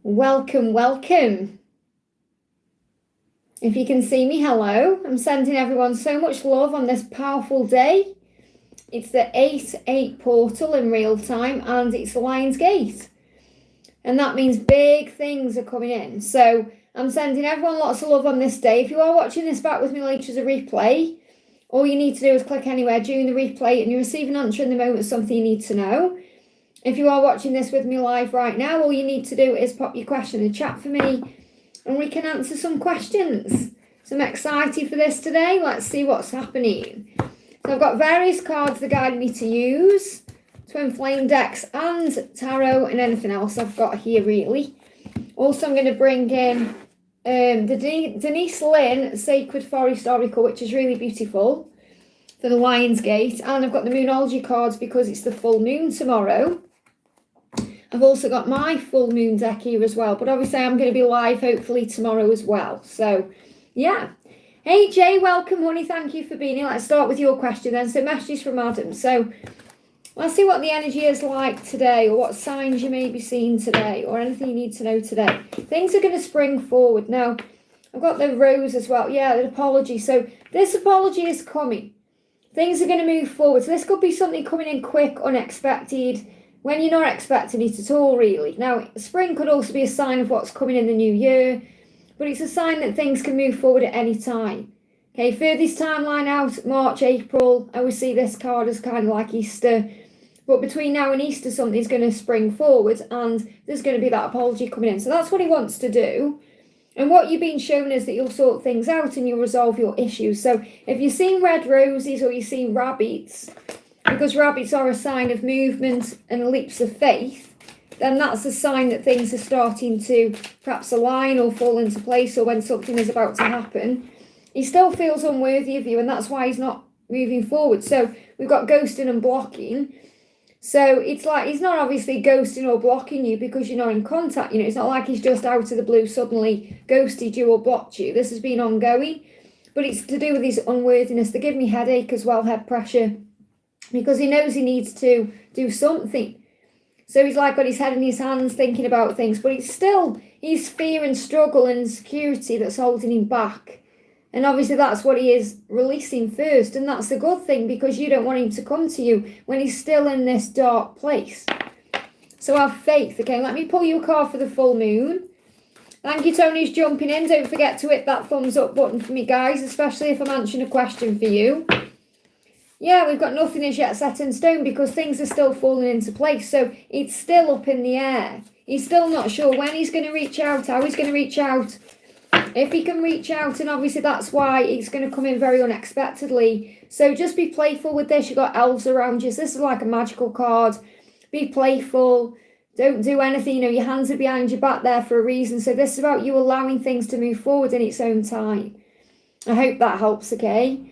Welcome, welcome. If you can see me, hello. I'm sending everyone so much love on this powerful day. It's the 8/8 portal in real time and it's Lionsgare. And that means big things are coming in. So I'm sending everyone lots of love on this day. If you are watching this back with me later as a replay, all you need to do is click anywhere during the replay and you receive an answer in the moment of something you need to know. If you are watching this with me live right now, all you need to do is pop your question in the chat for me and we can answer some questions. So I'm excited for this today. Let's see what's happening. So I've got various cards that guide me to use, twin flame decks and tarot and anything else I've got here really. Also I'm going to bring in the Denise Lynn Sacred Forest Oracle, which is really beautiful for the Lionsgate. And I've got the Moonology cards because it's the full moon tomorrow. I've also got my full moon deck here as well, but obviously I'm going to be live hopefully tomorrow as well. So, yeah. Hey, Jay, welcome, honey. Thank you for being here. Let's start with your question then. So, messages from Adam. So, let's see what the energy is like today or what signs you may be seeing today or anything you need to know today. Things are going to spring forward. Now, I've got the rose as well. Yeah, an apology. So, this apology is coming. Things are going to move forward. So, this could be something coming in quick, unexpected, when you're not expecting it at all, really. Now, spring could also be a sign of what's coming in the new year, but it's a sign that things can move forward at any time. Okay, furthest timeline out, March, April. I always see this card as kind of like Easter, but between now and Easter, something's going to spring forward, and there's going to be that apology coming in. So that's what he wants to do. And what you've been shown is that you'll sort things out and you'll resolve your issues. So if you're seeing red roses or you're seeing rabbits, because rabbits are a sign of movement and leaps of faith, then that's a sign that things are starting to perhaps align or fall into place, or when something is about to happen. He still feels unworthy of you, and that's why he's not moving forward. So we've got ghosting and blocking. So it's like he's not obviously ghosting or blocking you because you're not in contact. You know, it's not like he's just out of the blue suddenly ghosted you or blocked you. This has been ongoing, but it's to do with his unworthiness. They give me headache as well, head pressure, because he knows he needs to do something. So he's like got his head in his hands thinking about things, but it's still his fear and struggle and insecurity that's holding him back. And obviously that's what he is releasing first, and that's a good thing because you don't want him to come to you when he's still in this dark place. So have faith. Okay, let me pull you a card for the full moon. Thank you, Tony, who's jumping in. Don't forget to hit that thumbs up button for me, guys, especially if I'm answering a question for you. Yeah, we've got nothing as yet set in stone because things are still falling into place. So it's still up in the air. He's still not sure when he's going to reach out, how he's going to reach out, if he can reach out. And obviously that's why it's going to come in very unexpectedly. So just be playful with this. You've got elves around you. So this is like a magical card. Be playful. Don't do anything. You know, your hands are behind your back there for a reason. So this is about you allowing things to move forward in its own time. I hope that helps, okay?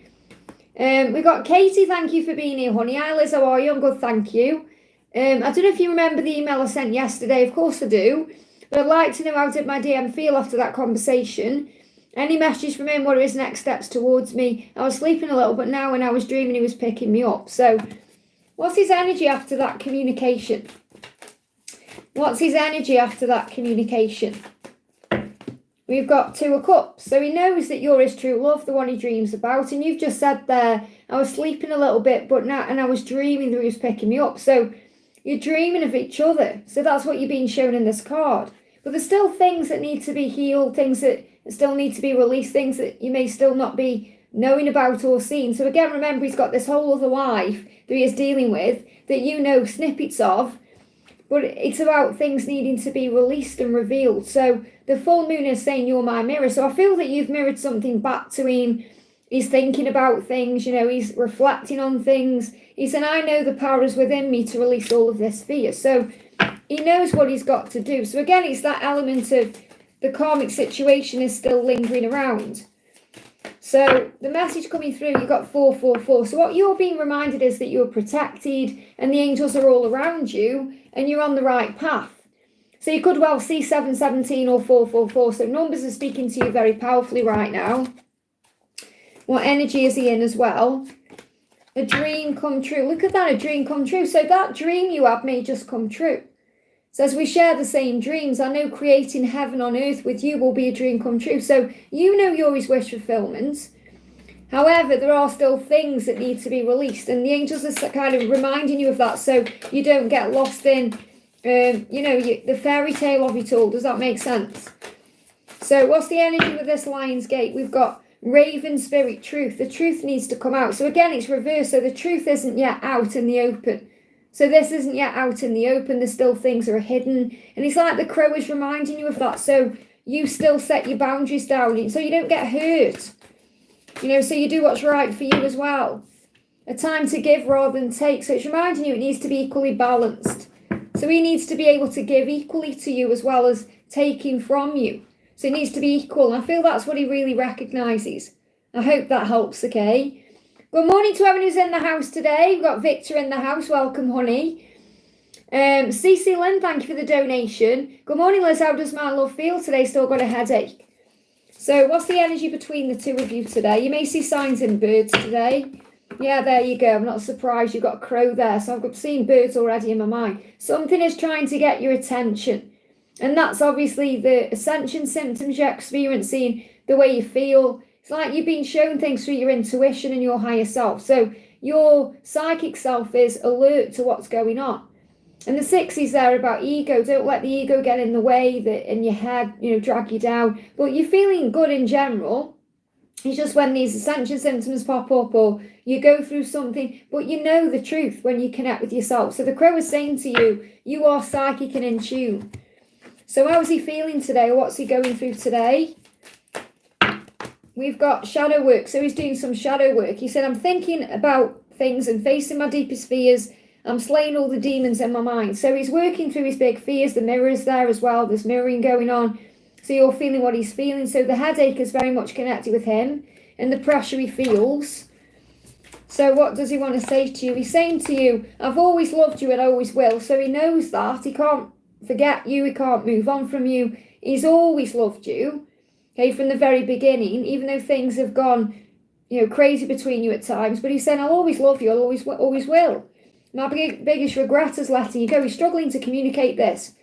We've got Katie, thank you for being here, honey. Hi, Liz, how are you? I'm good, thank you. I don't know if you remember the email I sent yesterday. Of course I do. But I'd like to know how did my DM feel after that conversation. Any messages from him? What are his next steps towards me? I was sleeping a little, but now when I was dreaming, he was picking me up. So what's his energy after that communication? What's his energy after that communication? We've got Two of Cups. So he knows that you're his true love, the one he dreams about. And you've just said there, I was sleeping a little bit, but now, and I was dreaming that he was picking me up. So you're dreaming of each other. So that's what you're being shown in this card. But there's still things that need to be healed, things that still need to be released, things that you may still not be knowing about or seeing. So again, remember, he's got this whole other life that he is dealing with that you know snippets of. But it's about things needing to be released and revealed. So the full moon is saying you're my mirror. So I feel that you've mirrored something back to him. He's thinking about things, you know, he's reflecting on things. He said, I know the power is within me to release all of this fear. So he knows what he's got to do. So again, it's that element of the karmic situation is still lingering around. So the message coming through, you've got 444. So what you're being reminded is that you're protected and the angels are all around you and you're on the right path. So you could well see 717 or 444. So numbers are speaking to you very powerfully right now. What energy is he in as well? A dream come true. Look at that, a dream come true. So that dream you had may just come true. So as we share the same dreams, I know creating heaven on earth with you will be a dream come true. So you know you're his wish fulfillment. However, there are still things that need to be released, and the angels are kind of reminding you of that, so you don't get lost in, the fairy tale of it all. Does that make sense? So what's the energy with this Lion's Gate? We've got Raven Spirit Truth. The truth needs to come out. So again, it's reversed. So the truth isn't yet out in the open. So this isn't yet out in the open. There's still things that are hidden. And it's like the crow is reminding you of that. So you still set your boundaries down so you don't get hurt. So you do what's right for you as well. A time to give rather than take. So it's reminding you it needs to be equally balanced. So he needs to be able to give equally to you as well as taking from you. So it needs to be equal. And I feel that's what he really recognises. I hope that helps, okay? Good morning to everyone who's in the house today. We've got Victor in the house. Welcome, honey. CC Lynn, thank you for the donation. Good morning, Liz. How does my love feel today? Still got a headache. So what's the energy between the two of you today? You may see signs in birds today. Yeah, there you go. I'm not surprised you've got a crow there. So I've seen birds already in my mind. Something is trying to get your attention. And that's obviously the Ascension symptoms you're experiencing, the way you feel. It's like you've been shown things through your intuition and your higher self. So your psychic self is alert to what's going on. And the 6 is there about ego. Don't let the ego get in the way that in your head, drag you down. But you're feeling good in general. It's just when these Ascension symptoms pop up or you go through something, but you know the truth when you connect with yourself. So the crow is saying to you, you are psychic and in tune. So how is he feeling today? Or what's he going through today? We've got shadow work. So he's doing some shadow work. He said, I'm thinking about things and facing my deepest fears. I'm slaying all the demons in my mind. So he's working through his big fears. The mirror is there as well. There's mirroring going on. So you're feeling what he's feeling. So the headache is very much connected with him and the pressure he feels. So what does he want to say to you? He's saying to you, I've always loved you and I always will. So he knows that. He can't forget you. He can't move on from you. He's always loved you. Okay, from the very beginning, even though things have gone, crazy between you at times. But he's saying, I'll always love you. I'll always will. My biggest regret is letting you go. He's struggling to communicate this.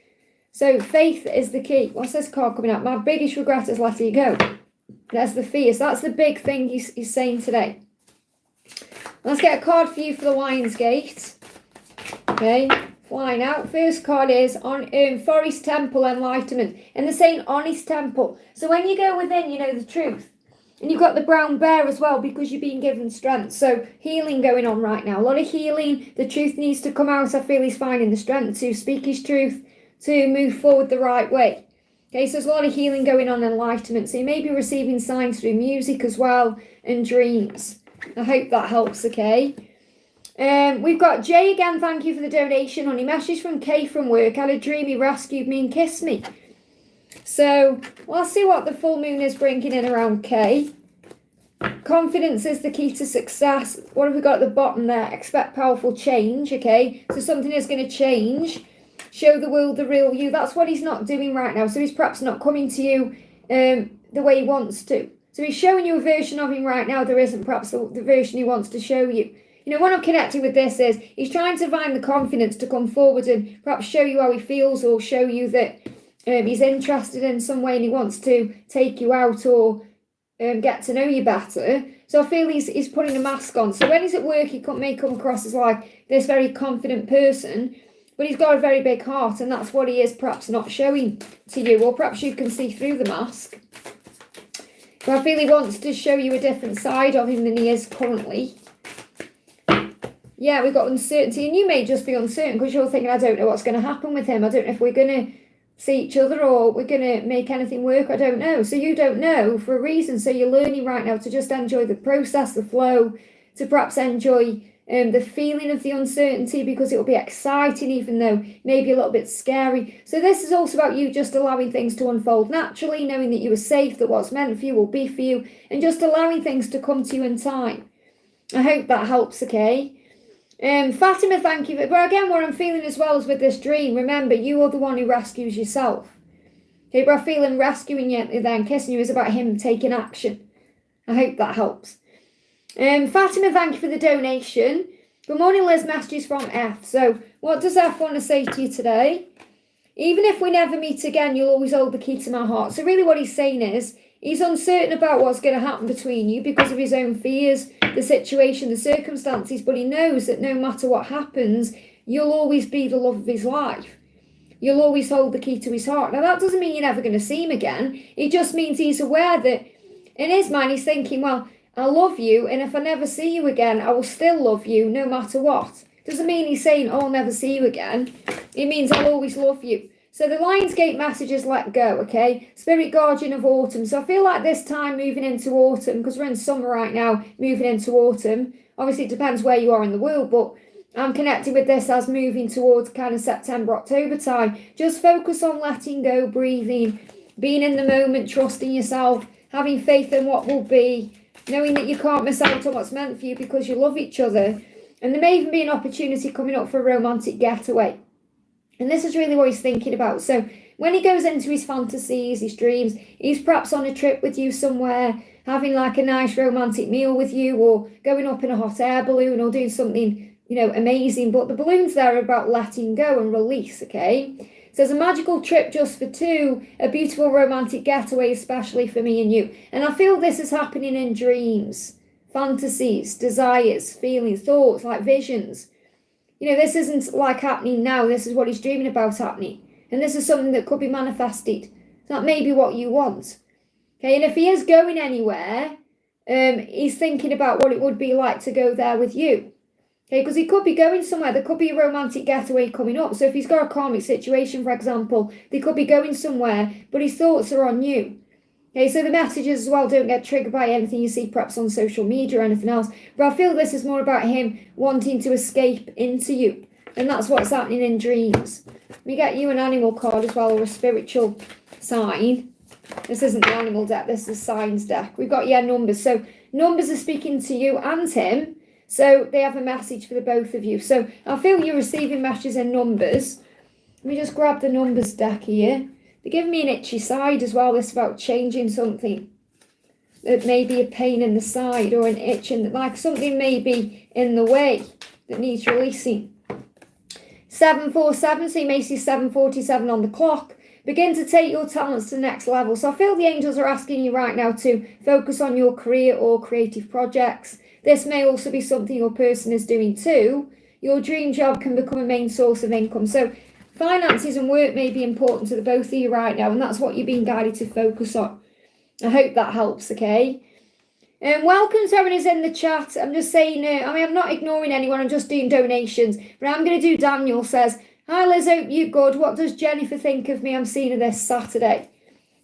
So faith is the key. What's this card coming up? My biggest regret is letting you go. That's the fears. That's the big thing he's saying today. Let's get a card for you for the Lion's Gate. Okay, flying out. First card is on Forest Temple Enlightenment. And they're saying honest temple. So when you go within, you know the truth. And you've got the brown bear as well because you're being given strength. So healing going on right now. A lot of healing. The truth needs to come out. I feel he's finding the strength to speak his truth, to move forward the right way. Okay, so there's a lot of healing going on, enlightenment. So you may be receiving signs through music as well and dreams. I hope that helps, okay? We've got Jay again. Thank you for the donation, honey. Message from Kay from work. Had a dream he rescued me and kissed me. So let's see what the full moon is bringing in around Kay. Confidence is the key to success. What have we got at the bottom there? Expect powerful change, okay? So something is going to change. Show the world the real you. That's what he's not doing right now. So he's perhaps not coming to you the way he wants to. So he's showing you a version of him right now. There isn't perhaps the version he wants to show you. What I'm connecting with this is he's trying to find the confidence to come forward and perhaps show you how he feels or show you that he's interested in some way and he wants to take you out or get to know you better. So I feel he's putting a mask on. So when he's at work, he may come across as like this very confident person, but he's got a very big heart, and that's what he is perhaps not showing to you, or perhaps you can see through the mask. But I feel he wants to show you a different side of him than he is currently. Yeah, we've got uncertainty, and you may just be uncertain because you're thinking, I don't know what's going to happen with him. I don't know if we're going to see each other or we're going to make anything work. I don't know. So you don't know for a reason. So you're learning right now to just enjoy the process, the flow, to perhaps enjoy the feeling of the uncertainty because it will be exciting, even though maybe a little bit scary. So this is also about you just allowing things to unfold naturally, knowing that you are safe, that what's meant for you will be for you, and just allowing things to come to you in time. I hope that helps, okay? Fatima, thank you. But again, what I'm feeling as well as with this dream, remember, you are the one who rescues yourself. Okay, but I feel him rescuing you then kissing you is about him taking action. I hope that helps. Fatima, thank you for the donation. Good morning, Liz. Messages from F. So what does F want to say to you today? even if we never meet again, you'll always hold the key to my heart. So really what he's saying is, he's uncertain about what's going to happen between you because of his own fears, the situation, the circumstances, but he knows that no matter what happens, you'll always be the love of his life. You'll always hold the key to his heart. Now, that doesn't mean you're never going to see him again. It just means he's aware that in his mind, he's thinking, well, I love you, and if I never see you again, I will still love you no matter what. Doesn't mean he's saying, oh, I'll never see you again. It means I'll always love you. So the Lionsgate message is let go, okay? Spirit guardian of autumn. So I feel like this time moving into autumn, because we're in summer right now, moving into autumn. Obviously, it depends where you are in the world, but I'm connected with this as moving towards kind of September, October time. Just focus on letting go, breathing, being in the moment, trusting yourself, having faith in what will be, knowing that you can't miss out on what's meant for you because you love each other. And there may even be an opportunity coming up for a romantic getaway. And this is really what he's thinking about. So when he goes into his fantasies, his dreams, he's perhaps on a trip with you somewhere, having like a nice romantic meal with you, or going up in a hot air balloon, or doing something, you know, amazing. But the balloons there are about letting go and release, okay? So there's a magical trip just for two, a beautiful romantic getaway, especially for me and you. And I feel this is happening in dreams, fantasies, desires, feelings, thoughts, like visions. You know, this isn't like happening now. This is what he's dreaming about happening. And this is something that could be manifested. That may be what you want. Okay, and if he is going anywhere, he's thinking about what it would be like to go there with you. Okay, because he could be going somewhere. There could be a romantic getaway coming up. So if he's got a karmic situation, for example, they could be going somewhere, but his thoughts are on you. Okay, so the messages as well don't get triggered by anything you see perhaps on social media or anything else. But I feel this is more about him wanting to escape into you. And that's what's happening in dreams. We get you an animal card as well, or a spiritual sign. This isn't the animal deck, this is the signs deck. We've got, numbers. So numbers are speaking to you and him. So they have a message for the both of you. So I feel you're receiving messages in numbers. Let me just grab the numbers deck here. They're giving me an itchy side as well. This is about changing something. It may be a pain in the side or an itch, and like something may be in the way that needs releasing. 747, so you may see 747 on the clock. Begin to take your talents to the next level. So I feel the angels are asking you right now to focus on your career or creative projects. This may also be something your person is doing too. Your dream job can become a main source of income. So finances and work may be important to the both of you right now, and that's what you're being guided to focus on. I hope that helps, okay? And welcome to everyone who's in the chat. I'm just saying, I'm not ignoring anyone, I'm just doing donations. But I'm going to do Daniel says, hi Liz, hope you good. What does Jennifer think of me? I'm seeing her this Saturday.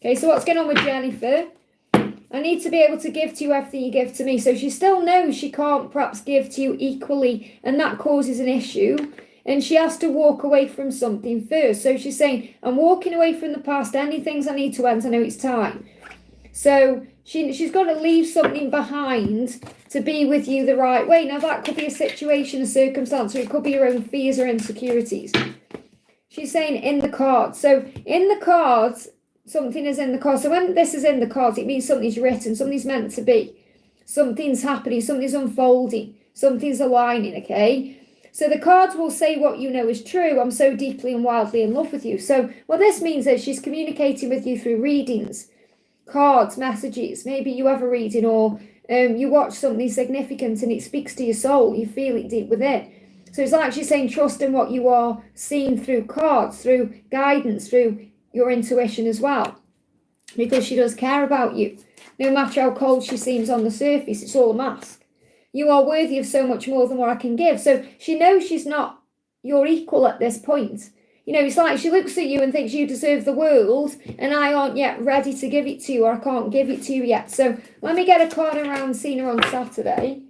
Okay, so what's going on with Jennifer? I need to be able to give to you everything you give to me. So she still knows she can't perhaps give to you equally, and that causes an issue. And she has to walk away from something first. So she's saying, I'm walking away from the past. Any things I need to end, I know it's time. So she's got to leave something behind to be with you the right way. Now, that could be a situation, a circumstance, or it could be your own fears or insecurities. She's saying in the cards. So in the cards, something is in the cards. So when this is in the cards, it means something's written, something's meant to be. Something's happening, something's unfolding, something's aligning, okay? So the cards will say what you know is true. I'm so deeply and wildly in love with you. So what this means is she's communicating with you through readings, cards, messages. Maybe you have a reading, or you watch something significant and it speaks to your soul. You feel it deep within. So it's like she's saying trust in what you are seeing through cards, through guidance, through your intuition as well. Because she does care about you. No matter how cold she seems on the surface, it's all a mask. You are worthy of so much more than what I can give. So she knows she's not your equal at this point. You know, it's like she looks at you and thinks you deserve the world, and I aren't yet ready to give it to you, or I can't give it to you yet. So when we get a card around seeing her on Saturday,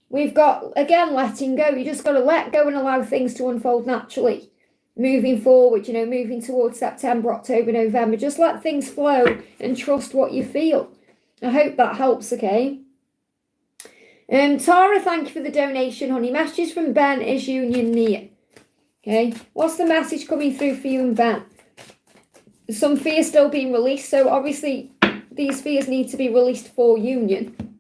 we've got, again, letting go. You just got to let go and allow things to unfold naturally. Moving forward, moving towards September, October, November. Just let things flow and trust what you feel. I hope that helps, okay? Tara, thank you for the donation, honey. Messages from Ben is union near. Okay, what's the message coming through for you and Ben? Some fears still being released, so obviously these fears need to be released for union.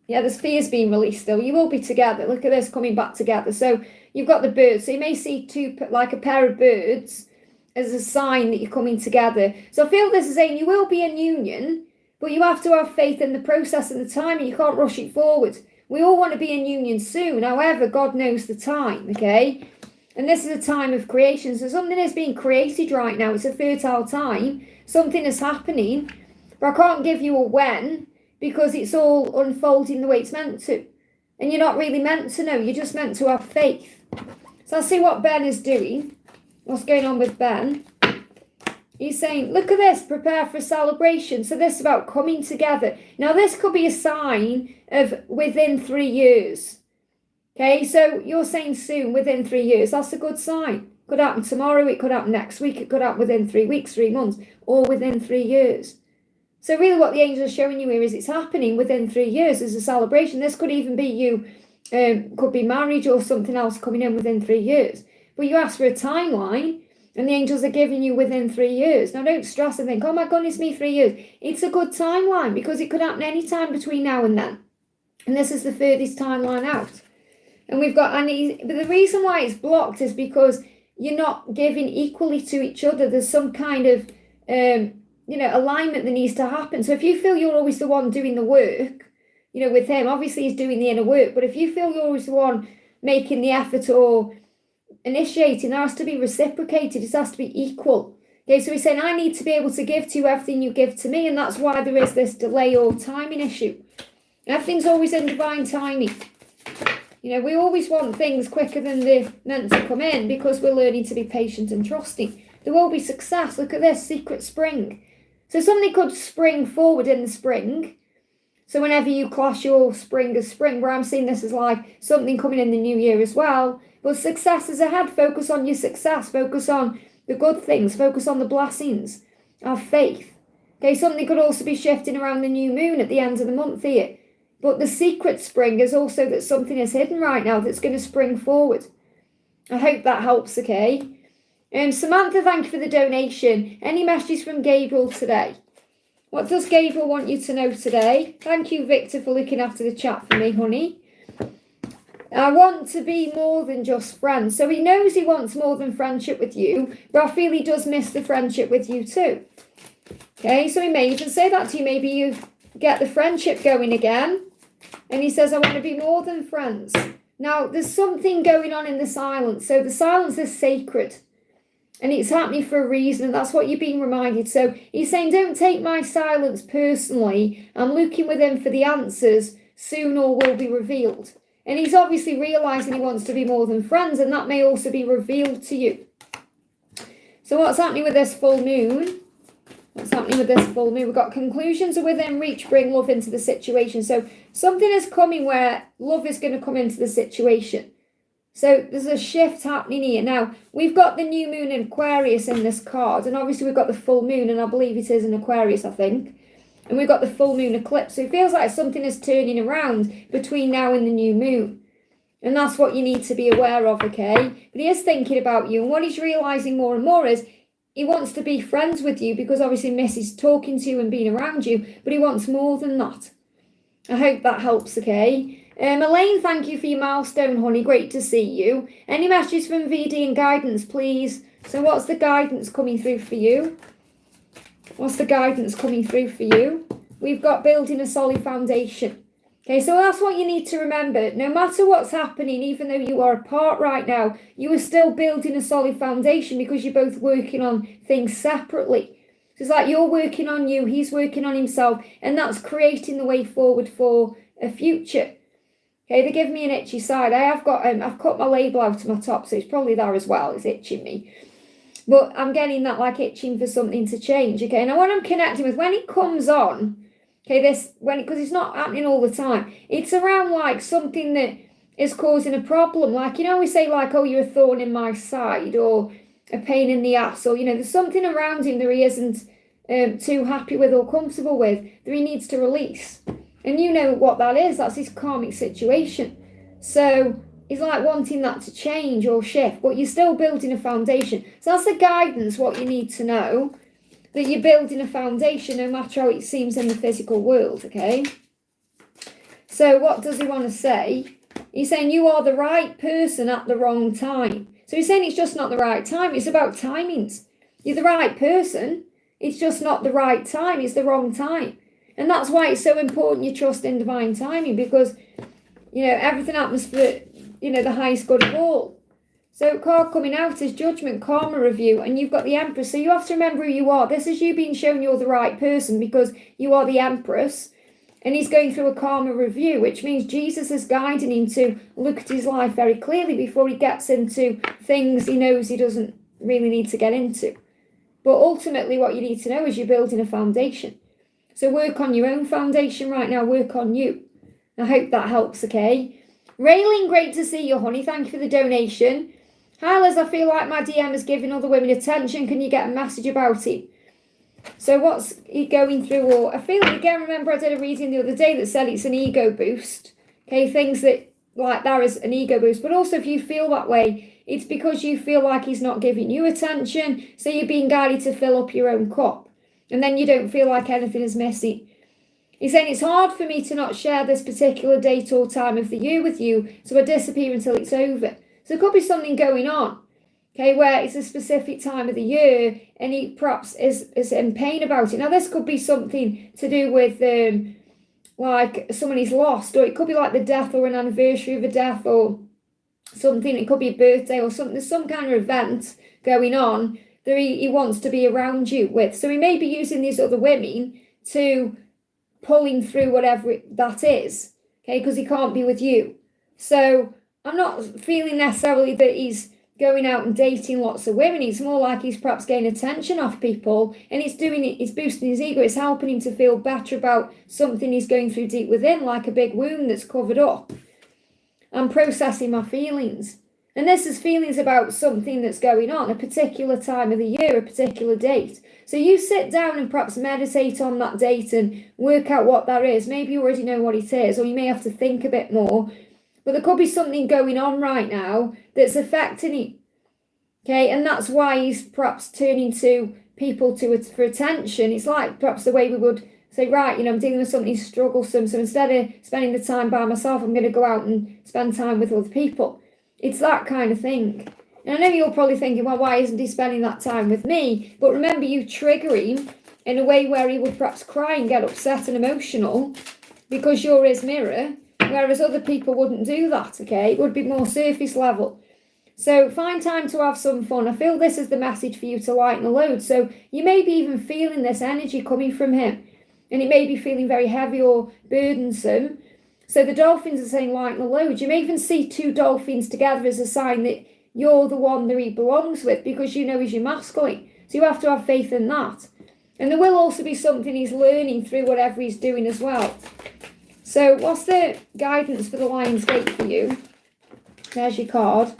Yeah, there's fears being released still. You will be together. Look at this coming back together. So you've got the birds. So you may see two, like a pair of birds, as a sign that you're coming together. So I feel this is saying you will be in union, but you have to have faith in the process and the timing. You can't rush it forward. We all want to be in union soon. However, God knows the time, okay? And this is a time of creation. So something is being created right now. It's a fertile time. Something is happening. But I can't give you a when because it's all unfolding the way it's meant to. And you're not really meant to know. You're just meant to have faith. So I'll see what Ben is doing. What's going on with Ben? He's saying, look at this, prepare for a celebration. So this is about coming together. Now this could be a sign of within 3 years. Okay, so you're saying soon, within 3 years. That's a good sign. Could happen tomorrow, it could happen next week, it could happen within 3 weeks, 3 months, or within 3 years. So really what the angels are showing you here is it's happening within 3 years as a celebration. This could even be you, could be marriage or something else coming in within 3 years. But you ask for a timeline, and the angels are giving you within 3 years. Now, don't stress and think, oh my goodness me, 3 years. It's a good timeline because it could happen any time between now and then. And this is the furthest timeline out. And we've got, but the reason why it's blocked is because you're not giving equally to each other. There's some kind of, alignment that needs to happen. So if you feel you're always the one doing the work, with him, obviously he's doing the inner work. But if you feel you're always the one making the effort or initiating, there has to be reciprocated. It has to be equal. Okay, so he's saying, I need to be able to give to you everything you give to me. And that's why there is this delay or timing issue. Everything's always in divine timing. We always want things quicker than they're meant to come in because we're learning to be patient and trusting. There will be success. Look at this, secret spring. So something could spring forward in the spring. So whenever you class your spring as spring, where I'm seeing this as like something coming in the new year as well. But success is ahead. Focus on your success. Focus on the good things. Focus on the blessings. Have faith. Okay, something could also be shifting around the new moon at the end of the month here. But the secret spring is also that something is hidden right now that's going to spring forward. I hope that helps, okay? Samantha, thank you for the donation. Any messages from Gabriel today? What does Gabriel want you to know today? Thank you, Victor, for looking after the chat for me, honey. I want to be more than just friends. So he knows he wants more than friendship with you, but I feel he does miss the friendship with you too. Okay, so he may even say that to you. Maybe you get the friendship going again. And he says, I want to be more than friends. Now, there's something going on in the silence. So the silence is sacred. And it's happening for a reason. And that's what you're being reminded. So he's saying, don't take my silence personally. I'm looking with him for the answers. Soon all will be revealed. And he's obviously realising he wants to be more than friends. And that may also be revealed to you. So what's happening with this full moon? What's happening with this full moon? We've got conclusions are within reach, bring love into the situation. So something is coming where love is going to come into the situation. So there's a shift happening here. Now, we've got the new moon in Aquarius in this card. And obviously we've got the full moon. And I believe it is in Aquarius, I think. And we've got the full moon eclipse. So it feels like something is turning around between now and the new moon. And that's what you need to be aware of, okay? But he is thinking about you. And what he's realising more and more is he wants to be friends with you because obviously misses talking to you and being around you, but he wants more than that. I hope that helps, okay? Elaine, thank you for your milestone, honey. Great to see you. Any messages from VD and guidance, please? So what's the guidance coming through for you? What's the guidance coming through for you? We've got building a solid foundation. Okay, so that's what you need to remember. No matter what's happening, even though you are apart right now, you are still building a solid foundation because you're both working on things separately. So it's like you're working on you, he's working on himself, and that's creating the way forward for a future. Okay, they give me an itchy side. I've cut my label out of my top, so it's probably there as well. It's itching me. But I'm getting that like itching for something to change. Okay, now what I'm connecting with, when it comes on, okay, because it's not happening all the time. It's around like something that is causing a problem. Like, we say like, oh, you're a thorn in my side or a pain in the ass. Or, there's something around him that he isn't too happy with or comfortable with that he needs to release. And you know what that is. That's his karmic situation. So he's like wanting that to change or shift. But you're still building a foundation. So that's the guidance, what you need to know. That you're building a foundation no matter how it seems in the physical world, okay? So what does he want to say? He's saying you are the right person at the wrong time. So he's saying it's just not the right time. It's about timings. You're the right person. It's just not the right time. It's the wrong time. And that's why it's so important you trust in divine timing, because, everything happens for, the highest good of all. So card coming out is Judgment, Karma Review, and you've got the Empress. So you have to remember who you are. This is you being shown you're the right person because you are the Empress. And he's going through a karma review, which means Jesus is guiding him to look at his life very clearly before he gets into things he knows he doesn't really need to get into. But ultimately what you need to know is you're building a foundation. So work on your own foundation right now. Work on you. I hope that helps, okay? Raylene, great to see you, honey. Thank you for the donation. Hi, Liz, I feel like my DM is giving other women attention. Can you get a message about it? So what's he going through? Or I feel, again, remember I did a reading the other day that said it's an ego boost. Okay, things that like that is an ego boost. But also if you feel that way, it's because you feel like he's not giving you attention. So you're being guided to fill up your own cup. And then you don't feel like anything is missing. He's saying it's hard for me to not share this particular date or time of the year with you. So I disappear until it's over. So there could be something going on. Okay, where it's a specific time of the year and he perhaps is in pain about it. Now, this could be something to do with like someone he's lost, or it could be like the death or an anniversary of a death or something. It could be a birthday or something. There's some kind of event going on that he wants to be around you with. So he may be using these other women to pull him through whatever that is, okay, because he can't be with you. So I'm not feeling necessarily that he's going out and dating lots of women. It's more like he's perhaps getting attention off people, and it's boosting his ego. It's helping him to feel better about something he's going through deep within, like a big wound that's covered up. I'm processing my feelings. And this is feelings about something that's going on, a particular time of the year, a particular date. So you sit down and perhaps meditate on that date and work out what that is. Maybe you already know what it is, or you may have to think a bit more. But there could be something going on right now that's affecting him. Okay, and that's why he's perhaps turning to people for attention. It's like perhaps the way we would say, right, I'm dealing with something strugglesome. So instead of spending the time by myself, I'm going to go out and spend time with other people. It's that kind of thing. And I know you're probably thinking, well, why isn't he spending that time with me? But remember, you trigger him in a way where he would perhaps cry and get upset and emotional because you're his mirror. Whereas other people wouldn't do that, okay? It would be more surface level. So find time to have some fun. I feel this is the message for you to lighten the load. So you may be even feeling this energy coming from him. And it may be feeling very heavy or burdensome. So the dolphins are saying lighten the load. You may even see two dolphins together as a sign that you're the one that he belongs with, because you know he's your masculine. So you have to have faith in that. And there will also be something he's learning through whatever he's doing as well. So what's the guidance for the Lionsgate for you? There's your card.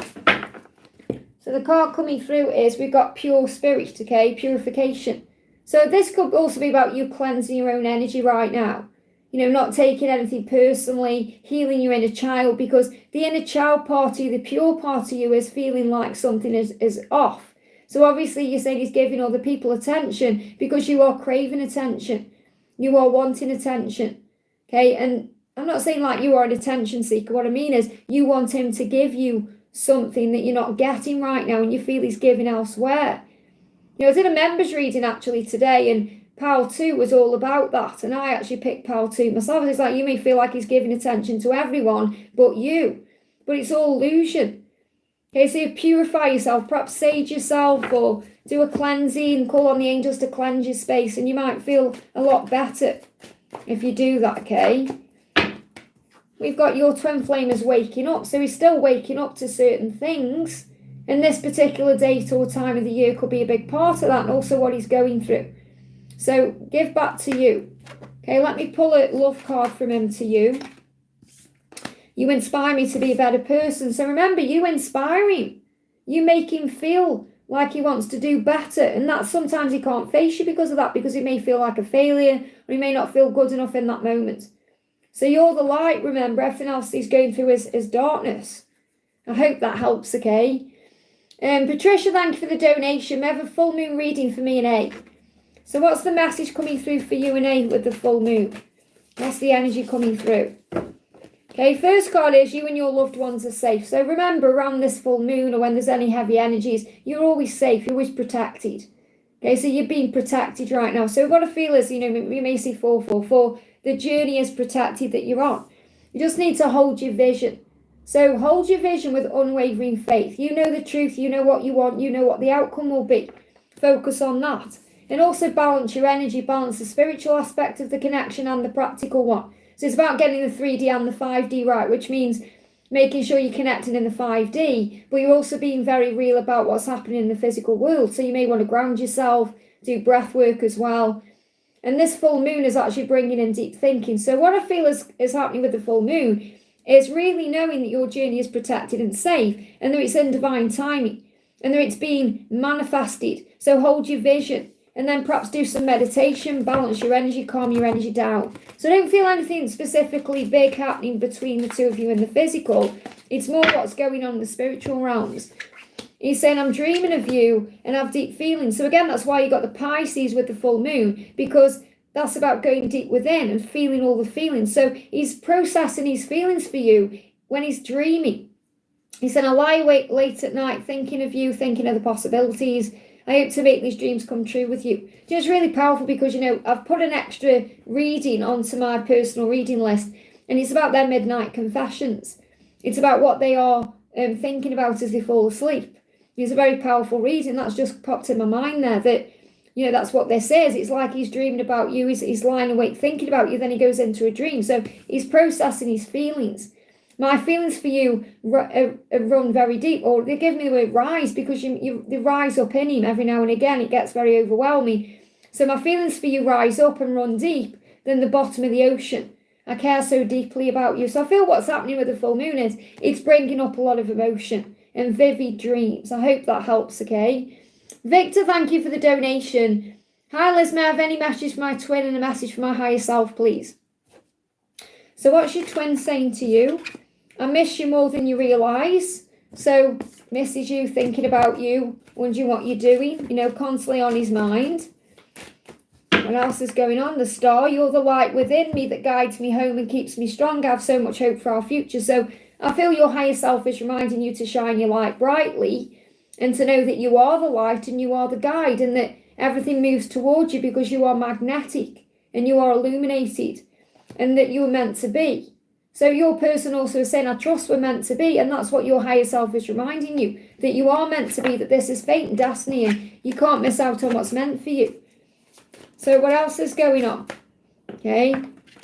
So the card coming through is we've got pure spirit, okay, purification. So this could also be about you cleansing your own energy right now. Not taking anything personally, healing your inner child, because the inner child part of you, the pure part of you, is feeling like something is off. So obviously you're saying he's giving other people attention because you are craving attention. You are wanting attention. Okay, and I'm not saying like you are an attention seeker. What I mean is you want him to give you something that you're not getting right now and you feel he's giving elsewhere. I did a members reading actually today, and Pile 2 was all about that, and I actually picked Pile 2 myself. It's like you may feel like he's giving attention to everyone but you, but it's all illusion. Okay, so you purify yourself, perhaps sage yourself or do a cleansing, call on the angels to cleanse your space, and you might feel a lot better if you do that, okay? We've got your twin flamers waking up, so he's still waking up to certain things, and this particular date or time of the year could be a big part of that, and also what he's going through. So give back to you. Okay, let me pull a love card from him to you. You inspire me to be a better person. So remember, you inspire him. You make him feel like he wants to do better. And that sometimes he can't face you because of that, because he may feel like a failure, or he may not feel good enough in that moment. So you're the light, remember. Everything else he's going through is darkness. I hope that helps, okay? Patricia, thank you for the donation. We have a full moon reading for me and A. So what's the message coming through for you and A with the full moon? What's the energy coming through? Okay, first card is you and your loved ones are safe. So remember, around this full moon or when there's any heavy energies, you're always safe, you're always protected. Okay, so you're being protected right now. So what I feel is, you know, we may see 444, the journey is protected that you're on. You just need to hold your vision. So hold your vision with unwavering faith. You know the truth, you know what you want, you know what the outcome will be. Focus on that. And also balance your energy, balance the spiritual aspect of the connection and the practical one. So it's about getting the 3D and the 5D right, which means making sure you're connecting in the 5D, but you're also being very real about what's happening in the physical world. So you may want to ground yourself, do breath work as well. And this full moon is actually bringing in deep thinking. So what I feel is happening with the full moon is really knowing that your journey is protected and safe, and that it's in divine timing, and that it's being manifested. So hold your vision, and then perhaps do some meditation, balance your energy, calm your energy down. So I don't feel anything specifically big happening between the two of you in the physical. It's more what's going on in the spiritual realms. He's saying, I'm dreaming of you and have deep feelings. So again, that's why you got the Pisces with the full moon, because that's about going deep within and feeling all the feelings. So he's processing his feelings for you when he's dreaming. He said, I lie awake late at night thinking of you, thinking of the possibilities. I hope to make these dreams come true with you. It's really powerful because, you know, I've put an extra reading onto my personal reading list, and it's about their midnight confessions. It's about what they are thinking about as they fall asleep. It's a very powerful reading. That's just popped in my mind there, that, you know, that's what this is. It's like he's dreaming about you. He's lying awake thinking about you. Then he goes into a dream. So he's processing his feelings. My feelings for you run very deep, or they give me the word rise, because they rise up in him every now and again. It gets very overwhelming. So my feelings for you rise up and run deep than the bottom of the ocean. I care so deeply about you. So I feel what's happening with the full moon is it's bringing up a lot of emotion and vivid dreams. I hope that helps, okay? Victor, thank you for the donation. Hi Liz, may I have any message for my twin and a message for my higher self, please? So what's your twin saying to you? I miss you more than you realise. So misses you, thinking about you, wondering what you're doing, you know, constantly on his mind. What else is going on? The star, you're the light within me that guides me home and keeps me strong. I have so much hope for our future. So I feel your higher self is reminding you to shine your light brightly and to know that you are the light and you are the guide, and that everything moves towards you because you are magnetic and you are illuminated and that you are meant to be. So your person also is saying, I trust we're meant to be, and that's what your higher self is reminding you, that you are meant to be, that this is fate and destiny and you can't miss out on what's meant for you. So what else is going on? Okay,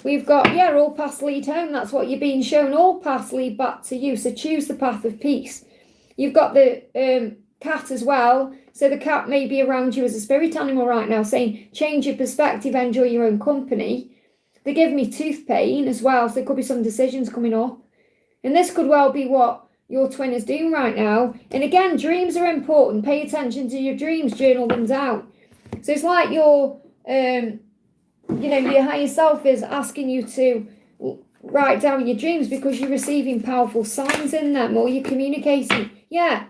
we've got, all paths lead home. That's what you're being shown. All paths lead back to you. So choose the path of peace. You've got the cat as well. So the cat may be around you as a spirit animal right now, saying, change your perspective, enjoy your own company. They give me tooth pain as well. So there could be some decisions coming up. And this could well be what your twin is doing right now. And again, dreams are important. Pay attention to your dreams. Journal them down. So it's like your higher self is asking you to write down your dreams because you're receiving powerful signs in them, or you're communicating. Yeah.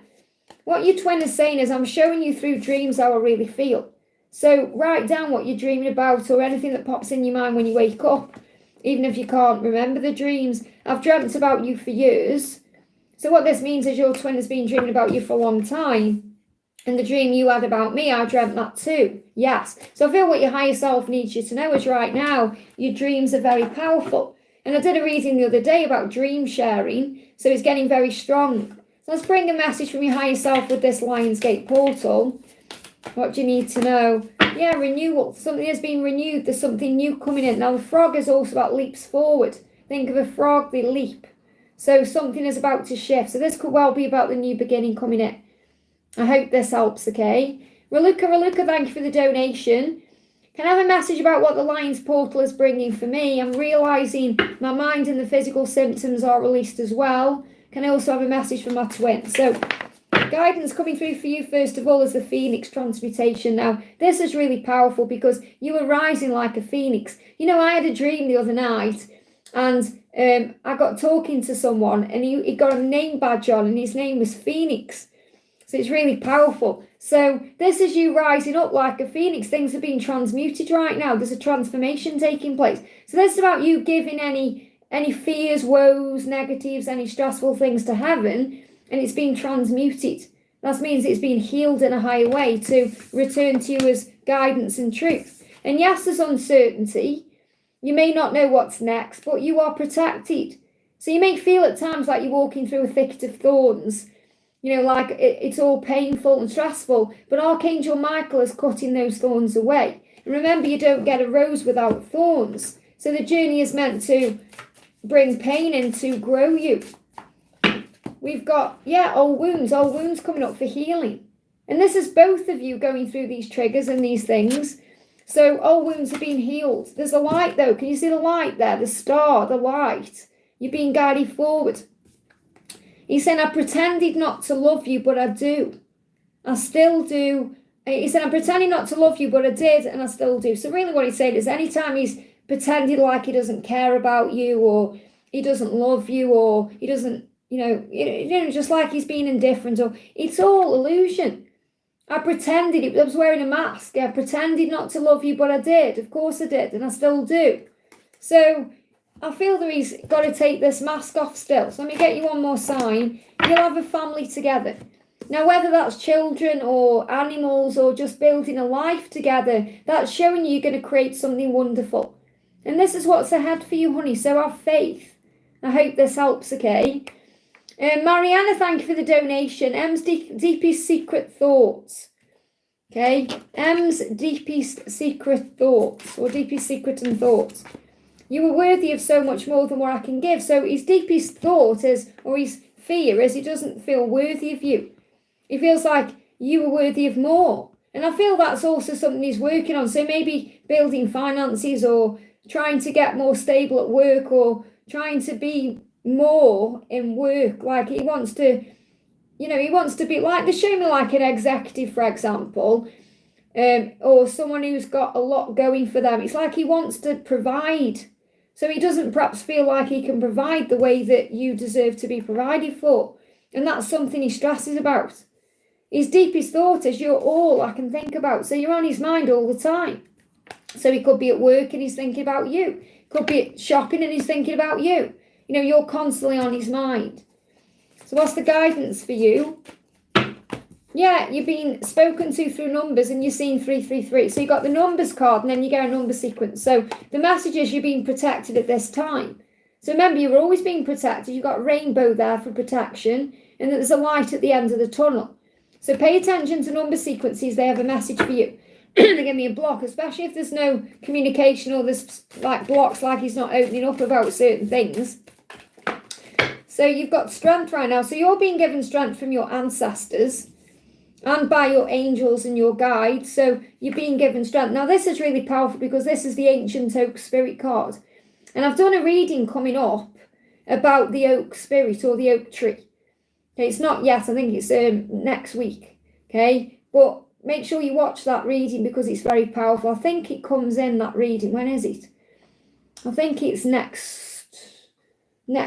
What your twin is saying is, I'm showing you through dreams how I really feel. So write down what you're dreaming about, or anything that pops in your mind when you wake up, even if you can't remember the dreams. I've dreamt about you for years. So what this means is your twin has been dreaming about you for a long time. And the dream you had about me, I dreamt that too. Yes. So I feel what your higher self needs you to know is right now, your dreams are very powerful. And I did a reading the other day about dream sharing. So it's getting very strong. So let's bring a message from your higher self with this Lionsgate portal. What do you need to know? Yeah, renewal. Something has been renewed. There's something new coming in. Now, the frog is also about leaps forward. Think of a frog, they leap. So something is about to shift. So this could well be about the new beginning coming in. I hope this helps, okay? Raluca, thank you for the donation. Can I have a message about what the Lions portal is bringing for me? I'm realising my mind and the physical symptoms are released as well. Can I also have a message from my twin? So, guidance coming through for you, first of all, is the Phoenix transmutation. Now, this is really powerful because you are rising like a phoenix. You know, I had a dream the other night, and I got talking to someone, and he got a name badge on, and his name was Phoenix. So it's really powerful. So this is you rising up like a phoenix. Things are being transmuted right now. There's a transformation taking place. So this is about you giving any fears, woes, negatives, any stressful things to heaven, and it's being transmuted. That means it's been healed in a higher way to return to you as guidance and truth. And yes, there's uncertainty. You may not know what's next, but you are protected. So you may feel at times like you're walking through a thicket of thorns, like it's all painful and stressful, but Archangel Michael is cutting those thorns away. And remember, you don't get a rose without thorns. So the journey is meant to bring pain in to grow you. We've got, old wounds coming up for healing. And this is both of you going through these triggers and these things. So old wounds have been healed. There's a light though. Can you see the light there? The star, the light. You're being guided forward. He said, I pretended not to love you, but I do. I still do. He said, I'm pretending not to love you, but I did, and I still do. So really what he's saying is anytime he's pretended like he doesn't care about you, or he doesn't love you, or he doesn't, just like he's being indifferent, or it's all illusion. I pretended, I was wearing a mask. I pretended not to love you, but I did. Of course I did, and I still do. So I feel that he's got to take this mask off still. So let me get you one more sign. You'll have a family together. Now, whether that's children or animals or just building a life together, that's showing you're going to create something wonderful. And this is what's ahead for you, honey. So have faith. I hope this helps, okay? Mariana, thank you for the donation. M's deepest secret thoughts. Okay? M's deepest secret thoughts, or deepest secret and thoughts. You are worthy of so much more than what I can give. So his deepest thought is, or his fear is, he doesn't feel worthy of you. He feels like you are worthy of more. And I feel that's also something he's working on. So maybe building finances, or trying to get more stable at work, or trying to be more in work. Like he wants to, he wants to be like, they show me like an executive, for example, or someone who's got a lot going for them. It's like he wants to provide. So he doesn't perhaps feel like he can provide the way that you deserve to be provided for. And that's something he stresses about. His deepest thought is, you're all I can think about. So you're on his mind all the time. So he could be at work and he's thinking about you. Could be at shopping and he's thinking about you. You're constantly on his mind. So what's the guidance for you? Yeah, you're being spoken to through numbers and you're seeing 333. So you got the numbers card and then you get a number sequence. So the message is you're being protected at this time. So remember, you're always being protected. You've got rainbow there for protection, and there's a light at the end of the tunnel. So pay attention to number sequences. They have a message for you. They give me a block, especially if there's no communication, or there's like blocks, like he's not opening up about certain things. So you've got strength right now. So you're being given strength from your ancestors and by your angels and your guides. So you're being given strength. Now this is really powerful because this is the ancient oak spirit card. And I've done a reading coming up about the oak spirit, or the oak tree. Okay, it's not yet. I think it's next week. Okay, but make sure you watch that reading because it's very powerful. I think it comes in, that reading. When is it? I think it's next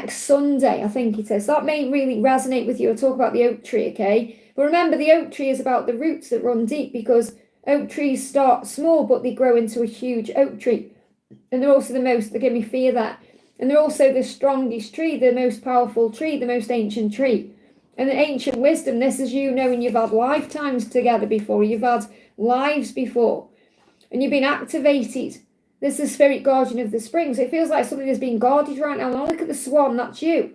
Sunday, I think it is. That may really resonate with you. I'll talk about the oak tree, okay? But remember, the oak tree is about the roots that run deep, because oak trees start small, but they grow into a huge oak tree. And they're also they give me fear that. And they're also the strongest tree, the most powerful tree, the most ancient tree. And the ancient wisdom, this is you knowing you've had lifetimes together before, you've had lives before, and you've been activated. This is the spirit guardian of the spring. So it feels like something is being guarded right now. Now look at the swan, that's you.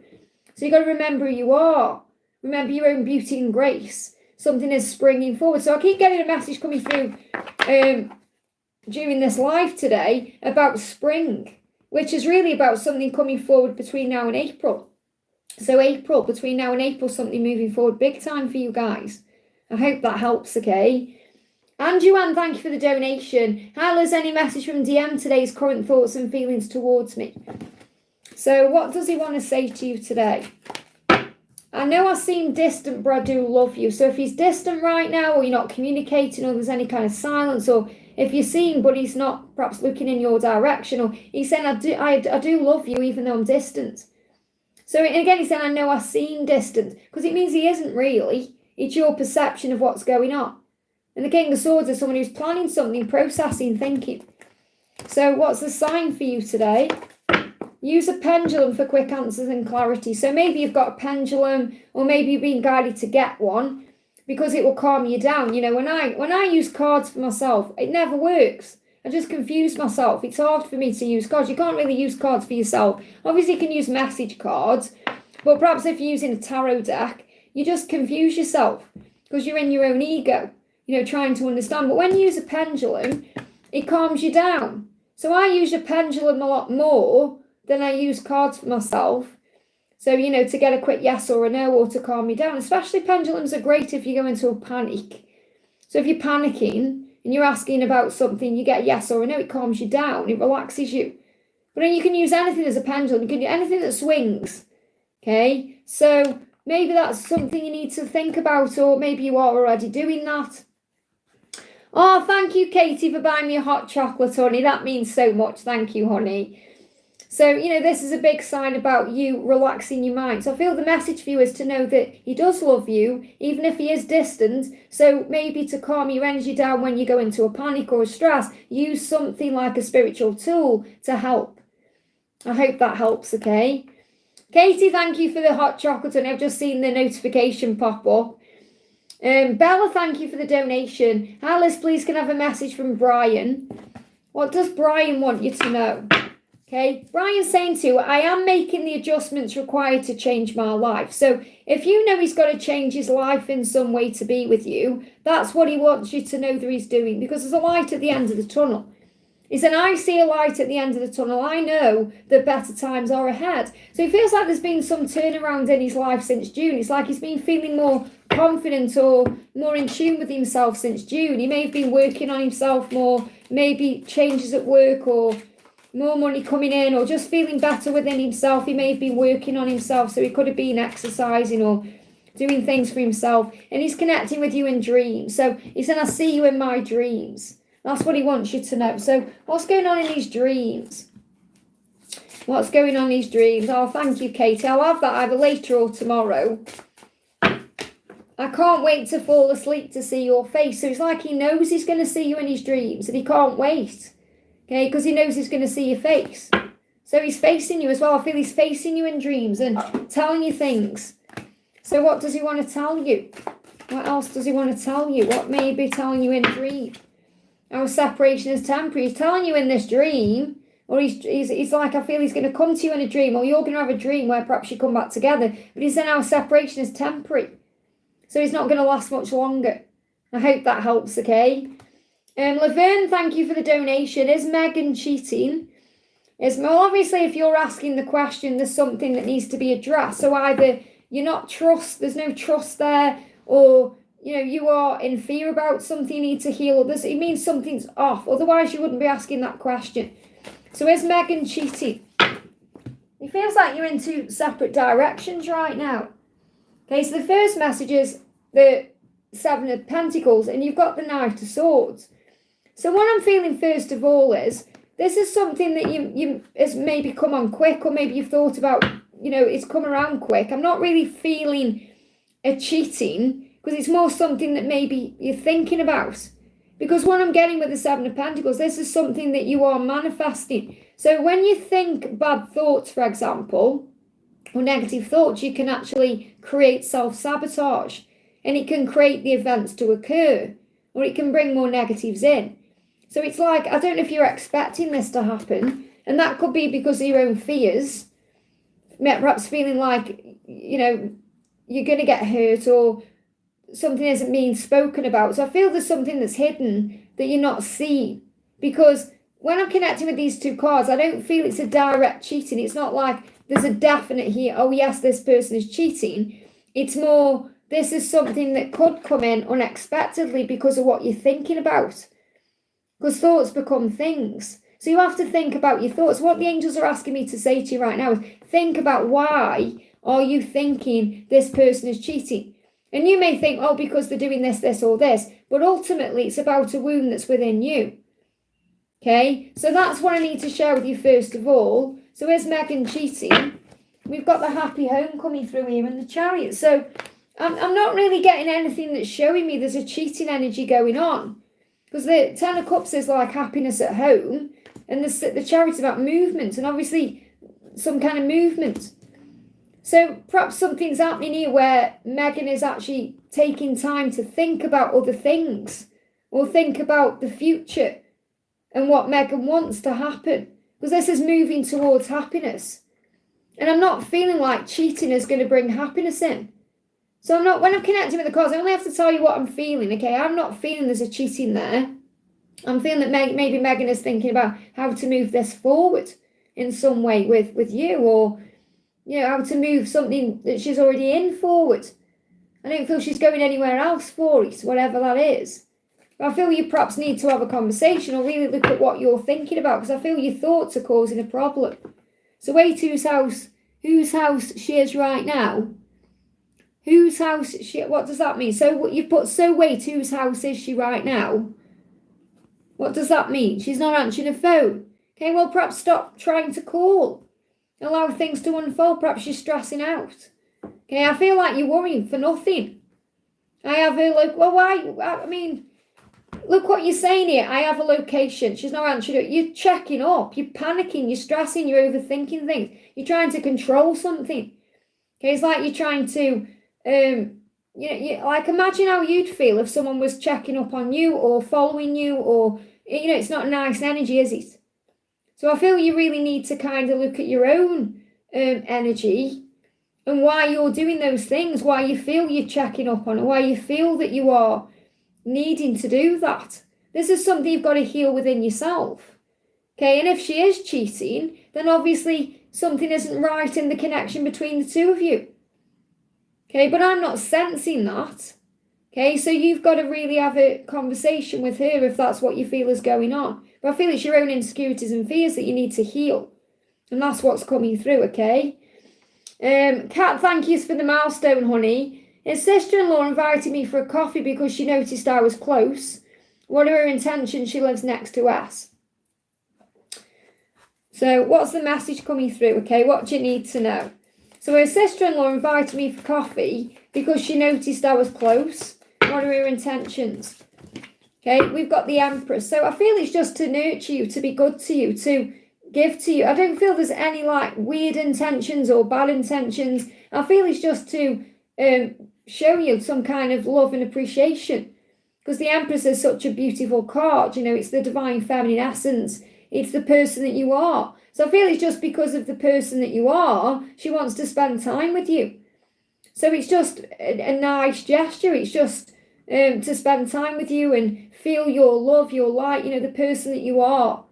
So you've got to remember who you are. Remember your own beauty and grace. Something is springing forward. So I keep getting a message coming through during this live today about spring, which is really about something coming forward between now and April. So April, between now and April, something moving forward big time for you guys. I hope that helps, okay? And Joanne, thank you for the donation. Hi, Liz, any message from DM today's current thoughts and feelings towards me? So what does he want to say to you today? I know I seem distant, but I do love you. So if he's distant right now, or you're not communicating, or there's any kind of silence, or if you're seeing but he's not perhaps looking in your direction, or he's saying, I do love you even though I'm distant. So again, he's saying, I know I seem distant, because it means he isn't really. It's your perception of what's going on. And the King of Swords is someone who's planning something, processing, thinking. So what's the sign for you today? Use a pendulum for quick answers and clarity. So maybe you've got a pendulum, or maybe you've been guided to get one. because it will calm you down. You know, when I use cards for myself, it never works. I just confuse myself. It's hard for me to use cards. You can't really use cards for yourself. Obviously, you can use message cards, but perhaps if you're using a tarot deck, you just confuse yourself because you're in your own ego, you know, trying to understand. But when you use a pendulum, it calms you down. So I use a pendulum a lot more than I use cards for myself. So, you know, to get a quick yes or a no or to calm me down. Especially pendulums are great if you go into a panic. So if you're panicking and you're asking about something, you get a yes or a no, it calms you down, it relaxes you. But then you can use anything as a pendulum, you can do anything that swings. Okay, so maybe that's something you need to think about, or maybe you are already doing that. Oh, thank you, Katie, for buying me a hot chocolate, honey. That means so much. Thank you, honey. So, you know, this is a big sign about you relaxing your mind. So I feel the message for you is to know that he does love you, even if he is distant. So maybe to calm your energy down when you go into a panic or a stress, use something like a spiritual tool to help. I hope that helps, okay? Katie, thank you for the hot chocolate, and I've just seen the notification pop up. Bella, thank you for the donation. Alice, please can I have a message from Brian. What does Brian want you to know? Okay, Brian's saying to you, I am making the adjustments required to change my life. So if you know he's got to change his life in some way to be with you, that's what he wants you to know that he's doing, because there's a light at the end of the tunnel. He said, I see a light at the end of the tunnel. I know that better times are ahead. So it feels like there's been some turnaround in his life since June. It's like he's been feeling more confident or more in tune with himself since June. He may have been working on himself more, maybe changes at work or more money coming in, or just feeling better within himself. He may have been working on himself, so he could have been exercising or doing things for himself, and he's connecting with you in dreams. So he said, I see you in my dreams. That's what he wants you to know. So what's going on in these dreams? What's going on in these dreams? Oh, thank you, Katie. I'll have that either later or tomorrow. I can't wait to fall asleep to see your face. So it's like he knows he's going to see you in his dreams, and he can't wait. Okay, because he knows he's going to see your face. So he's facing you as well. I feel he's facing you in dreams and telling you things. So what does he want to tell you? What else does he want to tell you? What may he be telling you in dream? Our separation is temporary. He's telling you in this dream, or he's like, I feel he's going to come to you in a dream, or you're going to have a dream where perhaps you come back together. But he's saying our separation is temporary. So it's not going to last much longer. I hope that helps, okay? Laverne, thank you for the donation. Is Megan cheating? Well, obviously, if you're asking the question, there's something that needs to be addressed. So either there's no trust there, or, you know, you are in fear about something you need to heal, or it means something's off. Otherwise, you wouldn't be asking that question. So is Megan cheating? It feels like you're in two separate directions right now. Okay, so the first message is the Seven of Pentacles, and you've got the Knight of Swords. So what I'm feeling first of all is, this is something that you has maybe come on quick, or maybe you've thought about, you know, it's come around quick. I'm not really feeling a cheating, because it's more something that maybe you're thinking about. Because what I'm getting with the Seven of Pentacles, this is something that you are manifesting. So when you think bad thoughts, for example, or negative thoughts, you can actually create self-sabotage, and it can create the events to occur, or it can bring more negatives in. So it's like, I don't know if you're expecting this to happen, and that could be because of your own fears, perhaps feeling like, you know, you're going to get hurt, or something isn't being spoken about. So I feel there's something that's hidden that you're not seeing, because when I'm connecting with these two cards, I don't feel it's a direct cheating. It's not like there's a definite here, oh yes, this person is cheating. It's more, this is something that could come in unexpectedly because of what you're thinking about. Because thoughts become things. So you have to think about your thoughts. What the angels are asking me to say to you right now is, think about, why are you thinking this person is cheating? And you may think, oh, because they're doing this, this, or this. But ultimately, it's about a wound that's within you. Okay? So that's what I need to share with you first of all. So is Megan cheating? We've got the happy home coming through here and the Chariot. So I'm not really getting anything that's showing me there's a cheating energy going on. Because the Ten of Cups is like happiness at home, and the Chariot's about movement, and obviously some kind of movement. So perhaps something's happening here where Megan is actually taking time to think about other things, or think about the future and what Megan wants to happen. Because this is moving towards happiness. And I'm not feeling like cheating is going to bring happiness in. So I'm not, when I'm connecting with the cards, I only have to tell you what I'm feeling, okay? I'm not feeling there's a cheating there. I'm feeling that maybe Megan is thinking about how to move this forward in some way with you, or, you know, how to move something that she's already in forward. I don't feel she's going anywhere else for it, whatever that is. But I feel you perhaps need to have a conversation or really look at what you're thinking about, because I feel your thoughts are causing a problem. So wait, whose house she is right now? Whose house what does that mean? So what you've put, so wait, whose house is she right now? What does that mean? She's not answering her phone. Okay, well, perhaps stop trying to call. Allow things to unfold. Perhaps you're stressing out. Okay, I feel like you're worrying for nothing. I have her, like, well, why? I mean, look what you're saying here. I have a location. She's not answering it. You're checking up. You're panicking. You're stressing. You're overthinking things. You're trying to control something. Okay, it's like you're trying to, like, imagine how you'd feel if someone was checking up on you or following you, or, you know, it's not a nice energy, is it? So I feel you really need to kind of look at your own energy and why you're doing those things, why you feel you're checking up on it, why you feel that you are needing to do that. This is something you've got to heal within yourself. Okay, and if she is cheating, then obviously something isn't right in the connection between the two of you. Okay, but I'm not sensing that. Okay, so you've got to really have a conversation with her if that's what you feel is going on. But I feel it's your own insecurities and fears that you need to heal. And that's what's coming through, okay? Kat, thank you for the milestone, honey. His sister-in-law invited me for a coffee because she noticed I was close. What are her intentions? She lives next to us. So what's the message coming through, okay? What do you need to know? So her sister-in-law invited me for coffee because she noticed I was close. What are her intentions? Okay, we've got the Empress. So I feel it's just to nurture you, to be good to you, to give to you. I don't feel there's any like weird intentions or bad intentions. I feel it's just to show you some kind of love and appreciation. Because the Empress is such a beautiful card. You know, it's the divine feminine essence. It's the person that you are. So I feel it's just because of the person that you are, she wants to spend time with you. So it's just a nice gesture. It's just to spend time with you and feel your love, your light, you know, the person that you are.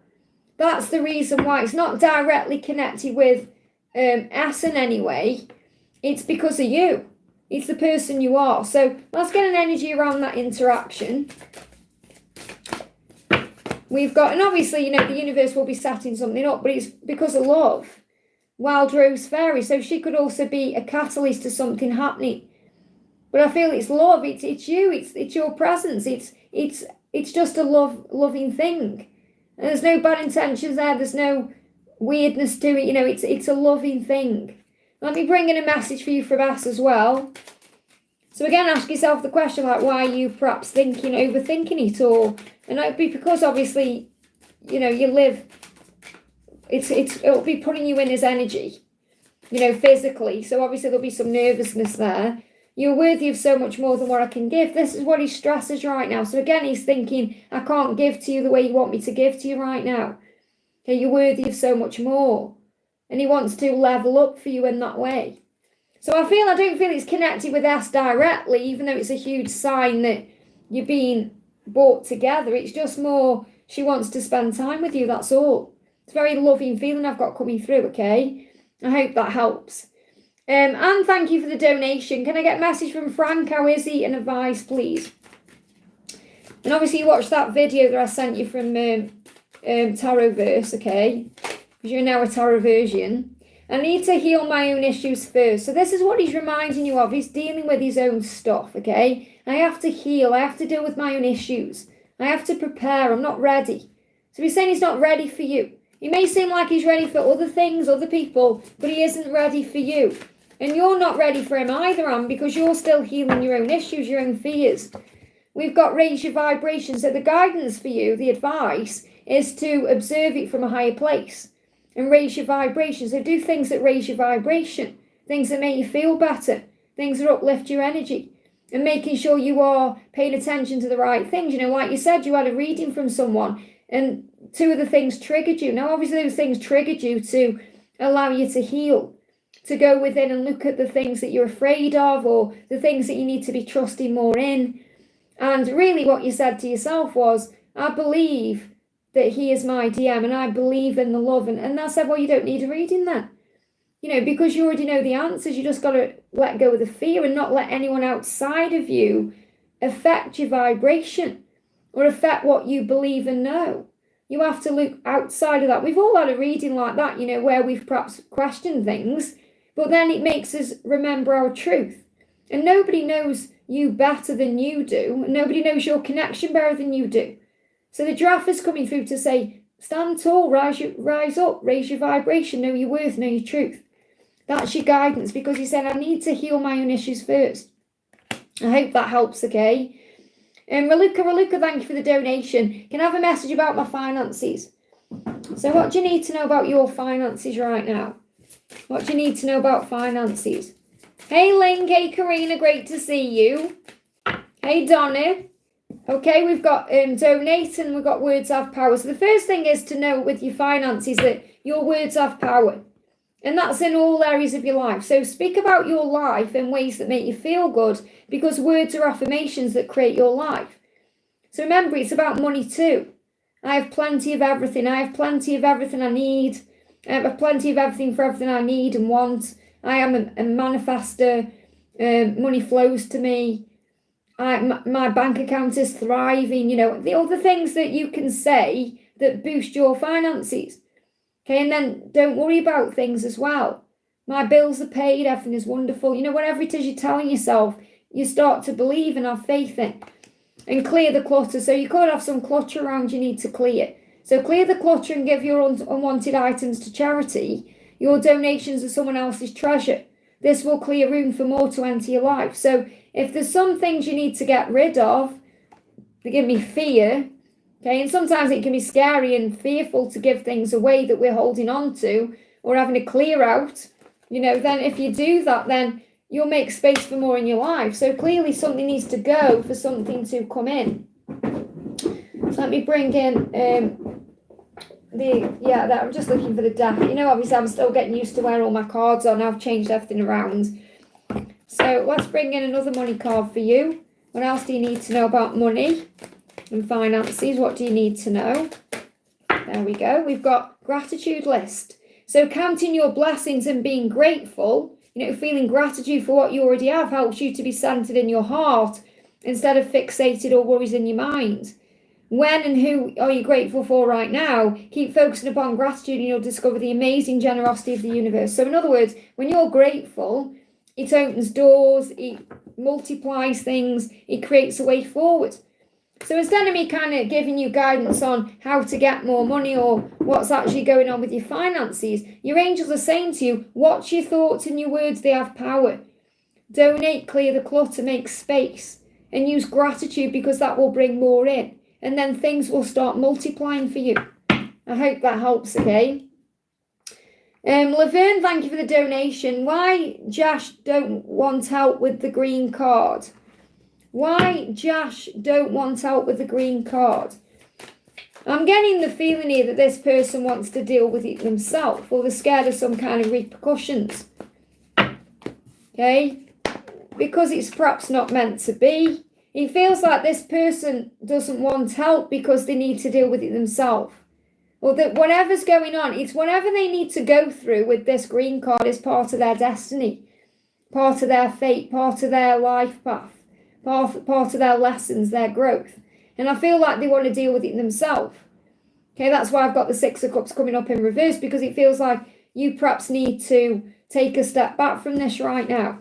That's the reason why. It's not directly connected with Essen anyway. It's because of you. It's the person you are. So let's get an energy around that interaction. We've got, and obviously, you know, the universe will be setting something up, but it's because of love. Wild Rose Fairy. So she could also be a catalyst to something happening. But I feel it's love. It's you. It's your presence. It's just a loving thing. And there's no bad intentions there. There's no weirdness to it. You know, it's a loving thing. Let me bring in a message for you from us as well. So again, ask yourself the question, like, why are you perhaps overthinking it, or, and it'd be because obviously, you know, you live. It'll be putting you in his energy, you know, physically. So obviously there'll be some nervousness there. You're worthy of so much more than what I can give. This is what he stresses right now. So again, he's thinking, I can't give to you the way you want me to give to you right now. Okay, you're worthy of so much more. And he wants to level up for you in that way. So I don't feel it's connected with S directly, even though it's a huge sign that you're being brought together. It's just more, she wants to spend time with you, that's all. It's a very loving feeling I've got coming through, okay? I hope that helps. And thank you for the donation. Can I get a message from Frank? How is he? And advice, please. And obviously you watched that video that I sent you from Tarotverse, okay? Because you're now a Tarot version. I need to heal my own issues first. So this is what he's reminding you of. He's dealing with his own stuff, okay? I have to heal. I have to deal with my own issues. I have to prepare. I'm not ready. So he's saying he's not ready for you. He may seem like he's ready for other things, other people, but he isn't ready for you. And you're not ready for him either, Anne, because you're still healing your own issues, your own fears. We've got raise your vibration. So the guidance for you, the advice, is to observe it from a higher place and raise your vibration. So do things that raise your vibration. things that make you feel better, things that uplift your energy, and making sure you are paying attention to the right things. You know, like you said, you had a reading from someone and 2 of the things triggered you. Now, obviously, those things triggered you to allow you to heal, to go within and look at the things that you're afraid of or the things that you need to be trusting more in. And really what you said to yourself was, I believe that he is my DM and I believe in the love. And I said, well, you don't need a reading then. You know, because you already know the answers, you just got to let go of the fear and not let anyone outside of you affect your vibration or affect what you believe and know. You have to look outside of that. We've all had a reading like that, you know, where we've perhaps questioned things, but then it makes us remember our truth. And nobody knows you better than you do. And nobody knows your connection better than you do. So the giraffe is coming through to say, stand tall, rise up, raise your vibration, know your worth, know your truth. That's your guidance, because you said, I need to heal my own issues first. I hope that helps, okay? And Raluca, thank you for the donation. Can I have a message about my finances? So what do you need to know about your finances right now? What do you need to know about finances? Hey, Link. Hey, Karina. Great to see you. Hey, Donna. Okay, we've got donate and we've got words have power. So the first thing is to know with your finances that your words have power. And that's in all areas of your life. So speak about your life in ways that make you feel good, because words are affirmations that create your life. So remember, it's about money too. I have plenty of everything. I have plenty of everything I need. I have plenty of everything for everything I need and want. I am a manifester. Money flows to me. My bank account is thriving. You know, the other things that you can say that boost your finances. Okay, and then don't worry about things as well. My bills are paid, everything is wonderful. You know, whatever it is you're telling yourself, you start to believe and have faith in. And clear the clutter. So you could have some clutter around you need to clear. So clear the clutter and give your unwanted items to charity. Your donations are someone else's treasure. This will clear room for more to enter your life. So if there's some things you need to get rid of, they give me fear. Okay, and sometimes it can be scary and fearful to give things away that we're holding on to or having a clear out. You know, then if you do that, then you'll make space for more in your life. So clearly something needs to go for something to come in. So let me bring in I'm just looking for the deck. You know, obviously I'm still getting used to where all my cards are. Now I've changed everything around. So let's bring in another money card for you. What else do you need to know about money and finances? What do you need to know? There we go. We've got gratitude list. So counting your blessings and being grateful, you know, feeling gratitude for what you already have helps you to be centered in your heart instead of fixated or worries in your mind. When and who are you grateful for right now? Keep focusing upon gratitude and you'll discover the amazing generosity of the universe. So in other words, when you're grateful, it opens doors, it multiplies things, it creates a way forward. So instead of me kind of giving you guidance on how to get more money or what's actually going on with your finances, your angels are saying to you, watch your thoughts and your words, they have power. Donate, clear the clutter, make space, and use gratitude because that will bring more in. And then things will start multiplying for you. I hope that helps, okay? Laverne, thank you for the donation. Why Josh don't want help with the green card? Why Josh don't want help with the green card? I'm getting the feeling here that this person wants to deal with it themselves, or they're scared of some kind of repercussions. Okay? Because it's perhaps not meant to be. It feels like this person doesn't want help because they need to deal with it themselves. Or that whatever's going on, it's whatever they need to go through with this green card is part of their destiny, part of their fate, part of their life path, part of their lessons, their growth. And I feel like they want to deal with it themselves. Okay, that's why I've got the Six of Cups coming up in reverse, because it feels like you perhaps need to take a step back from this right now.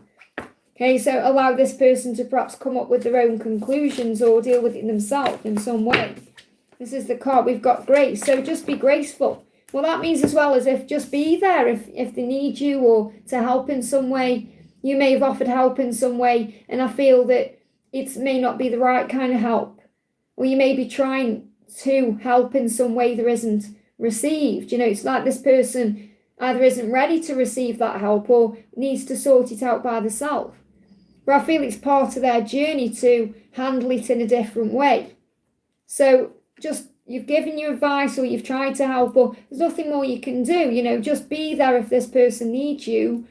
Okay, so allow this person to perhaps come up with their own conclusions or deal with it themselves in some way. This is the card. We've got grace. So just be graceful. Well, that means as well as if just be there if they need you or to help in some way. You may have offered help in some way, and I feel that it may not be the right kind of help. Or you may be trying to help in some way that isn't received. You know, it's like this person either isn't ready to receive that help or needs to sort it out by themselves. But I feel it's part of their journey to handle it in a different way. So just, you've given your advice or you've tried to help, but there's nothing more you can do. You know, just be there if this person needs you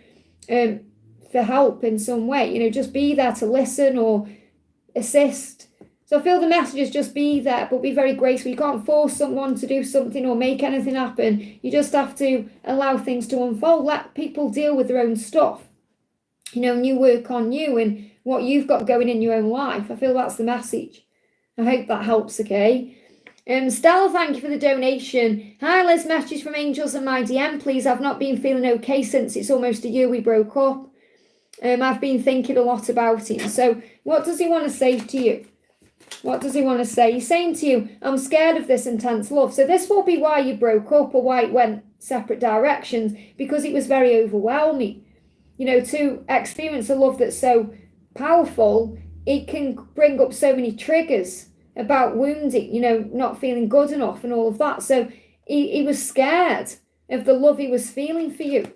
for help in some way. You know, just be there to listen or assist. So I feel the message is just be there, but be very graceful. You can't force someone to do something or make anything happen. You just have to allow things to unfold. Let people deal with their own stuff. You know, and you work on you and what you've got going in your own life. I feel that's the message. I hope that helps, okay? Stella, thank you for the donation. Hi, Liz, message from Angels and my DM, please. I've not been feeling okay since it's almost a year we broke up. I've been thinking a lot about it. So what does he want to say to you? What does he want to say? He's saying to you, I'm scared of this intense love. So this will be why you broke up or why it went separate directions, because it was very overwhelming. You know, to experience a love that's so powerful, it can bring up so many triggers about wounding, you know, not feeling good enough and all of that. So he was scared of the love he was feeling for you.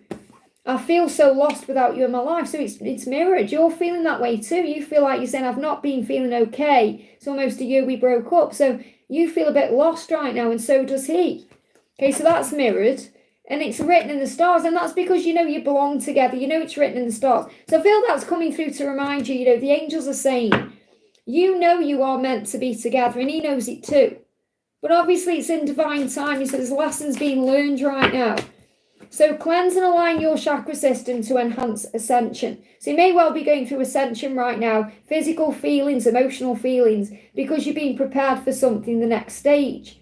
I feel so lost without you in my life. So it's mirrored. You're feeling that way too. You feel like you're saying, I've not been feeling okay. It's almost a year we broke up. So you feel a bit lost right now, and so does he. Okay, so that's mirrored. And it's written in the stars, and that's because you know you belong together. You know it's written in the stars. So I feel that's coming through to remind you, you know, the angels are saying, you know you are meant to be together, and he knows it too. But obviously it's in divine timing, so there's lessons being learned right now. So cleanse and align your chakra system to enhance ascension. So you may well be going through ascension right now, physical feelings, emotional feelings, because you're being prepared for something the next stage.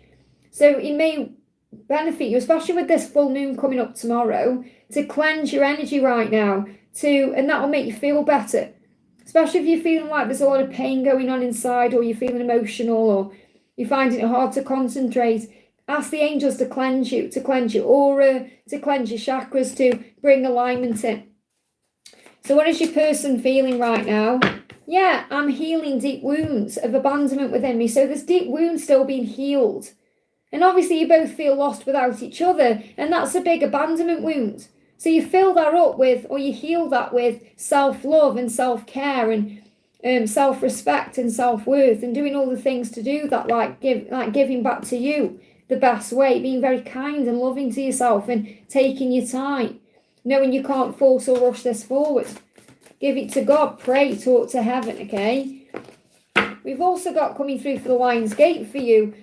So it may benefit you, especially with this full moon coming up tomorrow, to cleanse your energy right now, and that will make you feel better. Especially if you're feeling like there's a lot of pain going on inside, or you're feeling emotional, or you're finding it hard to concentrate. Ask the angels to cleanse your aura, to cleanse your chakras, to bring alignment in. So what is your person feeling right now? Yeah, I'm healing deep wounds of abandonment within me. So there's deep wounds still being healed. And obviously you both feel lost without each other, and that's a big abandonment wound. So you fill that up with, or you heal that with self-love and self-care and self-respect and self-worth, and doing all the things to do that, like giving back to you the best way, being very kind and loving to yourself and taking your time, knowing you can't force or rush this forward. Give it to God, pray, talk to heaven, okay? We've also got coming through for the Lionsgate for you,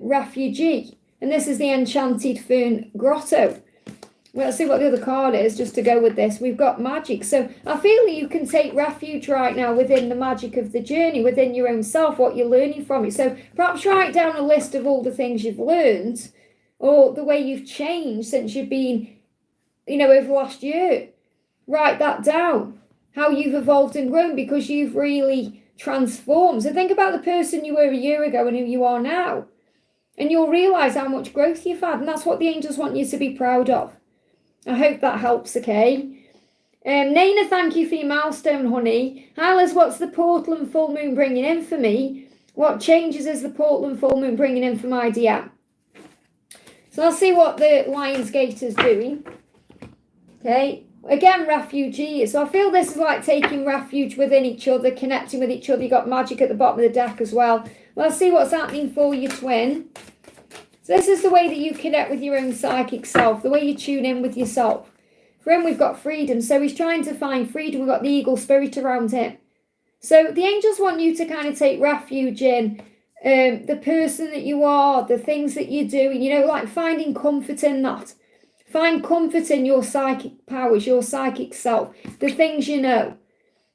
Refugee, and this is the Enchanted Fern Grotto. Well, let's see what the other card is, just to go with this. We've got magic. So I feel that you can take refuge right now within the magic of the journey, within your own self, what you're learning from it. So perhaps write down a list of all the things you've learned, or the way you've changed since you've been, you know, over the last year. Write that down, how you've evolved and grown, because you've really transformed. So think about the person you were a year ago and who you are now, and you'll realise how much growth you've had, and that's what the angels want you to be proud of. I hope that helps, okay? Naina, thank you for your milestone, honey. Hi, Liz, what's the portal and full moon bringing in for me? What changes is the portal and full moon bringing in for my DM? So let's see what the Lionsgate is doing. Okay, again, refugee. So I feel this is like taking refuge within each other, connecting with each other. You got magic at the bottom of the deck as well. Let's see what's happening for your twin. So this is the way that you connect with your own psychic self, the way you tune in with yourself. For him, we've got freedom. So he's trying to find freedom. We've got the eagle spirit around him. So the angels want you to kind of take refuge in the person that you are, the things that you do, you know, like finding comfort in that. Find comfort in your psychic powers, your psychic self, the things you know,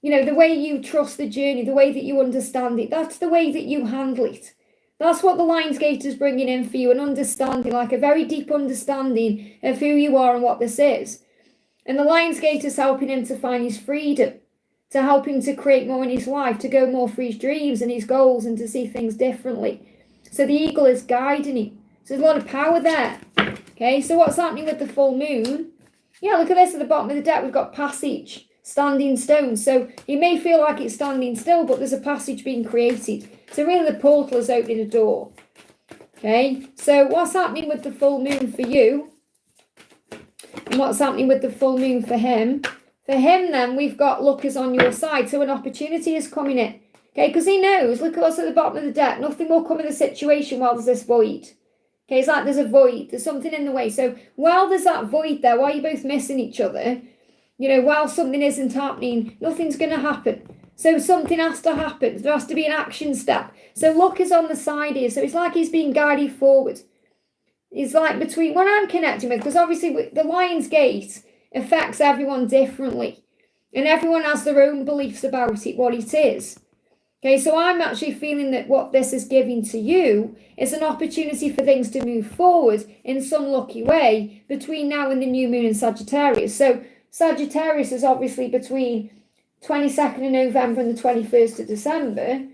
the way you trust the journey, the way that you understand it. That's the way that you handle it. That's what the Lionsgate is bringing in for you, an understanding, like a very deep understanding of who you are and what this is. And the Lionsgate is helping him to find his freedom, to help him to create more in his life, to go more for his dreams and his goals and to see things differently. So the eagle is guiding him. So there's a lot of power there. Okay, so what's happening with the full moon? Yeah, look at this at the bottom of the deck. We've got passage, standing stone. So you may feel like it's standing still, but there's a passage being created. So really the portal is opening a door. Okay, so what's happening with the full moon for you? And what's happening with the full moon for him? For him, then, we've got luck is on your side. So an opportunity is coming in. Okay, because he knows, look at what's at the bottom of the deck. Nothing will come in the situation while there's this void. Okay, it's like there's a void. There's something in the way. So while there's that void there, while you're both missing each other, you know, while something isn't happening, nothing's going to happen. So something has to happen. There has to be an action step. So luck is on the side here. So it's like he's being guided forward. It's like between what I'm connecting with, because obviously the Lion's Gate affects everyone differently. And everyone has their own beliefs about it, what it is. Okay, so I'm actually feeling that what this is giving to you is an opportunity for things to move forward in some lucky way between now and the new moon in Sagittarius. So Sagittarius is obviously between 22nd of November and the 21st of December.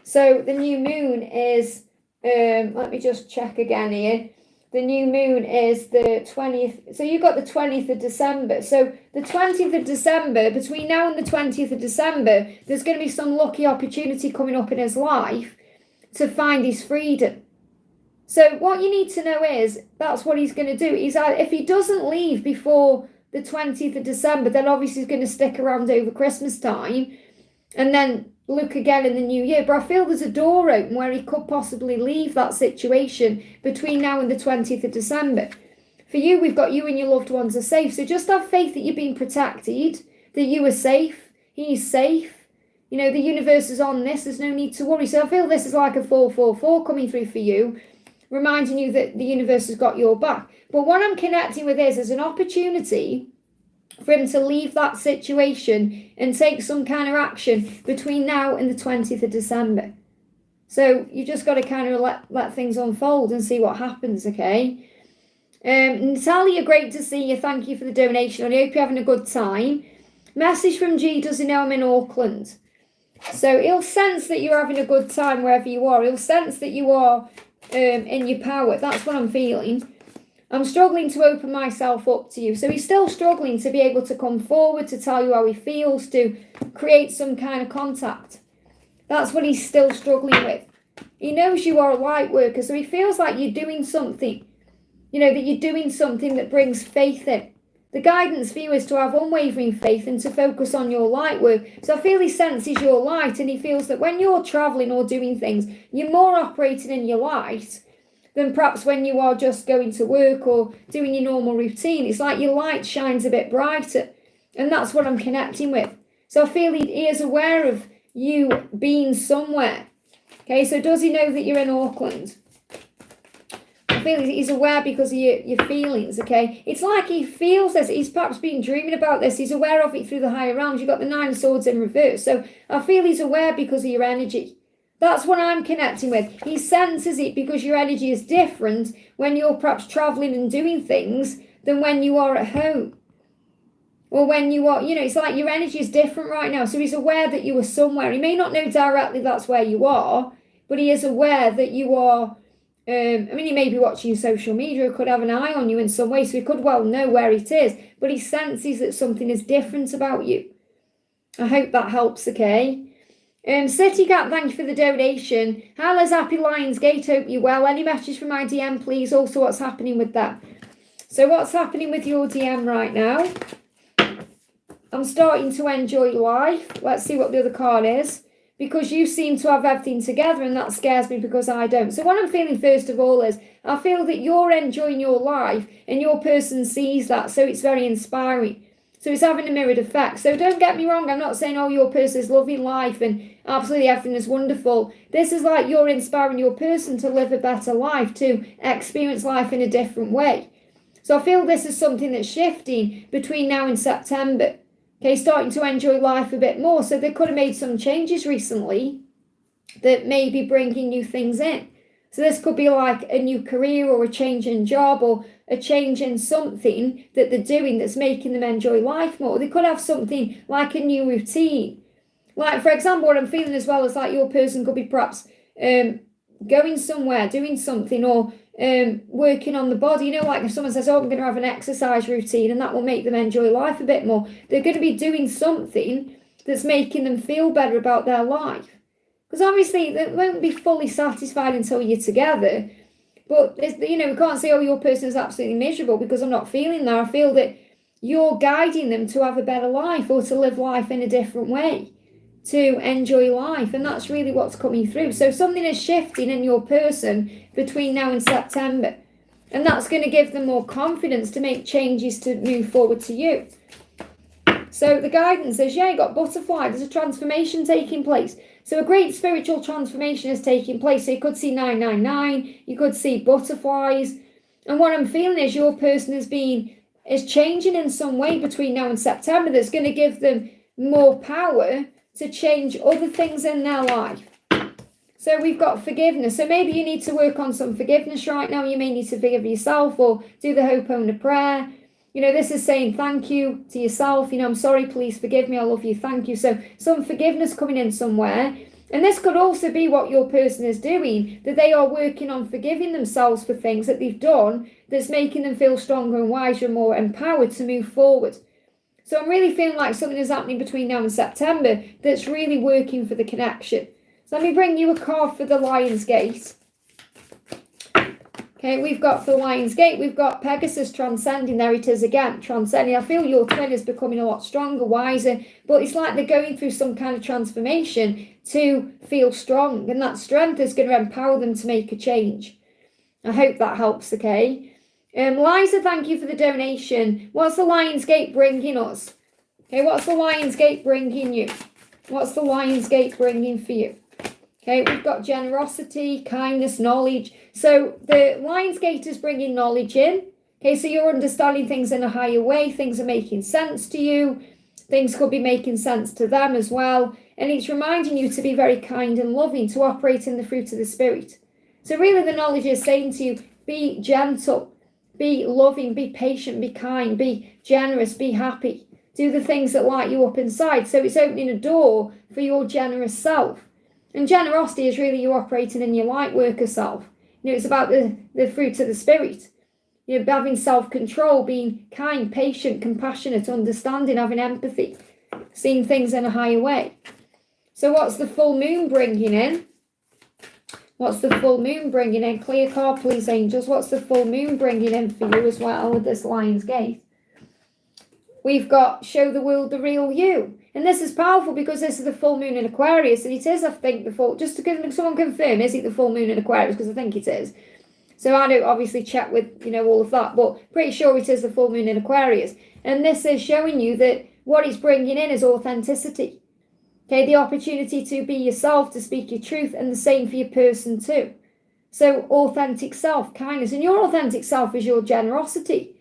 So the new moon is, let me just check again here. The new moon is the 20th. So you've got the 20th of December. So the 20th of December, between now and the 20th of December, there's going to be some lucky opportunity coming up in his life to find his freedom. So what you need to know is that's what he's going to do. If he doesn't leave before the 20th of December, then obviously he's going to stick around over Christmas time and then look again in the new year. But I feel there's a door open where he could possibly leave that situation between now and the 20th of December. For you, we've got you and your loved ones are safe. So just have faith that you're being protected, that you are safe, he's safe. You know, the universe is on this. There's no need to worry. So I feel this is like a 444 coming through for you, reminding you that the universe has got your back. But what I'm connecting with is there's an opportunity for him to leave that situation and take some kind of action between now and the 20th of December. So you just got to kind of let things unfold and see what happens, okay? Natalia, great to see you. Thank you for the donation. I hope you're having a good time. Message from G, does he know I'm in Auckland? So he'll sense that you're having a good time wherever you are. He'll sense that you are in your power. That's what I'm feeling. I'm struggling to open myself up to you. So he's still struggling to be able to come forward, to tell you how he feels, to create some kind of contact. That's what he's still struggling with. He knows you are a light worker, so he feels like you're doing something, you know, that you're doing something that brings faith in. The guidance for you is to have unwavering faith and to focus on your light work. So I feel he senses your light, and he feels that when you're travelling or doing things, you're more operating in your light than perhaps when you are just going to work or doing your normal routine. It's like your light shines a bit brighter, and that's what I'm connecting with. So I feel he is aware of you being somewhere. Okay, so does he know that you're in Auckland? I feel he's aware because of your feelings, okay? It's like he feels this. He's perhaps been dreaming about this. He's aware of it through the higher realms. You've got the 9 of Swords in reverse. So I feel he's aware because of your energy. That's what I'm connecting with. He senses it because your energy is different when you're perhaps traveling and doing things than when you are at home. Or when you are, you know, it's like your energy is different right now. So he's aware that you are somewhere. He may not know directly that's where you are, but he is aware that you are, I mean, he may be watching your social media, could have an eye on you in some way, so he could well know where it is, but he senses that something is different about you. I hope that helps, okay? City Cat, thank you for the donation. Hi, Les, happy Lionsgate, hope you're well. Any message from my DM, please? Also, what's happening with that? So what's happening with your DM right now? I'm starting to enjoy life. Let's see what the other card is. Because you seem to have everything together, and that scares me because I don't. So what I'm feeling first of all is I feel that you're enjoying your life and your person sees that. So it's very inspiring. So it's having a mirrored effect. So don't get me wrong. I'm not saying, oh, your person is loving life and absolutely everything is wonderful. This is like you're inspiring your person to live a better life, to experience life in a different way. So I feel this is something that's shifting between now and September. Okay, starting to enjoy life a bit more. So they could have made some changes recently that may be bringing new things in. So this could be like a new career or a change in job or a change in something that they're doing that's making them enjoy life more. They could have something like a new routine. Like, for example, what I'm feeling as well is like your person could be perhaps going somewhere, doing something, or working on the body. You know, like if someone says, oh, I'm going to have an exercise routine, and that will make them enjoy life a bit more. They're going to be doing something that's making them feel better about their life. Because obviously they won't be fully satisfied until you're together. But, we can't say, oh, your person is absolutely miserable, because I'm not feeling that. I feel that you're guiding them to have a better life, or to live life in a different way, to enjoy life. And that's really what's coming through. So something is shifting in your person between now and September. And that's going to give them more confidence to make changes to move forward to you. So the guidance says, yeah, you got butterfly. There's a transformation taking place. So a great spiritual transformation is taking place. So you could see 999. You could see butterflies. And what I'm feeling is your person is changing in some way between now and September, that's going to give them more power to change other things in their life. So we've got forgiveness. So maybe you need to work on some forgiveness right now. You may need to forgive yourself, or do the Ho'oponopono prayer. This is saying thank you to yourself. I'm sorry, please forgive me, I love you, thank you. So some forgiveness coming in somewhere. And this could also be what your person is doing, that they are working on forgiving themselves for things that they've done that's making them feel stronger and wiser and more empowered to move forward. So I'm really feeling like something is happening between now and September that's really working for the connection. So let me bring you a card for the Lion's Gate. Okay, we've got for the Lion's Gate, we've got Pegasus transcending. There it is again, transcending. I feel your twin is becoming a lot stronger, wiser, but it's like they're going through some kind of transformation to feel strong, and that strength is going to empower them to make a change. I hope that helps, okay? Liza, thank you for the donation. What's the Lion's Gate bringing us? Okay, what's the Lion's Gate bringing you? What's the Lion's Gate bringing for you? Okay, we've got generosity, kindness, knowledge. So the Lion's Gate is bringing knowledge in. Okay, so you're understanding things in a higher way. Things are making sense to you. Things could be making sense to them as well. And it's reminding you to be very kind and loving, to operate in the fruit of the Spirit. So really the knowledge is saying to you, be gentle, be loving, be patient, be kind, be generous, be happy. Do the things that light you up inside. So it's opening a door for your generous self. And generosity is really you operating in your light worker self. It's about the fruit of the Spirit. Having self-control, being kind, patient, compassionate, understanding, having empathy, seeing things in a higher way. So what's the full moon bringing in? What's the full moon bringing in? Clear card, please, angels. What's the full moon bringing in for you as well with this Lion's Gate? We've got show the world the real you. And this is powerful because this is the full moon in Aquarius. And it is, I think, the full, just to someone confirm, is it the full moon in Aquarius? Because I think it is. So I don't obviously check with, all of that, but pretty sure it is the full moon in Aquarius. And this is showing you that what it's bringing in is authenticity. Okay, the opportunity to be yourself, to speak your truth, and the same for your person too. So authentic self, kindness. And your authentic self is your generosity.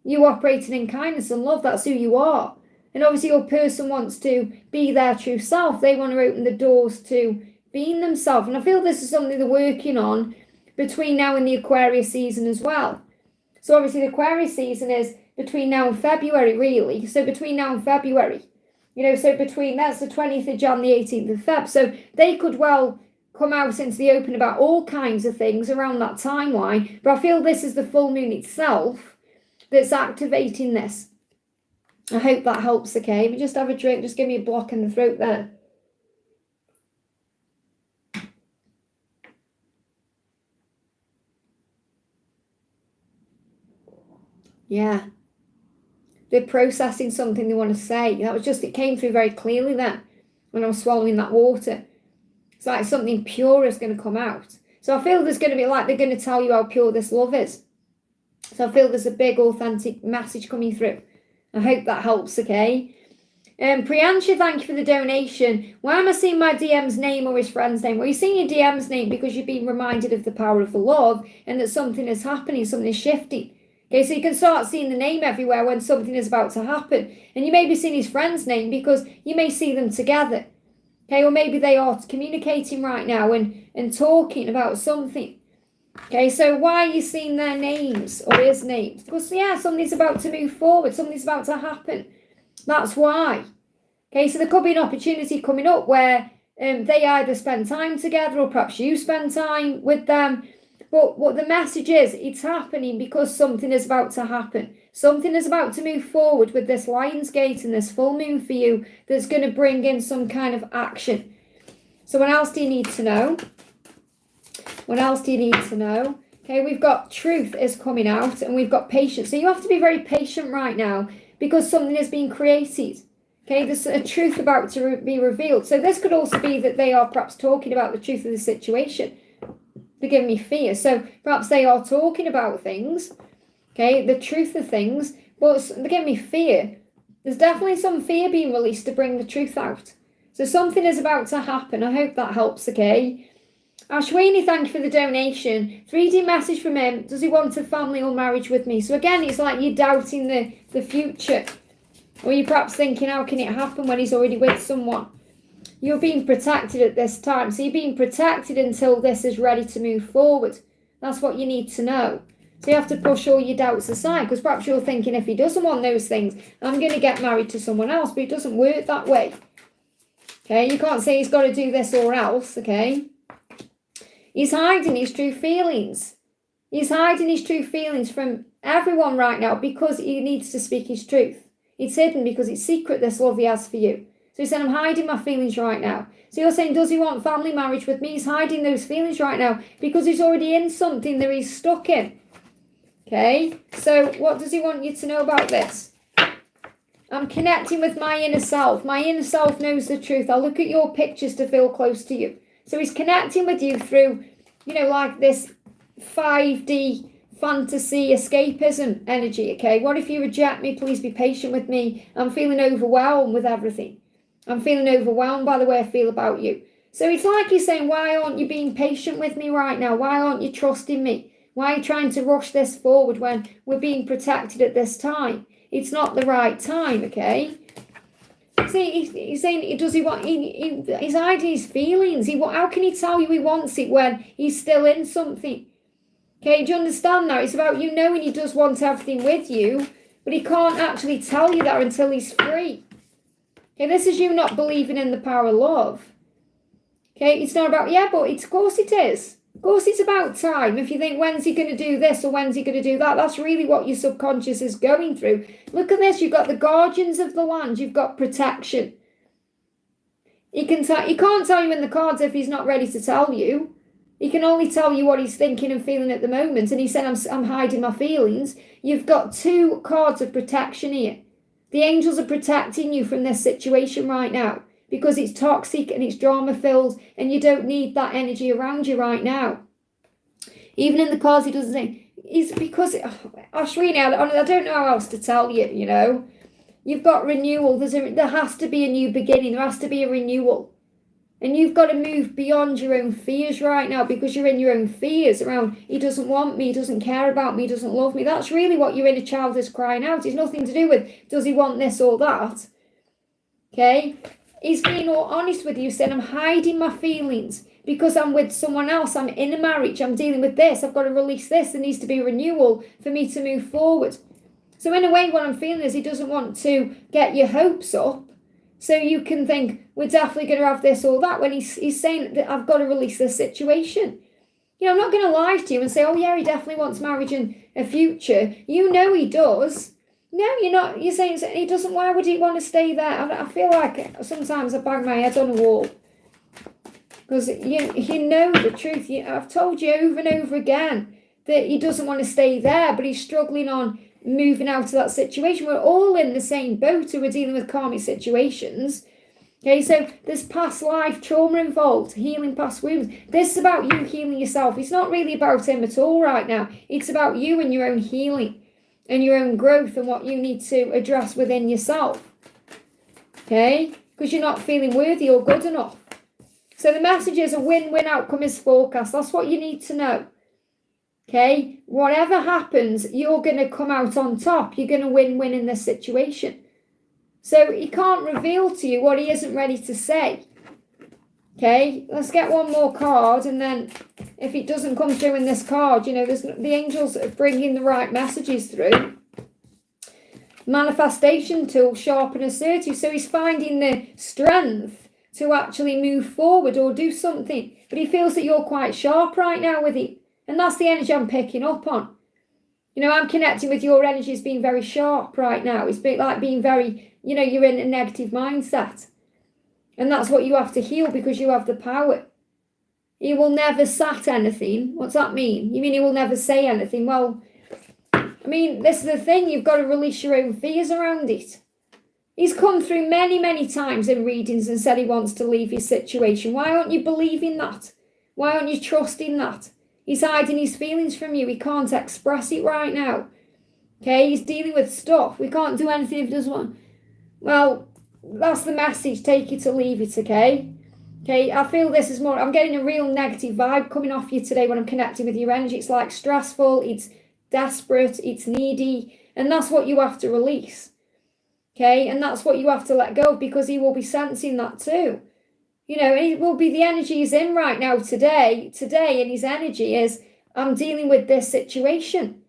You operating in kindness and love, that's who you are. And obviously your person wants to be their true self. They want to open the doors to being themselves. And I feel this is something they're working on between now and the Aquarius season as well. So obviously the Aquarius season is between now and February, really. So between now and February, so between, that's the 20th of Jan, the 18th of Feb. So they could well come out into the open about all kinds of things around that timeline. But I feel this is the full moon itself that's activating this. I hope that helps, okay? Let me just have a drink. Just give me a block in the throat there. Yeah. They're processing something they want to say. That was just, it came through very clearly then when I was swallowing that water. It's like something pure is going to come out. So I feel there's going to be like, they're going to tell you how pure this love is. So I feel there's a big authentic message coming through. I hope that helps, okay? Priyansha, thank you for the donation. Why am I seeing my DM's name or his friend's name? Well, you're seeing your DM's name because you've been reminded of the power of the love and that something is happening, something is shifting. Okay, so you can start seeing the name everywhere when something is about to happen. And you may be seeing his friend's name because you may see them together. Okay, or maybe they are communicating right now and talking about something. Okay, so why are you seeing their names or his names? Because, yeah, something's about to move forward. Something's about to happen. That's why. Okay, so there could be an opportunity coming up where they either spend time together or perhaps you spend time with them. But what the message is, it's happening because something is about to happen. Something is about to move forward with this Lion's Gate and this full moon for you that's going to bring in some kind of action. So what else do you need to know? What else do you need to know? Okay, we've got truth is coming out and we've got patience. So you have to be very patient right now because something is being created. Okay, there's a truth about to be revealed. So this could also be that they are perhaps talking about the truth of the situation. They're giving me fear. So perhaps they are talking about things, okay, the truth of things, but they're giving me fear. There's definitely some fear being released to bring the truth out. So something is about to happen. I hope that helps, okay? Ashwini, thank you for the donation. 3D message from him. Does he want a family or marriage with me? So again, it's like you're doubting the future. Or you're perhaps thinking, how can it happen when he's already with someone? You're being protected at this time. So you're being protected until this is ready to move forward. That's what you need to know. So you have to push all your doubts aside. Because perhaps you're thinking, if he doesn't want those things, I'm going to get married to someone else. But it doesn't work that way. Okay, you can't say he's got to do this or else, okay? He's hiding his true feelings. He's hiding his true feelings from everyone right now because he needs to speak his truth. It's hidden because it's secret, this love he has for you. So he said, I'm hiding my feelings right now. So you're saying, does he want family marriage with me? He's hiding those feelings right now because he's already in something that he's stuck in. Okay, so what does he want you to know about this? I'm connecting with my inner self. My inner self knows the truth. I'll look at your pictures to feel close to you. So he's connecting with you through, like this 5D fantasy escapism energy, okay? What if you reject me? Please be patient with me. I'm feeling overwhelmed with everything. I'm feeling overwhelmed by the way I feel about you. So it's like he's saying, why aren't you being patient with me right now? Why aren't you trusting me? Why are you trying to rush this forward when we're being protected at this time? It's not the right time, okay? See, he's saying, does he want? He's hiding his feelings. How can he tell you he wants it when he's still in something? Okay, do you understand now? It's about you knowing he does want everything with you, but he can't actually tell you that until he's free. Okay, this is you not believing in the power of love. Okay, it's not about, but of course it is. Of course it's about time. If you think, when's he going to do this or when's he going to do that, that's really what your subconscious is going through. Look at this. You've got the guardians of the land. You've got protection. He can't tell you in the cards if he's not ready to tell you. He can only tell you what he's thinking and feeling at the moment. And he said, I'm hiding my feelings. You've got 2 cards of protection here. The angels are protecting you from this situation right now because it's toxic and it's drama-filled and you don't need that energy around you right now. Even in the cards, he doesn't say, it's because, Ashwini, I don't know how else to tell you, You've got renewal. There has to be a new beginning. There has to be a renewal. And you've got to move beyond your own fears right now because you're in your own fears around, he doesn't want me, he doesn't care about me, he doesn't love me. That's really what your inner child is crying out. It's nothing to do with, does he want this or that? Okay? He's being all honest with you, saying, I'm hiding my feelings because I'm with someone else. I'm in a marriage. I'm dealing with this. I've got to release this. There needs to be renewal for me to move forward. So in a way, what I'm feeling is he doesn't want to get your hopes up. So you can think, we're definitely going to have this or that, when he's saying that I've got to release this situation. I'm not going to lie to you and say, oh yeah, he definitely wants marriage and a future. You know he does. No, you're not. You're saying he doesn't. Why would he want to stay there? I feel like sometimes I bang my head on a wall. Because you know the truth. I've told you over and over again that he doesn't want to stay there, but he's struggling on moving out of that situation. We're all in the same boat who are dealing with karmic situations. Okay, so there's past life trauma involved, healing past wounds. This is about you healing yourself. It's not really about him at all right now. It's about you and your own healing and your own growth and what you need to address within yourself. Okay, because you're not feeling worthy or good enough. So the message is a win-win outcome is forecast. That's what you need to know. Okay, whatever happens, you're going to come out on top. You're going to win-win in this situation. So he can't reveal to you what he isn't ready to say. Okay, let's get one more card, and then if it doesn't come through in this card, there's the angels are bringing the right messages through. Manifestation tool, sharp and assertive. So he's finding the strength to actually move forward or do something. But he feels that you're quite sharp right now with it. And that's the energy I'm picking up on. I'm connecting with your energy as being very sharp right now. It's like being very, you're in a negative mindset. And that's what you have to heal because you have the power. He will never sat anything. What's that mean? You mean he will never say anything? Well, I mean, this is the thing. You've got to release your own fears around it. He's come through many, many times in readings and said he wants to leave his situation. Why aren't you believing that? Why aren't you trusting that? He's hiding his feelings from you. He can't express it right now. Okay, he's dealing with stuff. We can't do anything if he doesn't want. Well, that's the message. Take it or leave it, okay? Okay, I feel this is more, I'm getting a real negative vibe coming off you today when I'm connecting with your energy. It's like stressful, it's desperate, it's needy, and that's what you have to release. Okay, and that's what you have to let go of, because he will be sensing that too. You know, it will be the energy he's in right now today, and his energy is, I'm dealing with this situation.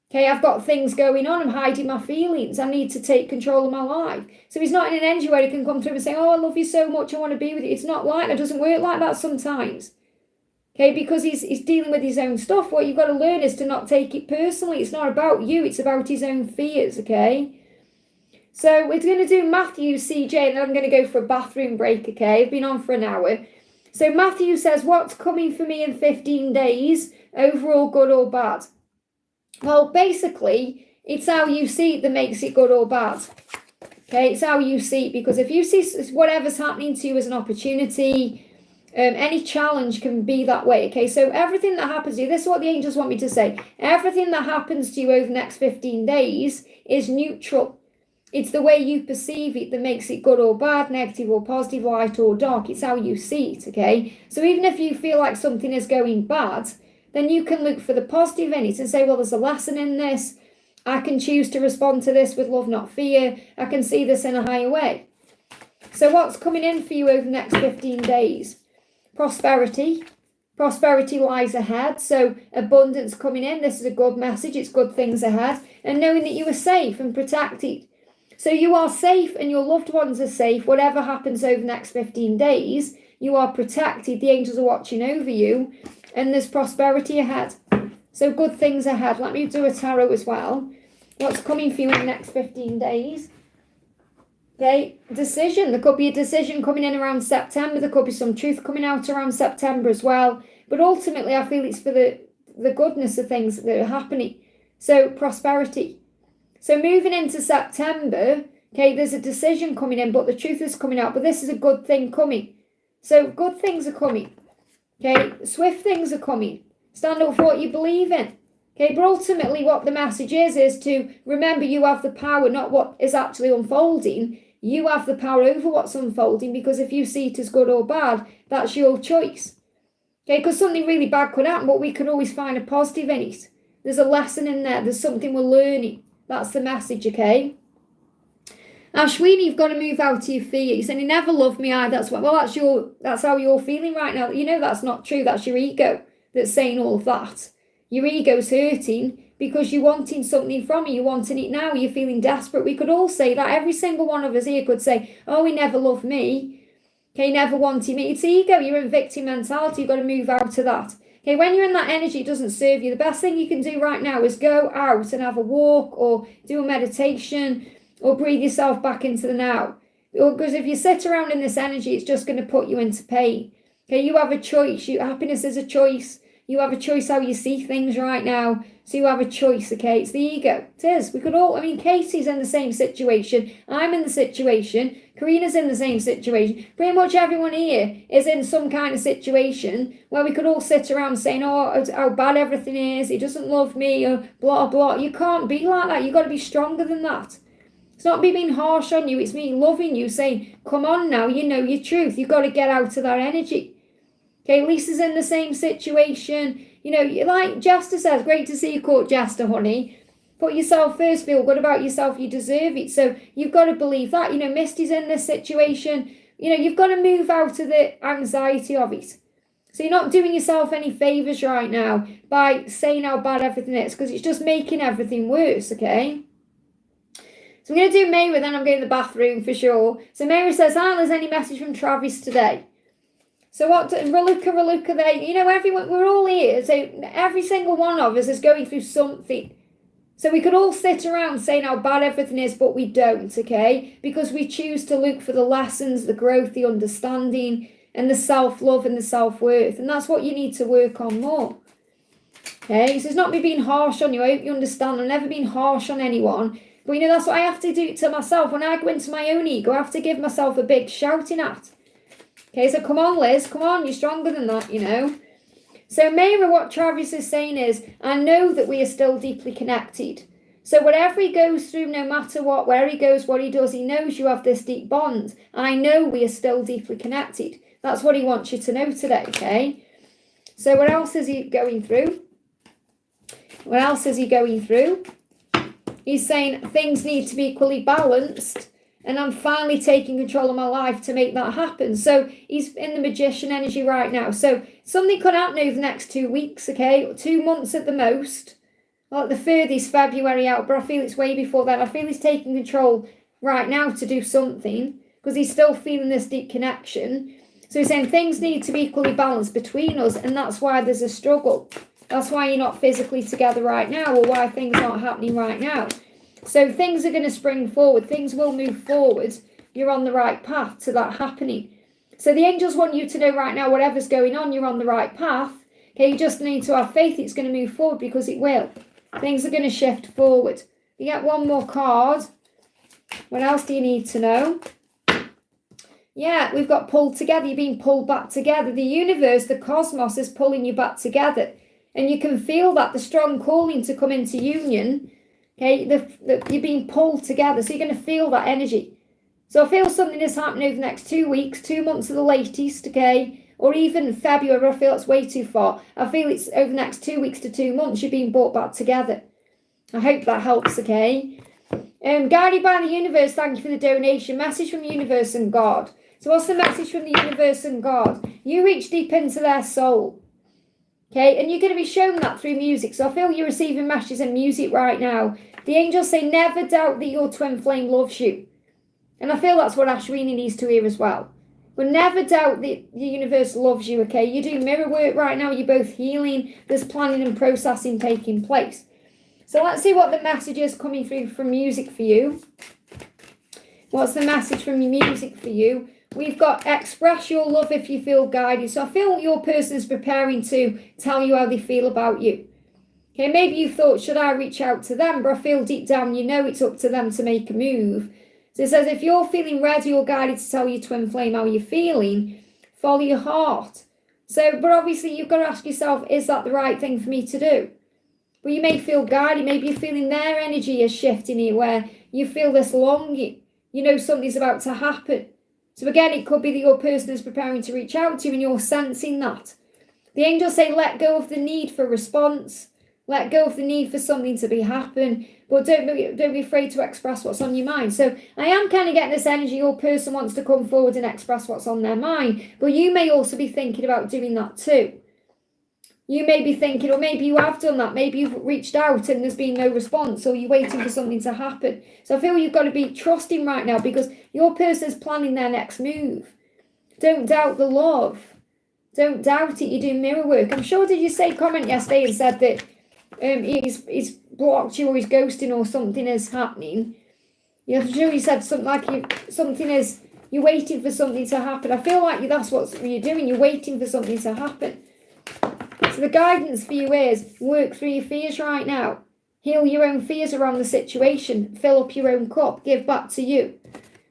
Okay, I've got things going on, I'm hiding my feelings, I need to take control of my life. So he's not in an energy where he can come through and say, oh, I love you so much, I want to be with you. It's not like that, it doesn't work like that sometimes. Okay, because he's dealing with his own stuff. What you've got to learn is to not take it personally. It's not about you, it's about his own fears, okay? So we're going to do Matthew, CJ, and then I'm going to go for a bathroom break, okay? I've been on for an hour. So Matthew says, what's coming for me in 15 days, overall good or bad? Well, basically, it's how you see it that makes it good or bad. Okay, it's how you see it, because if you see whatever's happening to you as an opportunity, any challenge can be that way, okay? So everything that happens to you, this is what the angels want me to say, everything that happens to you over the next 15 days is neutral. It's the way you perceive it that makes it good or bad, negative or positive, light or dark. It's how you see it, okay? So even if you feel like something is going bad, then you can look for the positive in it and say, well, there's a lesson in this. I can choose to respond to this with love, not fear. I can see this in a higher way. So what's coming in for you over the next 15 days? Prosperity. Prosperity lies ahead. So abundance coming in. This is a good message. It's good things ahead. And knowing that you are safe and protected. So you are safe and your loved ones are safe. Whatever happens over the next 15 days, you are protected. The angels are watching over you. And there's prosperity ahead. So good things ahead. Let me do a tarot as well. What's coming for you in the next 15 days? Okay, decision. There could be a decision coming in around September. There could be some truth coming out around September as well. But ultimately, I feel it's for the goodness of things that are happening. So prosperity. So moving into September, okay, there's a decision coming in, but the truth is coming out. But this is a good thing coming. So good things are coming. Okay, swift things are coming. Stand up for what you believe in. Okay, but ultimately what the message is to remember you have the power, not what is actually unfolding. You have the power over what's unfolding, because if you see it as good or bad, that's your choice. Okay, because something really bad could happen, but we can always find a positive in it. There's a lesson in there. There's something we're learning. That's the message, okay? Ashwini, you've got to move out of your fear. You're saying, you never loved me. That's what. Well, that's how you're feeling right now. You know that's not true. That's your ego that's saying all of that. Your ego's hurting because you're wanting something from me. You're wanting it now. You're feeling desperate. We could all say that. Every single one of us here could say, oh, he never loved me. Okay, he never wanted me. It's ego. You're in victim mentality. You've got to move out of that. Okay, when you're in that energy, it doesn't serve you. The best thing you can do right now is go out and have a walk or do a meditation or breathe yourself back into the now. Because if you sit around in this energy, it's just going to put you into pain. Okay, you have a choice. Happiness is a choice. You have a choice how you see things right now. So you have a choice, okay? It's the ego. It is. We could all, Casey's in the same situation. I'm in the situation. Karina's in the same situation. Pretty much everyone here is in some kind of situation where we could all sit around saying, oh, how bad everything is. He doesn't love me, or blah, blah. You can't be like that. You've got to be stronger than that. It's not me being harsh on you. It's me loving you, saying, come on now, you know your truth. You've got to get out of that energy. Okay, Lisa's in the same situation. You know, like Jester says, great to see you caught, Jester, honey. Put yourself first, feel good about yourself, you deserve it. So you've got to believe that. You know, Misty's in this situation. You know, you've got to move out of the anxiety of it. So you're not doing yourself any favours right now by saying how bad everything is, because it's just making everything worse, okay? So I'm going to do Mayra, then I'm going to the bathroom for sure. So Mayra says, there's any message from Travis today? So what, Raluca, they, you know, everyone, we're all here. So every single one of us is going through something. So we could all sit around saying how bad everything is, but we don't, okay? Because we choose to look for the lessons, the growth, the understanding, and the self-love and the self-worth. And that's what you need to work on more. Okay, so it's not me being harsh on you. I hope you understand. I've never been harsh on anyone. But, you know, that's what I have to do to myself. When I go into my own ego, I have to give myself a big shouting at. Okay, so come on, Liz. Come on, you're stronger than that, you know. So, Mayra, what Travis is saying is, I know that we are still deeply connected. So whatever he goes through, no matter what, where he goes, what he does, he knows you have this deep bond. I know we are still deeply connected. That's what he wants you to know today, okay? So what else is he going through? What else is he going through? He's saying things need to be equally balanced, and I'm finally taking control of my life to make that happen. So he's in the magician energy right now. So something could happen over the next 2 weeks, okay? 2 months at the most. Like the furthest February out, but I feel it's way before that. I feel he's taking control right now to do something because he's still feeling this deep connection. So he's saying things need to be equally balanced between us, and that's why there's a struggle. That's why you're not physically together right now, or why things aren't happening right now. So things are going to spring forward. Things will move forward. You're on the right path to that happening. So the angels want you to know right now, whatever's going on, you're on the right path. Okay, you just need to have faith it's going to move forward, because it will. Things are going to shift forward. You get one more card. What else do you need to know? Yeah, we've got pulled together. You're being pulled back together. The universe, the cosmos is pulling you back together. And you can feel that, the strong calling to come into union. Okay, you're being pulled together. So you're going to feel that energy. So I feel something is happening over the next 2 weeks, 2 months at the latest, okay? Or even February. I feel it's way too far. I feel it's over the next 2 weeks to 2 months you're being brought back together. I hope that helps, okay? Guided by the universe, thank you for the donation. Message from the universe and God. So what's the message from the universe and God? You reach deep into their soul. Okay, and you're going to be shown that through music. So I feel you're receiving messages and music right now. The angels say, never doubt that your twin flame loves you. And I feel that's what Ashwini needs to hear as well. But never doubt that the universe loves you, okay? You do mirror work right now. You're both healing. There's planning and processing taking place. So let's see what the message is coming through from music for you. What's the message from your music for you? We've got express your love if you feel guided. So I feel your person is preparing to tell you how they feel about you. Okay, maybe you thought, should I reach out to them? But I feel deep down you know it's up to them to make a move. So it says, if you're feeling ready or guided to tell your twin flame how you're feeling, follow your heart. So, but obviously you've got to ask yourself, is that the right thing for me to do? But you may feel guided. Maybe you're feeling their energy is shifting here, where you feel this longing. You know something's about to happen. So again, it could be that your person is preparing to reach out to you and you're sensing that. The angels say, let go of the need for response. Let go of the need for something to be happen. But don't be afraid to express what's on your mind. So I am kind of getting this energy. Your person wants to come forward and express what's on their mind. But you may also be thinking about doing that too. You may be thinking, or maybe you have done that. Maybe you've reached out and there's been no response, or you're waiting for something to happen. So I feel you've got to be trusting right now, because your person is planning their next move. Don't doubt the love. Don't doubt it. You're doing mirror work. I'm sure, did you say comment yesterday and said that he's blocked you, or he's ghosting, or something is happening? I'm sure you said something like you're waiting for something to happen. I feel like that's what you're doing. You're waiting for something to happen. So the guidance for you is work through your fears right now. Heal your own fears around the situation. Fill up your own cup. Give back to you.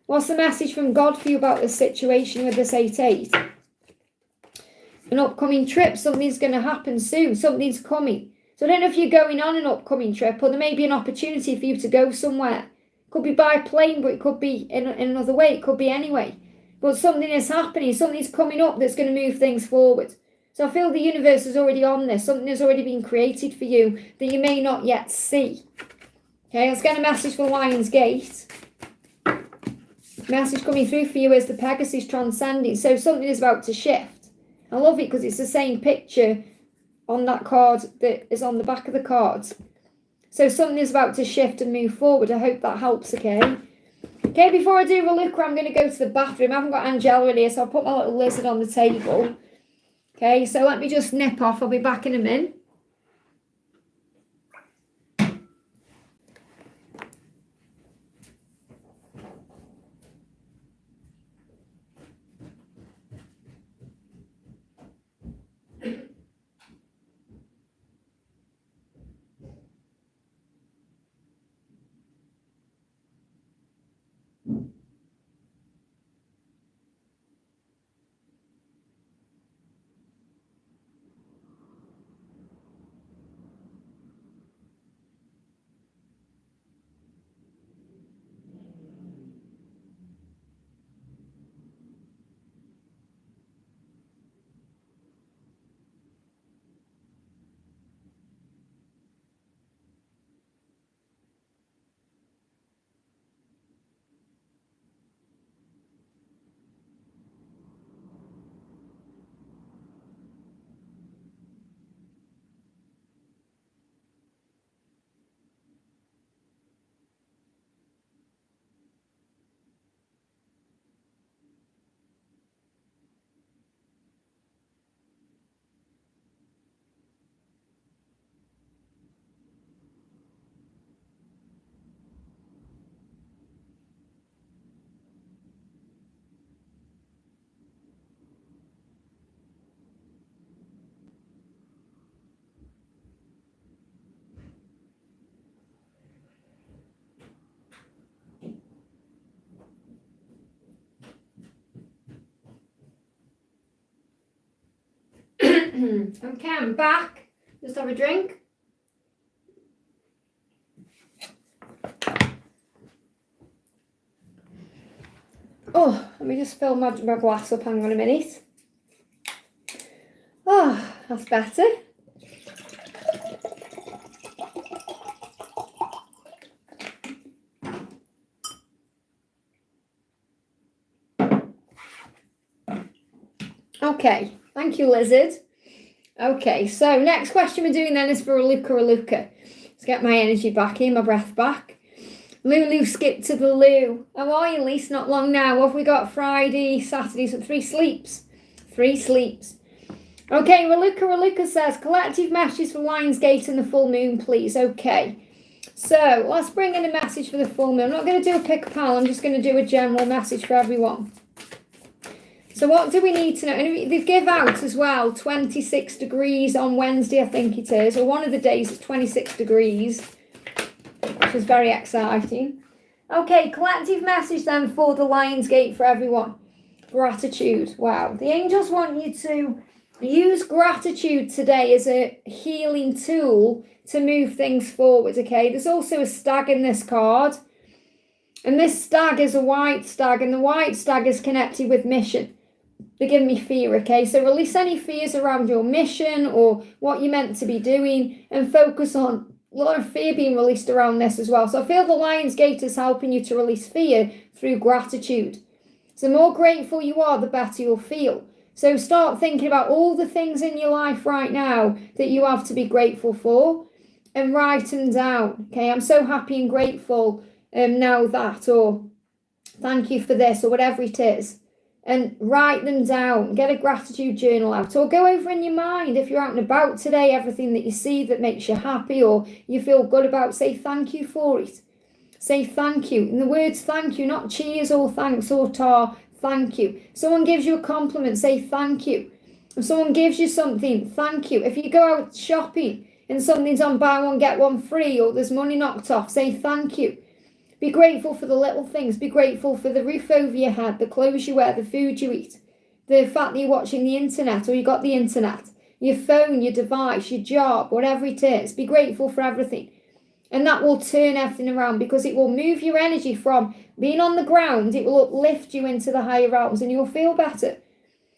What's the message from God for you about this situation with this 8-8? An upcoming trip. Something's going to happen soon. Something's coming. So I don't know if you're going on an upcoming trip, or there may be an opportunity for you to go somewhere. It could be by plane, but it could be in another way. It could be anyway. But something is happening. Something's coming up that's going to move things forward. So I feel the universe is already on this. Something has already been created for you that you may not yet see. Okay, let's get a message for Lionsgate. Message coming through for you is the Pegasus transcending. So something is about to shift. I love it because it's the same picture on that card that is on the back of the cards. So something is about to shift and move forward. I hope that helps, okay? Okay, before I do Raluca, I'm going to go to the bathroom. I haven't got Angela in here, so I'll put my little lizard on the table. Okay, so let me just nip off. I'll be back in a minute. Okay, I'm back. Just have a drink. Oh, let me just fill my glass up. Hang on a minute. Oh, that's better. Okay, thank you, Lizard. Okay, so next question we're doing then is for Aluka. Let's get my energy back in, my breath back. Lulu skipped to the loo. How are you, Lise? Not long now. What have we got? Friday, Saturday, so 3 sleeps. 3 sleeps. Okay, Raluka says, collective messages for Lionsgate and the full moon, please. Okay, so let's bring in a message for the full moon. I'm not going to do a pick a pal, I'm just going to do a general message for everyone. So what do we need to know? And they give out as well 26 degrees on Wednesday, I think it is, or one of the days it's 26 degrees, which is very exciting. Okay, collective message then for the Lionsgate for everyone. Gratitude. Wow. The angels want you to use gratitude today as a healing tool to move things forward, okay? There's also a stag in this card. And this stag is a white stag, and the white stag is connected with mission. They give me fear, okay? So release any fears around your mission or what you're meant to be doing and focus on a lot of fear being released around this as well. So I feel the Lionsgate is helping you to release fear through gratitude. So the more grateful you are, the better you'll feel. So start thinking about all the things in your life right now that you have to be grateful for and write them down, okay? I'm so happy and grateful now that, or thank you for this, or whatever it is. And write them down, get a gratitude journal out, or go over in your mind if you're out and about today, everything that you see that makes you happy or you feel good about, say thank you for it. Say thank you. And the words thank you, not cheers or thanks or tar, thank you. Someone gives you a compliment, say thank you. If someone gives you something, thank you. If you go out shopping and something's on buy one, get one free, or there's money knocked off, say thank you. Be grateful for the little things. Be grateful for the roof over your head, the clothes you wear, the food you eat, the fact that you're watching the internet or you got the internet, your phone, your device, your job, whatever it is. Be grateful for everything. And that will turn everything around because it will move your energy from being on the ground. It will uplift you into the higher realms and you'll feel better.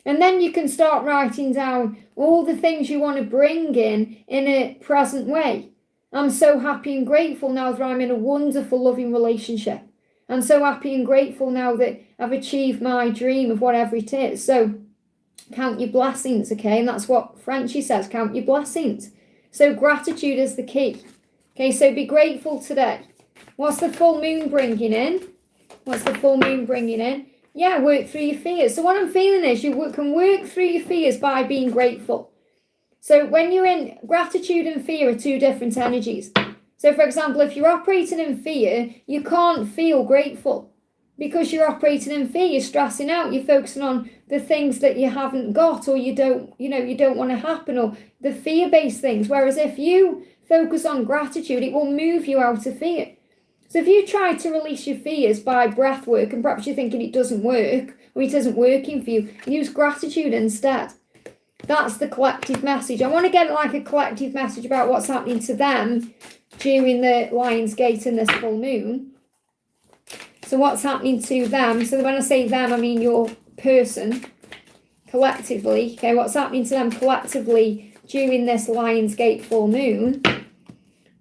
And then you can start writing down all the things you want to bring in a present way. I'm so happy and grateful now that I'm in a wonderful, loving relationship. I'm so happy and grateful now that I've achieved my dream of whatever it is. So count your blessings, okay? And that's what Frenchie says, count your blessings. So gratitude is the key. Okay, so be grateful today. What's the full moon bringing in? What's the full moon bringing in? Yeah, work through your fears. So what I'm feeling is you can work through your fears by being grateful. So when you're in gratitude and fear are 2 different energies. So for example, if you're operating in fear, you can't feel grateful because you're operating in fear. You're stressing out. You're focusing on the things that you haven't got or you don't want to happen or the fear-based things. Whereas if you focus on gratitude, it will move you out of fear. So if you try to release your fears by breath work and perhaps you're thinking it doesn't work or it isn't working for you, use gratitude instead. That's the collective message. I want to get like a collective message about what's happening to them during the Lionsgate and this full moon. So what's happening to them? So when I say them, I mean your person collectively. Okay, what's happening to them collectively during this Lionsgate full moon?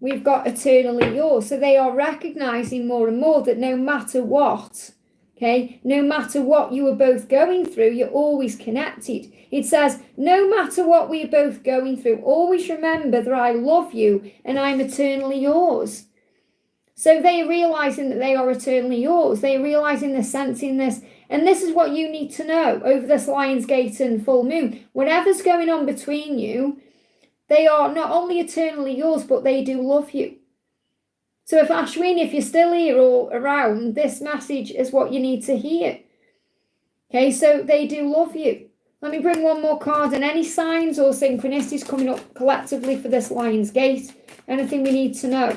We've got eternally yours. So they are recognizing more and more that no matter what, okay, no matter what you were both going through, you're always connected. It says, no matter what we're both going through, always remember that I love you and I'm eternally yours. So they are realizing that they are eternally yours. They are realizing this, sensing this. And this is what you need to know over this Lionsgate and full moon. Whatever's going on between you, they are not only eternally yours, but they do love you. So if Ashwini, if you're still here or around, this message is what you need to hear. Okay, so they do love you. Let me bring one more card. And any signs or synchronicities coming up collectively for this Lionsgate? Anything we need to know?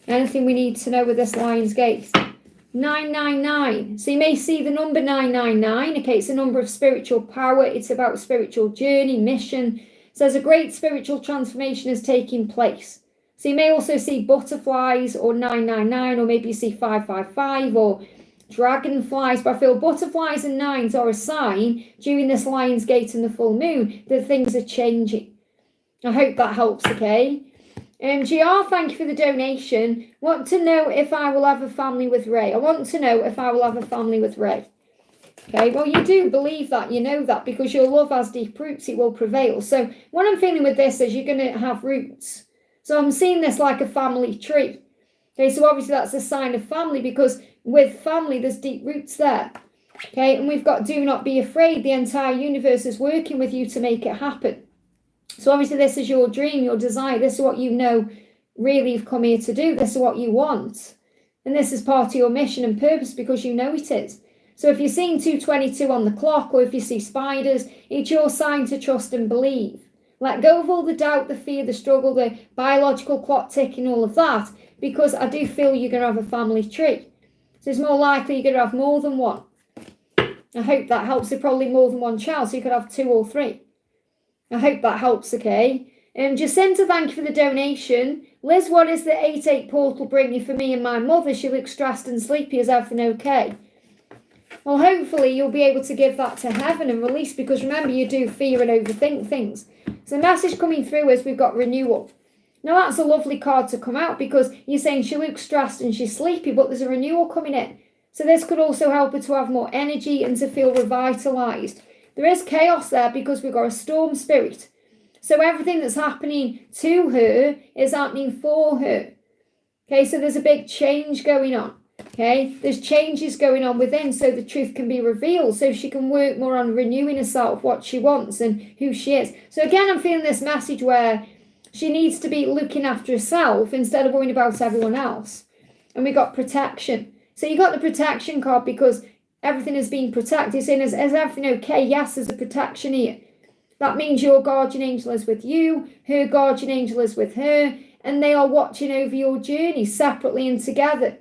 Anything we need to know with this Lionsgate? 999. So you may see the number 999. Okay, it's a number of spiritual power. It's about spiritual journey, mission. So there's a great spiritual transformation is taking place. So you may also see butterflies or 999, or maybe you see 555 or dragonflies. But I feel butterflies and nines are a sign during this Lion's Gate and the full moon that things are changing. I hope that helps, okay? GR, thank you for the donation. Want to know if I will have a family with Ray. I want to know if I will have a family with Ray. Okay, well, you do believe that, you know that, because your love has deep roots, it will prevail. So what I'm feeling with this is you're going to have roots. So I'm seeing this like a family tree. Okay, so obviously that's a sign of family, because with family, there's deep roots there. Okay, and we've got do not be afraid. The entire universe is working with you to make it happen. So obviously this is your dream, your desire. This is what you know really you've come here to do. This is what you want. And this is part of your mission and purpose because you know it is. So if you're seeing 222 on the clock, or if you see spiders, it's your sign to trust and believe. Let go of all the doubt, the fear, the struggle, the biological clock ticking, all of that, because I do feel you're going to have a family tree. So it's more likely you're going to have more than one. I hope that helps. There's probably more than one child, so you could have 2 or 3. I hope that helps, okay? Jacinta, thank you for the donation. Liz, what is the 8-8 portal bringing for me and my mother? She looks stressed and sleepy. Is everything okay? Well, hopefully you'll be able to give that to heaven and release, because remember, you do fear and overthink things. So the message coming through is we've got renewal. Now, that's a lovely card to come out, because you're saying she looks stressed and she's sleepy, but there's a renewal coming in. So this could also help her to have more energy and to feel revitalized. There is chaos there because we've got a storm spirit. So everything that's happening to her is happening for her. Okay, so there's a big change going on. Okay, there's changes going on within, so the truth can be revealed, so she can work more on renewing herself, what she wants and who she is. So again, I'm feeling this message where she needs to be looking after herself instead of worrying about everyone else. And we got protection. So you got the protection card because everything is being protected. Saying, is everything okay? Yes, there's a protection here. That means your guardian angel is with you, her guardian angel is with her, and they are watching over your journey separately and together.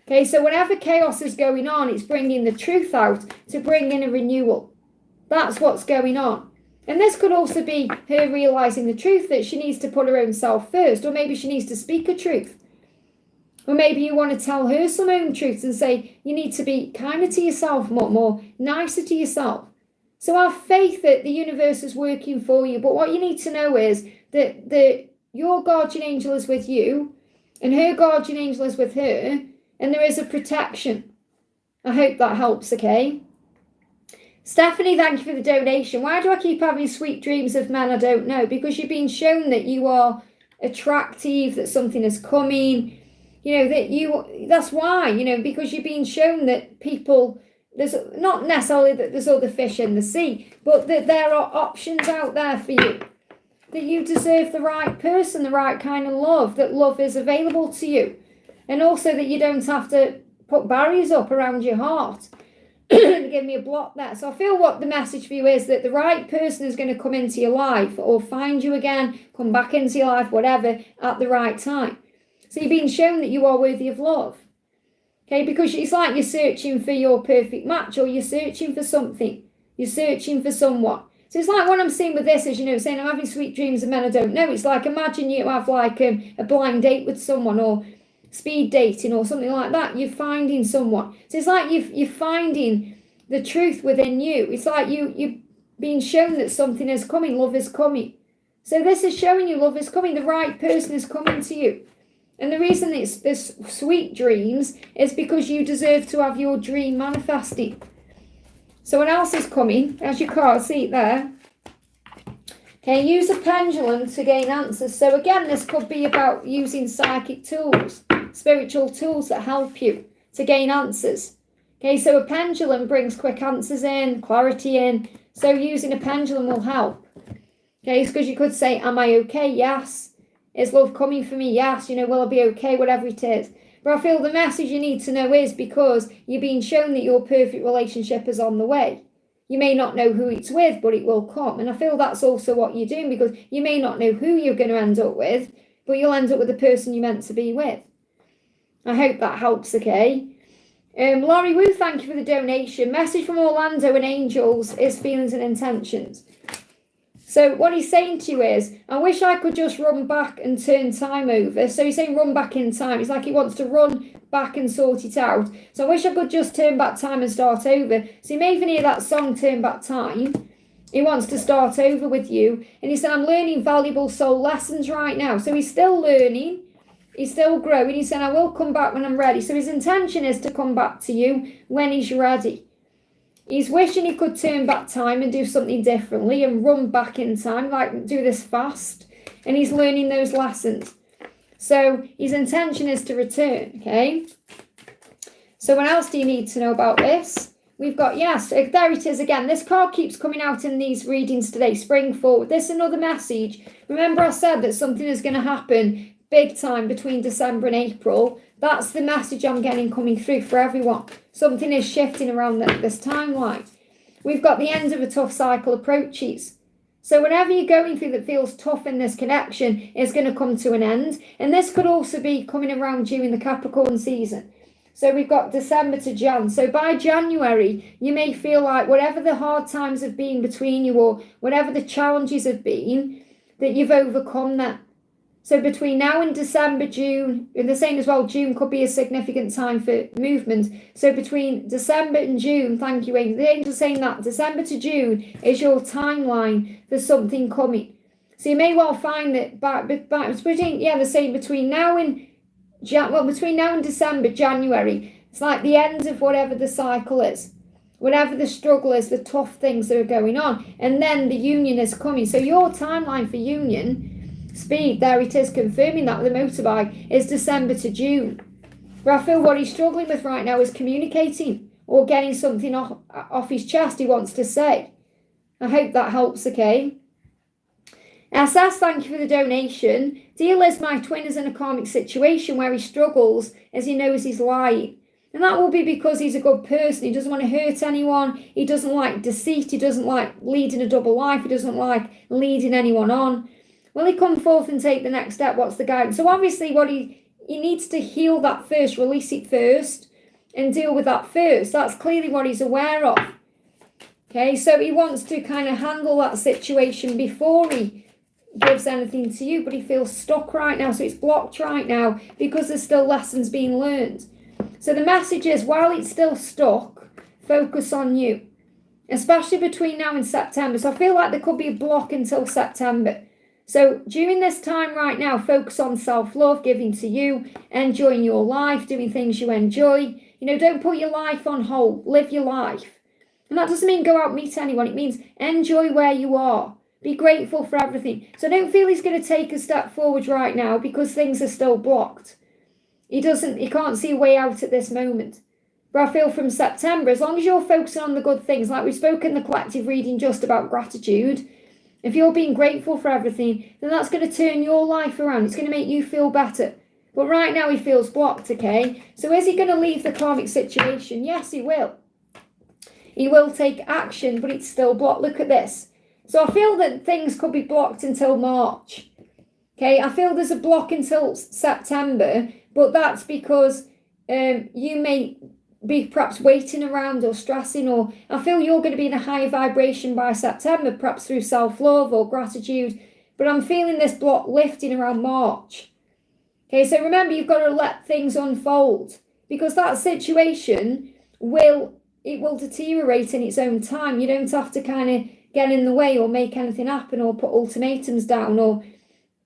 Okay, so whenever chaos is going on, it's bringing the truth out to bring in a renewal. That's what's going on. And this could also be her realizing the truth that she needs to put her own self first, or maybe she needs to speak a truth. Or maybe you want to tell her some own truths and say, you need to be kinder to yourself, more nicer to yourself. So have faith that the universe is working for you. But what you need to know is that your guardian angel is with you and her guardian angel is with her, and there is a protection. I hope that helps, okay? Stephanie, thank you for the donation. Why do I keep having sweet dreams of men I don't know? Because you've been shown that you are attractive, that something is coming. You know, that's why, you know, because you're being shown that people, there's not necessarily that there's other fish in the sea, but that there are options out there for you, that you deserve the right person, the right kind of love, that love is available to you, and also that you don't have to put barriers up around your heart. Give me a block there. So I feel what the message for you is that the right person is going to come into your life or find you again, come back into your life, whatever, at the right time. So you're being shown that you are worthy of love. Okay, because it's like you're searching for your perfect match, or you're searching for something. You're searching for someone. So it's like what I'm seeing with this is, you know, saying I'm having sweet dreams of men I don't know. It's like imagine you have like a blind date with someone, or speed dating or something like that. You're finding someone. So it's like you're finding the truth within you. It's like you're being shown that something is coming. Love is coming. So this is showing you love is coming. The right person is coming to you. And the reason it's this sweet dreams is because you deserve to have your dream manifesting. So what else is coming? As you can't see it there. Okay, use a pendulum to gain answers. So again, this could be about using psychic tools, spiritual tools that help you to gain answers. Okay, so a pendulum brings quick answers in, clarity in. So using a pendulum will help. Okay, because you could say, am I okay? Yes. Is love coming for me? Yes. You know, will I be okay? Whatever it is. But I feel the message you need to know is because you're being shown that your perfect relationship is on the way. You may not know who it's with, but it will come. And I feel that's also what you're doing, because you may not know who you're going to end up with, but you'll end up with the person you're meant to be with. I hope that helps, okay? Laurie Wu, thank you for the donation. Message from Orlando and angels is feelings and intentions. So what he's saying to you is, I wish I could just run back and turn time over. So he's saying run back in time. It's like he wants to run back and sort it out. So I wish I could just turn back time and start over. So you may even hear that song, Turn Back Time. He wants to start over with you. And he said, I'm learning valuable soul lessons right now. So he's still learning. He's still growing. He said, I will come back when I'm ready. So his intention is to come back to you when he's ready. He's wishing he could turn back time and do something differently and run back in time, like do this fast. And he's learning those lessons. So his intention is to return, okay? So what else do you need to know about this? We've got, yes, there it is again. This card keeps coming out in these readings today. Spring forward. This is another message. Remember I said that something is going to happen big time between December and April. That's the message I'm getting coming through for everyone. Something is shifting around this timeline. We've got the end of a tough cycle approaches. So whatever you're going through that feels tough in this connection is going to come to an end. And this could also be coming around you in the Capricorn season. So we've got December to Jan. So by January, you may feel like whatever the hard times have been between you or whatever the challenges have been, that you've overcome that. So between now and December, June, and the same as well, June could be a significant time for movement. So between December and June, thank you, Angel. The angel's saying that December to June is your timeline for something coming. So you may well find that between now and December, January, it's like the end of whatever the cycle is, whatever the struggle is, the tough things that are going on, and then the union is coming. So your timeline for union. Speed, there it is, confirming that with the motorbike, is December to June. But I feel what he's struggling with right now is communicating or getting something off his chest he wants to say. I hope that helps, okay? SS, thank you for the donation. Dear Liz, my twin is in a karmic situation where he struggles as he knows he's lying. And that will be because he's a good person. He doesn't want to hurt anyone. He doesn't like deceit. He doesn't like leading a double life. He doesn't like leading anyone on. Will he come forth and take the next step? What's the guidance? So obviously what he needs to heal that first, release it first, and deal with that first. That's clearly what he's aware of. Okay, so he wants to kind of handle that situation before he gives anything to you, but he feels stuck right now. So it's blocked right now because there's still lessons being learned. So the message is, while it's still stuck, focus on you, especially between now and September. So I feel like there could be a block until September. So during this time right now, focus on self-love, giving to you, enjoying your life, doing things you enjoy. You know, don't put your life on hold. Live your life. And that doesn't mean go out and meet anyone. It means enjoy where you are. Be grateful for everything. So I don't feel he's going to take a step forward right now because things are still blocked. He can't see a way out at this moment. But I feel from September, as long as you're focusing on the good things, like we spoke in the collective reading just about gratitude, if you're being grateful for everything, then that's going to turn your life around. It's going to make you feel better. But right now he feels blocked, okay? So is he going to leave the karmic situation? Yes, he will. He will take action, but it's still blocked. Look at this. So I feel that things could be blocked until March. Okay, I feel there's a block until September, but that's because you may be perhaps waiting around or stressing, or I feel you're going to be in a higher vibration by September, perhaps through self-love or gratitude, but I'm feeling this block lifting around March. Okay, so remember, you've got to let things unfold because that situation will deteriorate in its own time. You don't have to kind of get in the way or make anything happen or put ultimatums down, or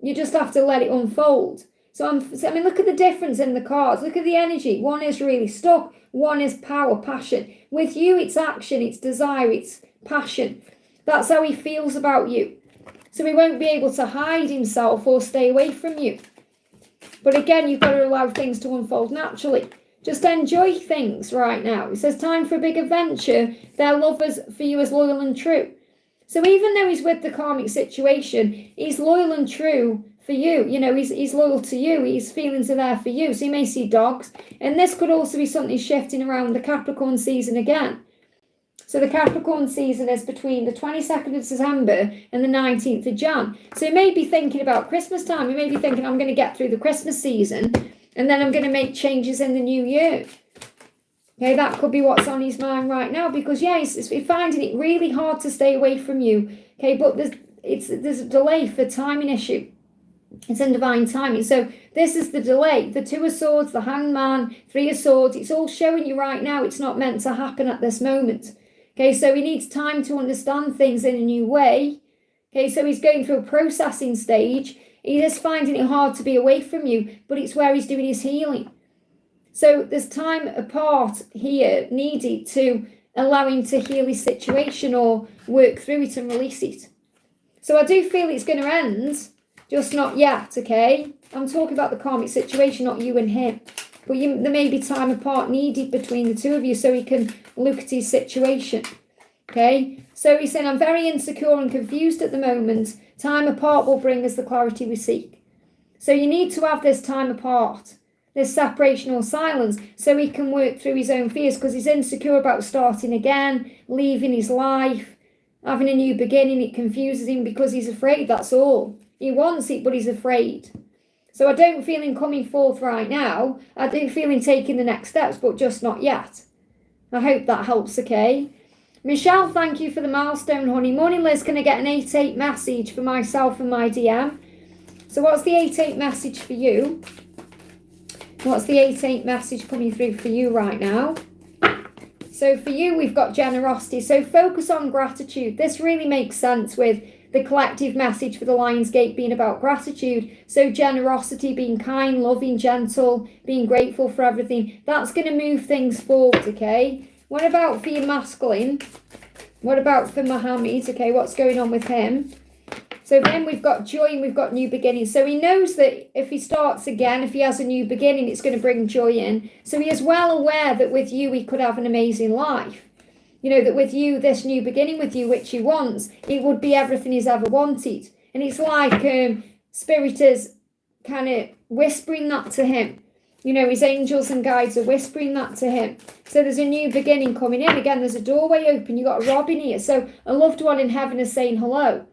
you just have to let it unfold. So look at the difference in the cards. Look at the energy. One is really stuck. One is power, passion. With you, it's action, it's desire, it's passion. That's how he feels about you. So he won't be able to hide himself or stay away from you. But again, you've got to allow things to unfold naturally. Just enjoy things right now. It says time for a big adventure. Their love for you is loyal and true. So even though he's with the karmic situation, he's loyal and true for you. You know, he's loyal to you. His feelings are there for you. So you may see dogs. And this could also be something shifting around the Capricorn season again. So the Capricorn season is between the 22nd of December and the 19th of Jan. So you may be thinking about Christmas time. You may be thinking, I'm going to get through the Christmas season and then I'm going to make changes in the new year. Okay, that could be what's on his mind right now, because yeah, he's finding it really hard to stay away from you. Okay, but there's a delay for timing issue. It's in divine timing. So this is the delay. The Two of Swords, the Hangman, Three of Swords. It's all showing you right now it's not meant to happen at this moment. Okay, so he needs time to understand things in a new way. Okay, so he's going through a processing stage. He is finding it hard to be away from you, but it's where he's doing his healing. So there's time apart here needed to allow him to heal his situation or work through it and release it. So I do feel it's going to end, just not yet, okay? I'm talking about the karmic situation, not you and him. But there may be time apart needed between the two of you so he can look at his situation, okay? So he's saying, I'm very insecure and confused at the moment. Time apart will bring us the clarity we seek. So you need to have this time apart, this separation or silence, so he can work through his own fears, because he's insecure about starting again, leaving his life, having a new beginning. It confuses him because he's afraid, that's all. He wants it, but he's afraid. So I don't feel him coming forth right now. I do feel him taking the next steps, but just not yet. I hope that helps, okay? Michelle, thank you for the milestone, honey. Morning, Liz. Can I get an 8-8 message for myself and my DM? So what's the 8-8 message for you? What's the 8-8 message coming through for you right now? So for you, we've got generosity. So focus on gratitude. This really makes sense with the collective message for the Lionsgate being about gratitude. So generosity, being kind, loving, gentle, being grateful for everything. That's going to move things forward, okay? What about for your masculine? What about for Mohammed? Okay, what's going on with him? So then we've got joy and we've got new beginnings. So he knows that if he starts again, if he has a new beginning, it's going to bring joy in. So he is well aware that with you, he could have an amazing life. You know, that with you, this new beginning with you, which he wants, it would be everything he's ever wanted. And it's like Spirit is kind of whispering that to him. You know, his angels and guides are whispering that to him. So there's a new beginning coming in. Again, there's a doorway open. You've got a robin here. So a loved one in heaven is saying hello.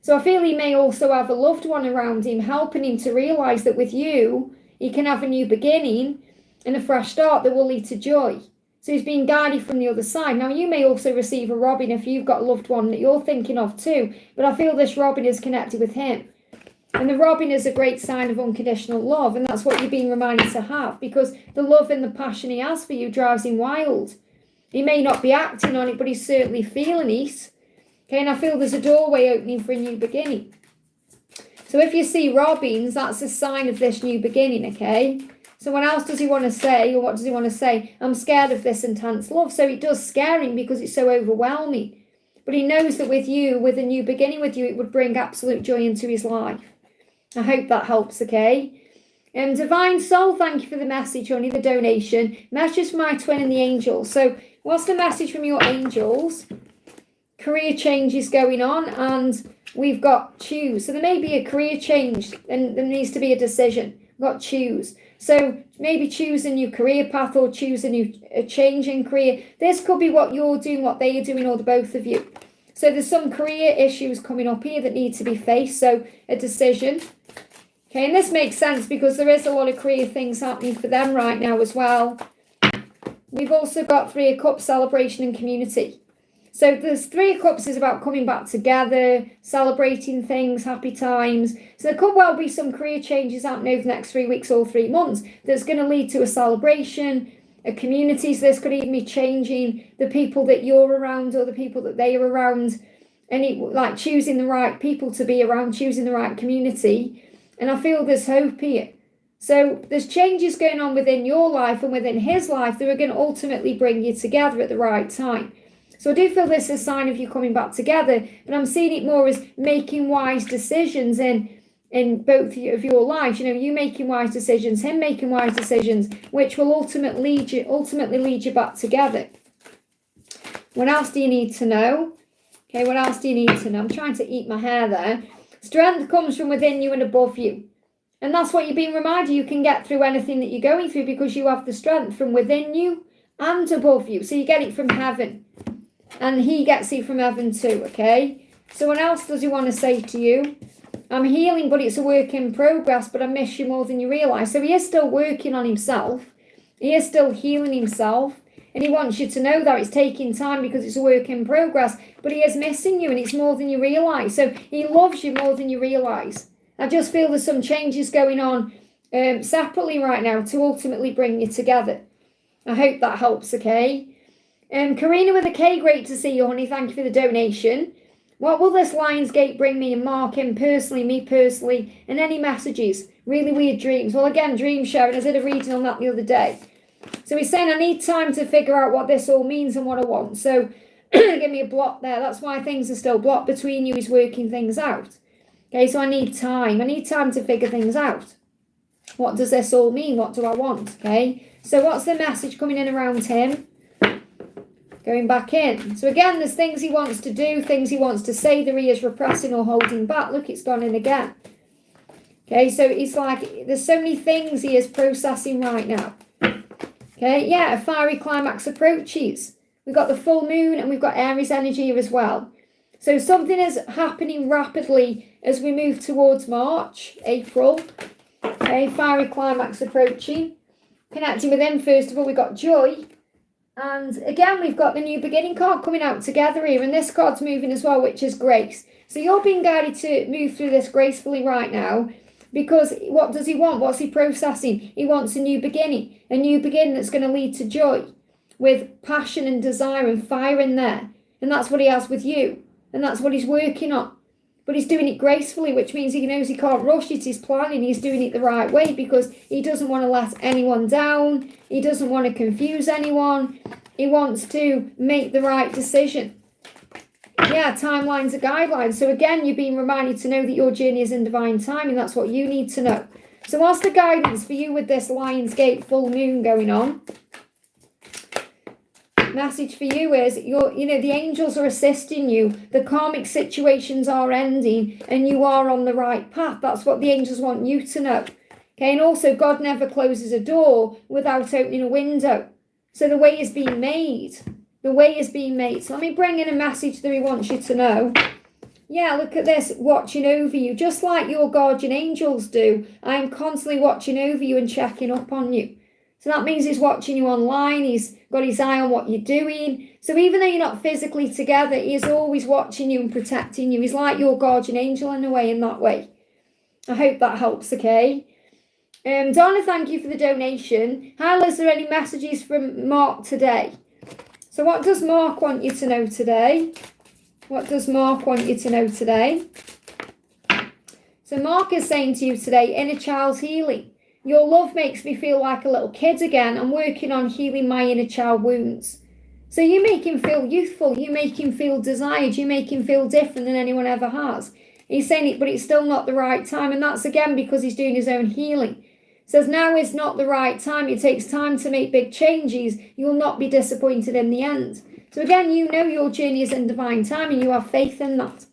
So I feel he may also have a loved one around him, helping him to realise that with you, he can have a new beginning and a fresh start that will lead to joy. So he's being guided from the other side. Now, you may also receive a robin if you've got a loved one that you're thinking of too. But I feel this robin is connected with him. And the robin is a great sign of unconditional love. And that's what you're being reminded to have. Because the love and the passion he has for you drives him wild. He may not be acting on it, but he's certainly feeling it. Okay, and I feel there's a doorway opening for a new beginning. So if you see robins, that's a sign of this new beginning, okay? So what else does he want to say, or what does he want to say? I'm scared of this intense love. So it does scare him because it's so overwhelming. But he knows that with you, with a new beginning with you, it would bring absolute joy into his life. I hope that helps, okay? Divine Soul, thank you for the message, honey, the donation. Message for my twin and the angels. So what's the message from your angels? Career change is going on, and we've got choose. So there may be a career change, and there needs to be a decision. We've got choose. So maybe choose a new career path or choose a change in career. This could be what you're doing, what they are doing, or the both of you. So there's some career issues coming up here that need to be faced. So a decision. Okay, and this makes sense because there is a lot of career things happening for them right now as well. We've also got Three of Cups, celebration and community. So there's Three of Cups is about coming back together, celebrating things, happy times. So there could well be some career changes happening over the next 3 weeks or 3 months that's going to lead to a celebration, a community. So this could even be changing the people that you're around or the people that they are around. And it, like choosing the right people to be around, choosing the right community. And I feel there's hope here. So there's changes going on within your life and within his life that are going to ultimately bring you together at the right time. So I do feel this is a sign of you coming back together, but I'm seeing it more as making wise decisions in both of your lives. You know, you making wise decisions, him making wise decisions, which will ultimately lead you back together. What else do you need to know? Okay, what else do you need to know? I'm trying to eat my hair there. Strength comes from within you and above you. And that's what you're being reminded. You can get through anything that you're going through because you have the strength from within you and above you. So you get it from heaven. And he gets it from heaven too, okay? So what else does he want to say to you? I'm healing, but it's a work in progress, but I miss you more than you realise. So he is still working on himself. He is still healing himself. And he wants you to know that it's taking time because it's a work in progress, but he is missing you and it's more than you realise. So he loves you more than you realise. I just feel there's some changes going on separately right now to ultimately bring you together. I hope that helps, okay? Karina with a K, great to see you, honey. Thank you for the donation. What will this Lionsgate bring me and Mark in personally, me personally, and any messages? Really weird dreams. Well, again, dream sharing. I did a reading on that the other day. So he's saying I need time to figure out what this all means and what I want. So give me a block there. That's why things are still blocked between you. He's working things out. Okay, so I need time. I need time to figure things out. What does this all mean? What do I want? Okay, so what's the message coming in around him? Going back in. So again, there's things he wants to do, things he wants to say that he is repressing or holding back. Look, it's gone in again. Okay, so it's like there's so many things he is processing right now. Okay, yeah, a fiery climax approaches. We've got the full moon and we've got Aries energy here as well. So something is happening rapidly as we move towards March, April. Okay, fiery climax approaching. Connecting with him, first of all, we've got joy. And again, we've got the new beginning card coming out together here. And this card's moving as well, which is grace. So you're being guided to move through this gracefully right now. Because what does he want? What's he processing? He wants a new beginning. A new beginning that's going to lead to joy. With passion and desire and fire in there. And that's what he has with you. And that's what he's working on. But he's doing it gracefully, which means he knows he can't rush it. He's planning. He's doing it the right way because he doesn't want to let anyone down. He doesn't want to confuse anyone. He wants to make the right decision. Yeah, timelines are guidelines. So again, you're being reminded to know that your journey is in divine timing. That's what you need to know. So what's the guidance for you with this Lionsgate full moon going on? Message for you is the angels are assisting you. The karmic situations are ending and you are on the right path. That's what the angels want you to know. Okay, and also God never closes a door without opening a window. So the way is being made. The way is being made. So let me bring in a message that he wants you to know. Yeah, look at this, watching over you, just like your guardian angels do. I am constantly watching over you and checking up on you. So that means he's watching you online. He's got his eye on what you're doing. So even though you're not physically together, he is always watching you and protecting you. He's like your guardian angel in a way, in that way. I hope that helps, okay? Donna, thank you for the donation. Hal, is there any messages from Mark today? So what does Mark want you to know today? What does Mark want you to know today? So Mark is saying to you today, inner child's healing. Your love makes me feel like a little kid again. I'm working on healing my inner child wounds. So you make him feel youthful. You make him feel desired. You make him feel different than anyone ever has. He's saying it, but it's still not the right time. And that's again because he's doing his own healing. Says now is not the right time. It takes time to make big changes. You will not be disappointed in the end. So again, you know your journey is in divine time and you have faith in that.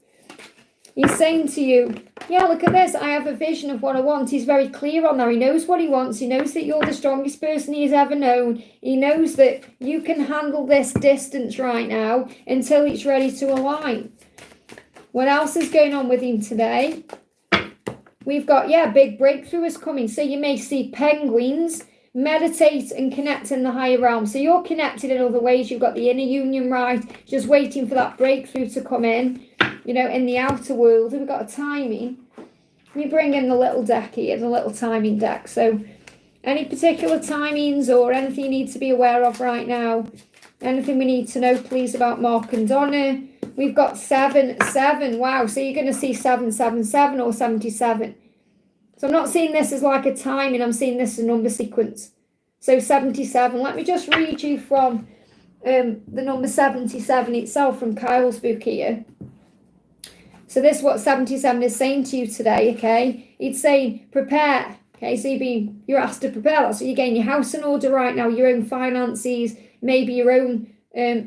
He's saying to you, yeah, look at this. I have a vision of what I want. He's very clear on that. He knows what he wants. He knows that you're the strongest person he has ever known. He knows that you can handle this distance right now until it's ready to align. What else is going on with him today? We've got, big breakthrough is coming. So you may see penguins, meditate and connect in the higher realm. So you're connected in other ways. You've got the inner union right, just waiting for that breakthrough to come in. In the outer world, we've got a timing. Let me bring in the little deck here, the little timing deck. So any particular timings or anything you need to be aware of right now? Anything we need to know, please, about Mark and Donna? We've got 7, 7. Wow, so you're going to see 777 or 77. So I'm not seeing this as like a timing. I'm seeing this as a number sequence. So 77. Let me just read you from the number 77 itself from Kyle's book here. So this is what 77 is saying to you today, okay? It's saying prepare, okay? So you're asked to prepare. That's what you're getting your house in order right now, your own finances, maybe your own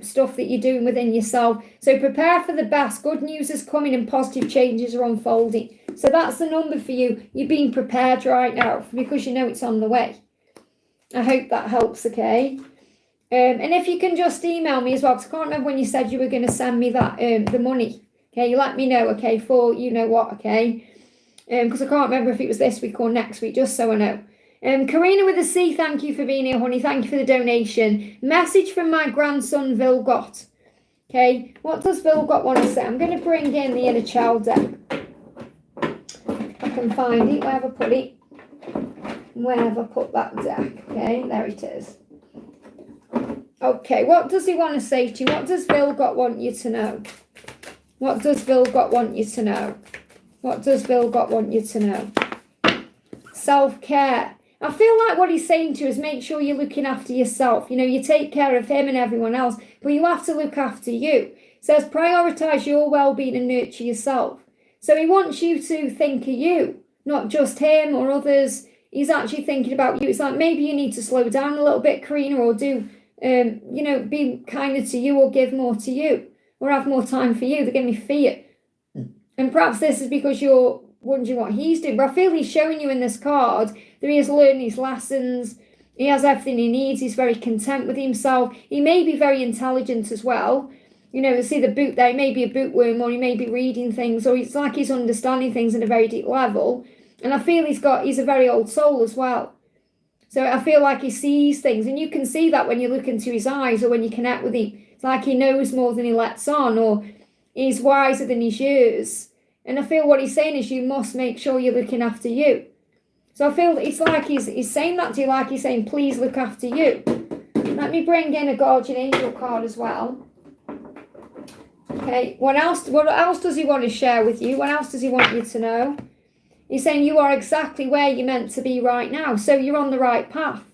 stuff that you're doing within yourself. So prepare for the best. Good news is coming and positive changes are unfolding. So that's the number for you. You're being prepared right now because you know it's on the way. I hope that helps, okay? And if you can just email me as well, because I can't remember when you said you were going to send me that the money. Okay, you let me know, okay, for you know what, okay? Because I can't remember if it was this week or next week, just so I know. Karina with a C, thank you for being here, honey. Thank you for the donation. Message from my grandson, Vilgot. Okay, what does Vilgot want to say? I'm going to bring in the inner child deck. If I can find it, where have I put it? Where have I put that deck? Okay, there it is. Okay, what does he want to say to you? What does Vilgot want you to know? What does Vilgot want you to know? What does Vilgot want you to know? Self-care. I feel like what he's saying to you is make sure you're looking after yourself. You know, you take care of him and everyone else, but you have to look after you. It says prioritise your well-being and nurture yourself. So he wants you to think of you, not just him or others. He's actually thinking about you. It's like maybe you need to slow down a little bit, Karina, or do, you know, be kinder to you or give more to you or have more time for you. They're giving me fear. And perhaps this is because you're wondering what he's doing. But I feel he's showing you in this card that he has learned his lessons. He has everything he needs. He's very content with himself. He may be very intelligent as well. You know, see the boot there. He may be a bookworm, or he may be reading things, or it's like he's understanding things at a very deep level. And I feel he's a very old soul as well. So I feel like he sees things. And you can see that when you look into his eyes or when you connect with him. It's like he knows more than he lets on, or he's wiser than his years. And I feel what he's saying is you must make sure you're looking after you. So I feel it's like he's saying that to you, like he's saying, please look after you. Let me bring in a guardian angel card as well. Okay, what else does he want to share with you? What else does he want you to know? He's saying you are exactly where you're meant to be right now. So you're on the right path.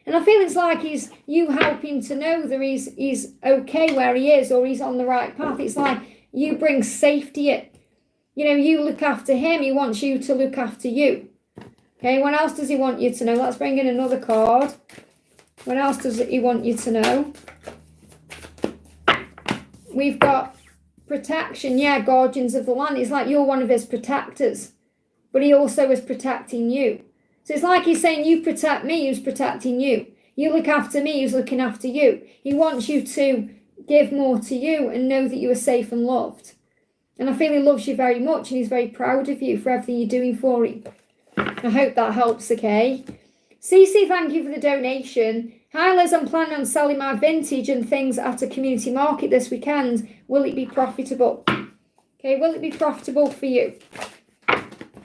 And I feel it's like you help him to know that he's okay where he is, or he's on the right path. It's like you bring safety in. You know, you look after him. He wants you to look after you. Okay, what else does he want you to know? Let's bring in another card. What else does he want you to know? We've got protection. Yeah, guardians of the land. It's like you're one of his protectors. But he also is protecting you. So it's like he's saying, you protect me, who's protecting you. You look after me, who's looking after you. He wants you to give more to you and know that you are safe and loved. And I feel he loves you very much, and he's very proud of you for everything you're doing for him. I hope that helps, okay? Cece, thank you for the donation. Hi Liz, I'm planning on selling my vintage and things at a community market this weekend. Will it be profitable? Okay, will it be profitable for you?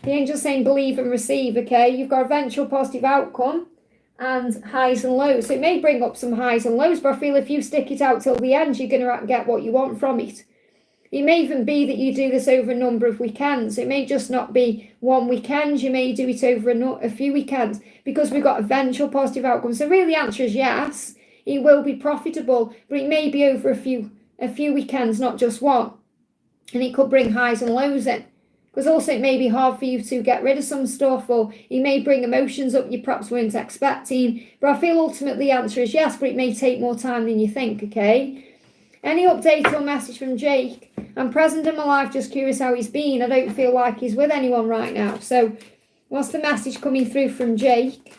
The angel's saying believe and receive, okay? You've got eventual positive outcome and highs and lows. So it may bring up some highs and lows, but I feel if you stick it out till the end, you're going to get what you want from it. It may even be that you do this over a number of weekends. It may just not be one weekend. You may do it over a few weekends because we've got eventual positive outcomes. So really the answer is yes, it will be profitable, but it may be over a few weekends, not just one. And it could bring highs and lows in. Because also it may be hard for you to get rid of some stuff, or it may bring emotions up you perhaps weren't expecting. But I feel ultimately the answer is yes, but it may take more time than you think, okay? Any update or message from Jake? I'm present in my life, just curious how he's been. I don't feel like he's with anyone right now. So what's the message coming through from Jake?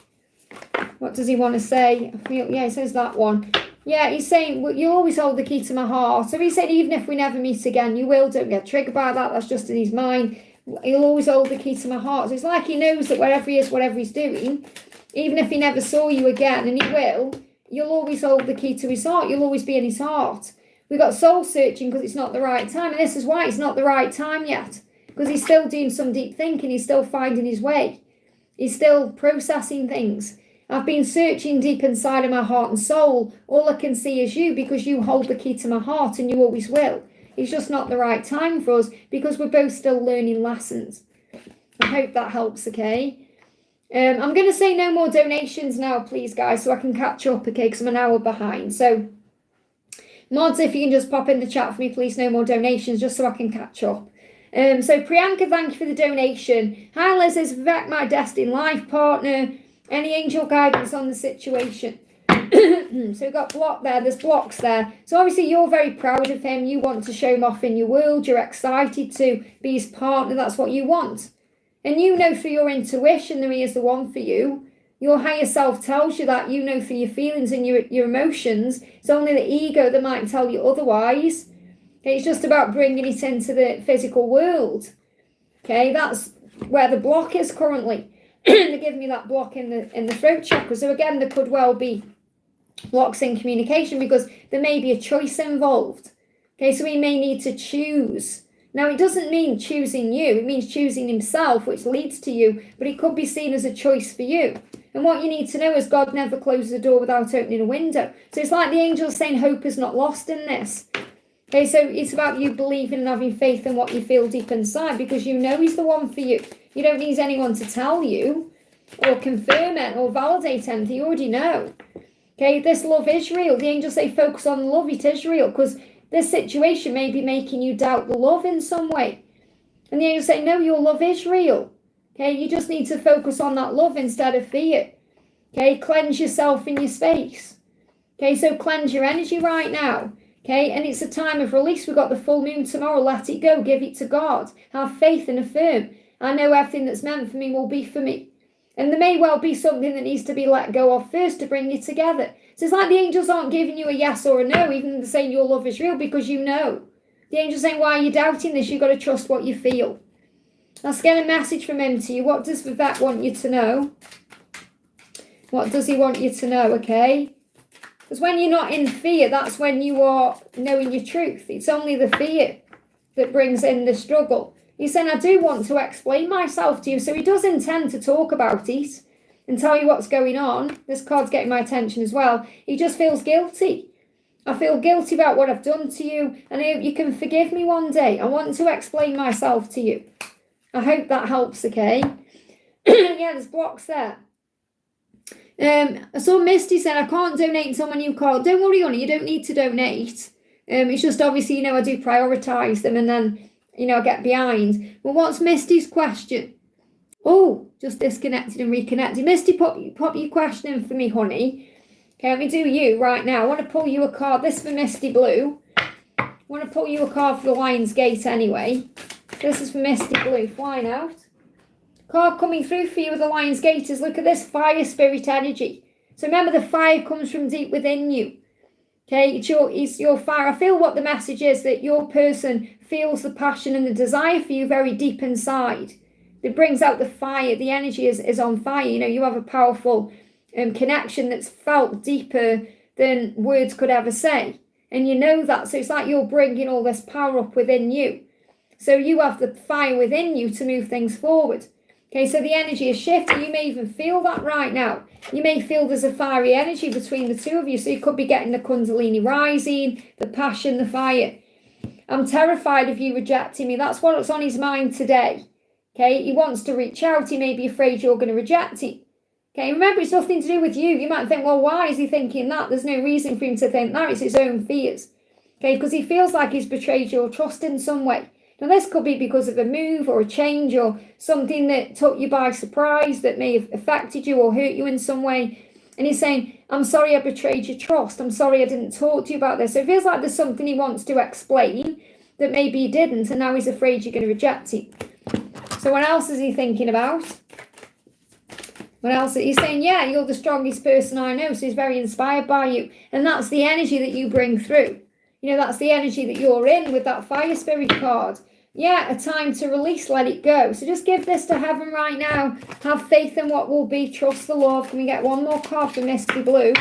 What does he want to say? I feel, yeah, it says that one. Yeah, he's saying, well, you'll always hold the key to my heart. So he said, even if we never meet again, you will. Don't get triggered by that. That's just in his mind. He'll always hold the key to my heart. So it's like he knows that wherever he is, whatever he's doing, even if he never saw you again, and he will, you'll always hold the key to his heart. You'll always be in his heart. We got soul searching because it's not the right time. And this is why it's not the right time yet. Because he's still doing some deep thinking. He's still finding his way. He's still processing things. I've been searching deep inside of my heart and soul. All I can see is you, because you hold the key to my heart and you always will. It's just not the right time for us because we're both still learning lessons. I hope that helps, okay? I'm going to say no more donations now, please, guys, so I can catch up, okay, because I'm an hour behind. So, mods, if you can just pop in the chat for me, please, no more donations, just so I can catch up. So, Priyanka, thank you for the donation. Hi, Liz, is Vivek my destined life partner? Any angel guidance on the situation? So we've got block there. There's blocks there. So obviously you're very proud of him. You want to show him off in your world. You're excited to be his partner. That's what you want. And you know through your intuition that he is the one for you. Your higher self tells you that. You know through your feelings and your emotions. It's only the ego that might tell you otherwise. It's just about bringing it into the physical world. Okay, that's where the block is currently. They're giving me that block in the throat chakra. So again, there could well be blocks in communication because there may be a choice involved. Okay, so he may need to choose. Now, it doesn't mean choosing you. It means choosing himself, which leads to you. But it could be seen as a choice for you. And what you need to know is God never closes a door without opening a window. So it's like the angels saying hope is not lost in this. Okay, so it's about you believing and having faith in what you feel deep inside because you know he's the one for you. You don't need anyone to tell you or confirm it or validate anything. You already know. Okay, this love is real. The angels say focus on love. It is real because this situation may be making you doubt the love in some way. And the angels say, no, your love is real. Okay, you just need to focus on that love instead of fear. Okay, cleanse yourself in your space. Okay, so cleanse your energy right now. Okay, and it's a time of release. We've got the full moon tomorrow. Let it go. Give it to God. Have faith and affirm. I know everything that's meant for me will be for me. And there may well be something that needs to be let go of first to bring you together. So it's like the angels aren't giving you a yes or a no, even they're saying your love is real because you know. The angels saying, why are you doubting this? You've got to trust what you feel. Let's get a message from him to you. What does Vivek want you to know? What does he want you to know, okay? Because when you're not in fear, that's when you are knowing your truth. It's only the fear that brings in the struggle. He's saying, I do want to explain myself to you. So he does intend to talk about it and tell you what's going on. This card's getting my attention as well. He just feels guilty. I feel guilty about what I've done to you, and I hope you can forgive me one day. I want to explain myself to you. I hope that helps, okay? Yeah, there's blocks there. I saw Misty said, I can't donate until my new card. Don't worry, honey, you don't need to donate. It's just obviously, I do prioritise them and then, I get behind. Well, what's Misty's question? Oh, just disconnected and reconnected. Misty, pop your question in for me, honey. Okay, let me do you right now. I want to pull you a card. This is for Misty Blue. I want to pull you a card for the Lionsgate anyway. This is for Misty Blue. Flying out. Card coming through for you with the Lionsgate is, look at this, fire spirit energy. So remember, the fire comes from deep within you. Okay, it's your fire. I feel what the message is, that your person feels the passion and the desire for you very deep inside. It brings out the fire. The energy is on fire. You have a powerful connection that's felt deeper than words could ever say. And you know that. So it's like you're bringing all this power up within you. So you have the fire within you to move things forward. Okay, so the energy is shifting. You may even feel that right now. You may feel there's a fiery energy between the two of you. So you could be getting the Kundalini rising, the passion, the fire. I'm terrified of you rejecting me. That's what's on his mind today. Okay, he wants to reach out. He may be afraid you're going to reject him. Okay, remember, it's nothing to do with you. You might think, well, why is he thinking that? There's no reason for him to think that. It's his own fears. Okay, because he feels like he's betrayed your trust in some way. Now, this could be because of a move or a change or something that took you by surprise that may have affected you or hurt you in some way. And he's saying, I'm sorry I betrayed your trust. I'm sorry I didn't talk to you about this. So it feels like there's something he wants to explain that maybe he didn't, and now he's afraid you're going to reject him. So what else is he thinking about? What else? He's saying, yeah, you're the strongest person I know. So he's very inspired by you. And that's the energy that you bring through. That's the energy that you're in with that fire spirit card. Yeah, a time to release, let it go. So just give this to heaven right now. Have faith in what will be. Trust the Lord. Can we get one more card for Misty Blue?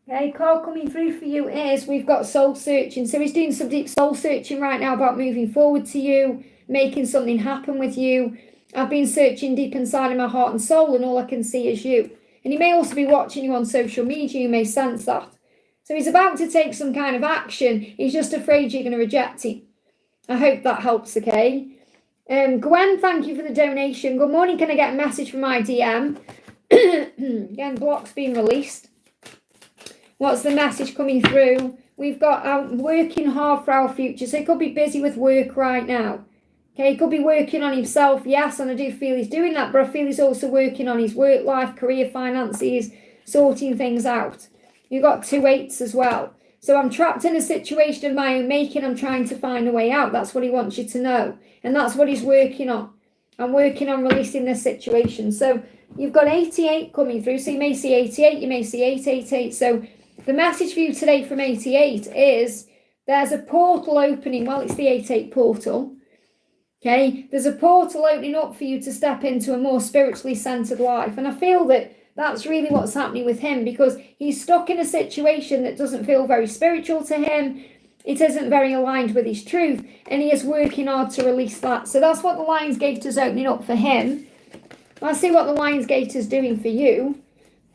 Okay, card coming through for you is, we've got soul searching. So he's doing some deep soul searching right now about moving forward to you, making something happen with you. I've been searching deep inside of my heart and soul, and all I can see is you. And he may also be watching you on social media. You may sense that. So he's about to take some kind of action. He's just afraid you're going to reject him. I hope that helps, okay? Gwen, thank you for the donation. Good morning. Can I get a message from my DM? Again, blocks being released. What's the message coming through? We've got working hard for our future. So he could be busy with work right now. Okay, he could be working on himself, yes, and I do feel he's doing that, but I feel he's also working on his work life, career, finances, sorting things out. You've got 2 8s as well. So I'm trapped in a situation of my own making. I'm trying to find a way out. That's what he wants you to know. And that's what he's working on. I'm working on releasing this situation. So you've got 88 coming through. So you may see 88, you may see 888. So the message for you today from 88 is there's a portal opening. Well, it's the 88 portal. Okay, there's a portal opening up for you to step into a more spiritually centered life. And I feel that that's really what's happening with him, because he's stuck in a situation that doesn't feel very spiritual to him. It isn't very aligned with his truth, and he is working hard to release that. So that's what the Lionsgate is opening up for him. Let's see what the Lionsgate is doing for you.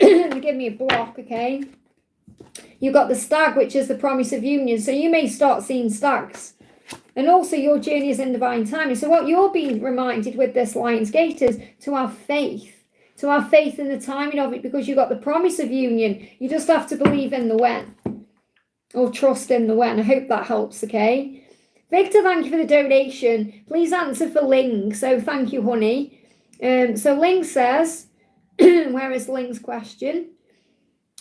They give me a block, okay? You've got the stag, which is the promise of union. So you may start seeing stags. And also your journey is in divine timing. So what you're being reminded with this Lionsgate is to have faith. To have faith in the timing of it, because you've got the promise of union. You just have to believe in the when. Or trust in the when. I hope that helps, okay? Victor, thank you for the donation. Please answer for Ling. So thank you, honey. So Ling says, where is Ling's question?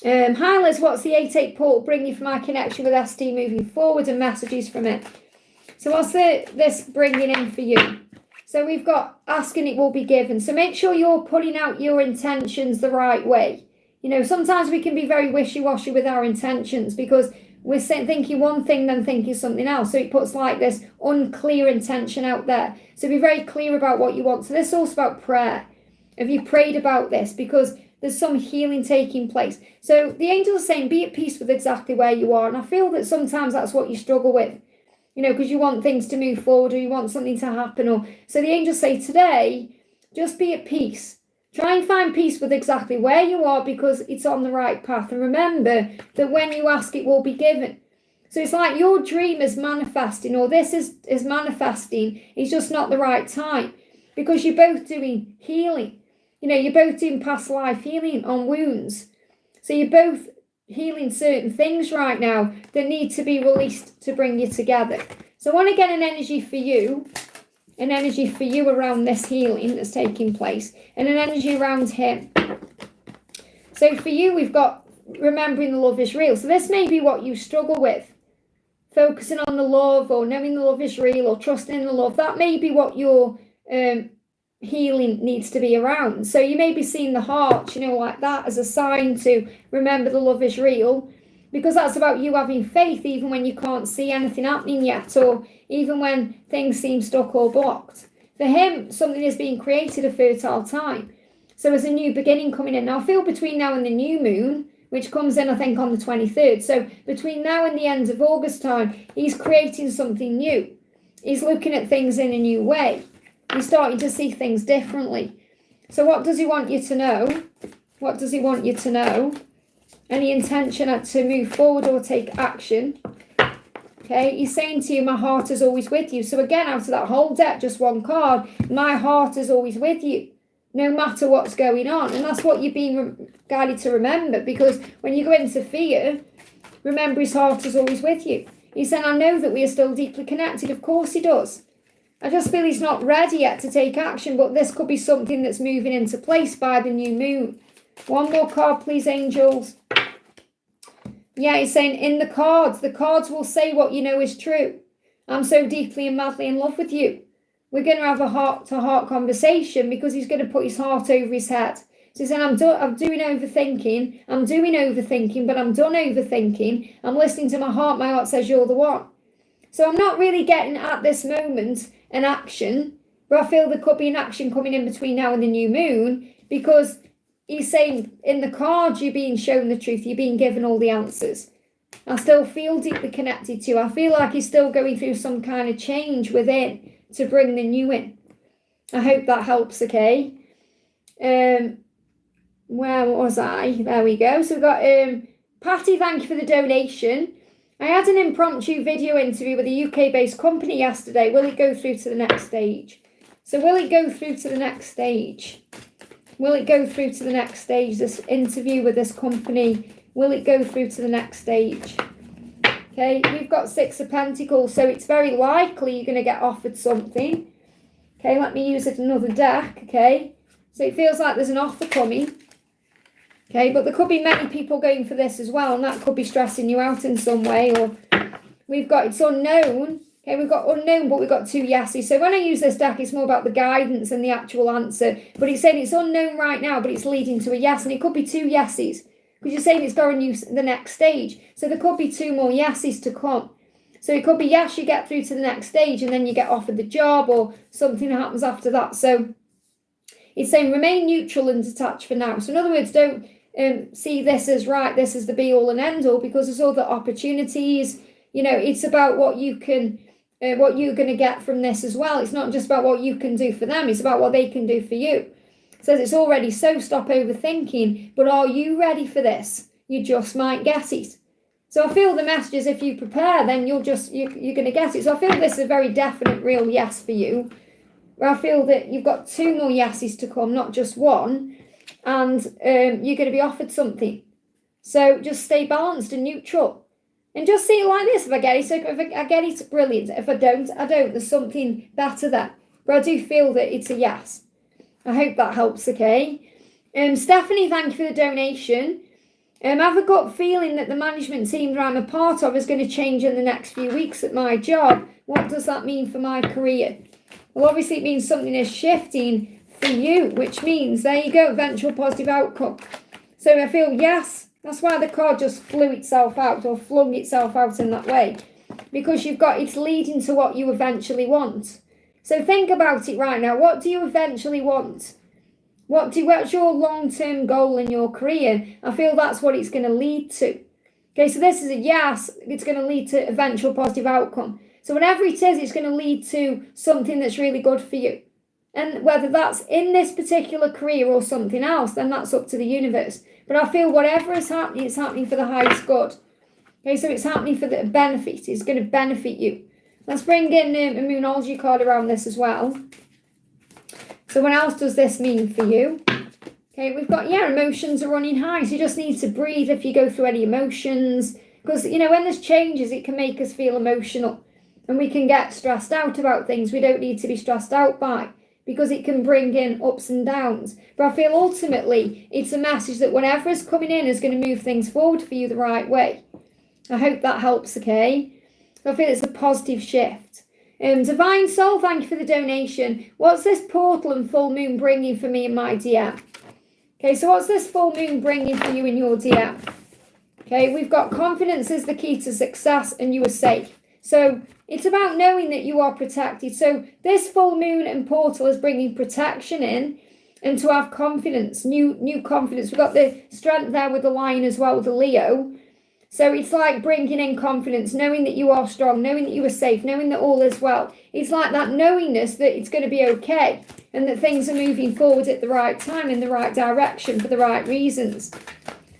Hi Liz, what's the 8-8 portal bring you for my connection with ST moving forward and messages from it? So what's this bringing in for you? So we've got asking it will be given. So make sure you're putting out your intentions the right way. You know, sometimes we can be very wishy-washy with our intentions because we're thinking one thing, then thinking something else. So it puts like this unclear intention out there. So be very clear about what you want. So this is also about prayer. Have you prayed about this? Because there's some healing taking place. So the angel is saying, be at peace with exactly where you are. And I feel that sometimes that's what you struggle with. You know, because you want things to move forward or you want something to happen. Or so the angels say today, just be at peace. Try and find peace with exactly where you are because it's on the right path. And remember that when you ask, it will be given. So it's like your dream is manifesting, or this is manifesting. It's just not the right time because you're both doing healing. You know, you're both doing past life healing on wounds. So you're both healing certain things right now that need to be released to bring you together. So I want to get an energy for you around this healing that's taking place, and an energy around him. So for you, we've got remembering the love is real. So this may be what you struggle with, focusing on the love or knowing the love is real or trusting in the love. That may be what your healing needs to be around. So you may be seeing the heart, you know, like that as a sign to remember the love is real, because that's about you having faith even when you can't see anything happening yet, or even when things seem stuck or blocked. For him, something is being created, a fertile time. So there's a new beginning coming in. Now I feel between now and the new moon, which comes in I think on the 23rd, so between now and the end of August time, he's creating something new. He's looking at things in a new way. He's starting to see things differently. So what does he want you to know? What does he want you to know? Any intention to move forward or take action? Okay, he's saying to you, my heart is always with you. So again, out of that whole deck, just one card, my heart is always with you, no matter what's going on. And that's what you're being guided to remember, because when you go into fear, remember his heart is always with you. He's saying, I know that we are still deeply connected. Of course he does. I just feel he's not ready yet to take action, but this could be something that's moving into place by the new moon. One more card, please, angels. Yeah, he's saying in the cards will say what you know is true. I'm so deeply and madly in love with you. We're going to have a heart-to-heart conversation because he's going to put his heart over his head. So he's saying, I'm doing overthinking, but I'm done overthinking. I'm listening to my heart says you're the one. So I'm not really getting at this moment an action, but I feel there could be an action coming in between now and the new moon, because he's saying in the cards you're being shown the truth, you're being given all the answers. I still feel deeply connected to you. I feel like he's still going through some kind of change within to bring the new in. I hope that helps, okay? Where was I? There we go. So we've got Patty, thank you for the donation. I had an impromptu video interview with a UK-based company yesterday. Will it go through to the next stage? So will it go through to the next stage? Will it go through to the next stage, this interview with this company? Will it go through to the next stage? Okay, we've got 6 of Pentacles, so it's very likely you're going to get offered something. Okay, let me use another deck, okay? So it feels like there's an offer coming. Okay, but there could be many people going for this as well, and that could be stressing you out in some way. Or we've got it's unknown. Okay, we've got unknown, but we've got 2 yeses. So when I use this deck, it's more about the guidance and the actual answer. But it's saying it's unknown right now, but it's leading to a yes, and it could be 2 yeses. Because you're saying it's going to the next stage. So there could be 2 more yeses to come. So it could be, yes, you get through to the next stage and then you get offered the job or something happens after that. So it's saying remain neutral and detached for now. So in other words, don't see this as right, this is the be all and end all, because there's other opportunities. You know, it's about what you can, what you're going to get from this as well. It's not just about what you can do for them, it's about what they can do for you. It says it's already so, stop overthinking, but are you ready for this? You just might get it. So I feel the message is if you prepare, then you're going to get it. So I feel this is a very definite, real yes for you. Where I feel that you've got 2 more yeses to come, not just one, and you're going to be offered something. So just stay balanced and neutral. And just see it like this. If I get it, so if I get it, brilliant. If I don't, I don't. There's something better there. But I do feel that it's a yes. I hope that helps, okay? Stephanie, thank you for the donation. I have a gut feeling that the management team that I'm a part of is going to change in the next few weeks at my job. What does that mean for my career? Well, obviously it means something is shifting for you, which means, there you go, eventual positive outcome. So I feel yes, that's why the card just flew itself out or flung itself out in that way. Because you've got, it's leading to what you eventually want. So think about it right now. What do you eventually want? What's your long-term goal in your career? I feel that's what it's going to lead to. Okay, so this is a yes. It's going to lead to eventual positive outcome. So whatever it is, it's going to lead to something that's really good for you. And whether that's in this particular career or something else, then that's up to the universe. But I feel whatever is happening, it's happening for the highest good. Okay, so it's happening for the benefit. It's going to benefit you. Let's bring in a Moonology card around this as well. So what else does this mean for you? Okay, we've got, emotions are running high. So you just need to breathe if you go through any emotions. Because, when there's changes, it can make us feel emotional. And we can get stressed out about things we don't need to be stressed out by. Because it can bring in ups and downs. But I feel ultimately, it's a message that whatever is coming in is going to move things forward for you the right way. I hope that helps, okay? So I feel it's a positive shift. Divine Soul, thank you for the donation. What's this portal and full moon bringing for me in my DM? Okay, so what's this full moon bringing for you in your DM? Okay, we've got confidence is the key to success and you are safe. So it's about knowing that you are protected. So this full moon and portal is bringing protection in and to have confidence, new confidence. We've got the strength there with the lion as well, with the Leo. So it's like bringing in confidence, knowing that you are strong, knowing that you are safe, knowing that all is well. It's like that knowingness that it's going to be okay and that things are moving forward at the right time, in the right direction, for the right reasons.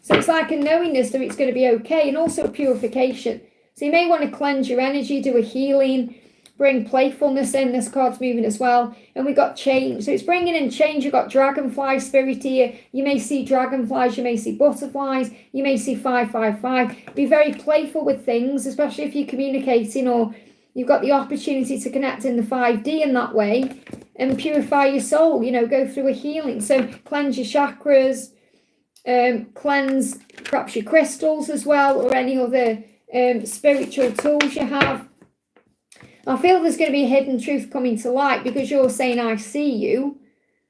So it's like a knowingness that it's going to be okay, and also a purification. So you may want to cleanse your energy, do a healing, bring playfulness in. This card's moving as well. And we've got change. So it's bringing in change. You've got dragonfly spirit here. You may see dragonflies. You may see butterflies. You may see 555. Be very playful with things, especially if you're communicating or you've got the opportunity to connect in the 5D in that way and purify your soul, go through a healing. So cleanse your chakras, cleanse perhaps your crystals as well, or any other spiritual tools you have. I feel there's going to be a hidden truth coming to light because you're saying, I see you.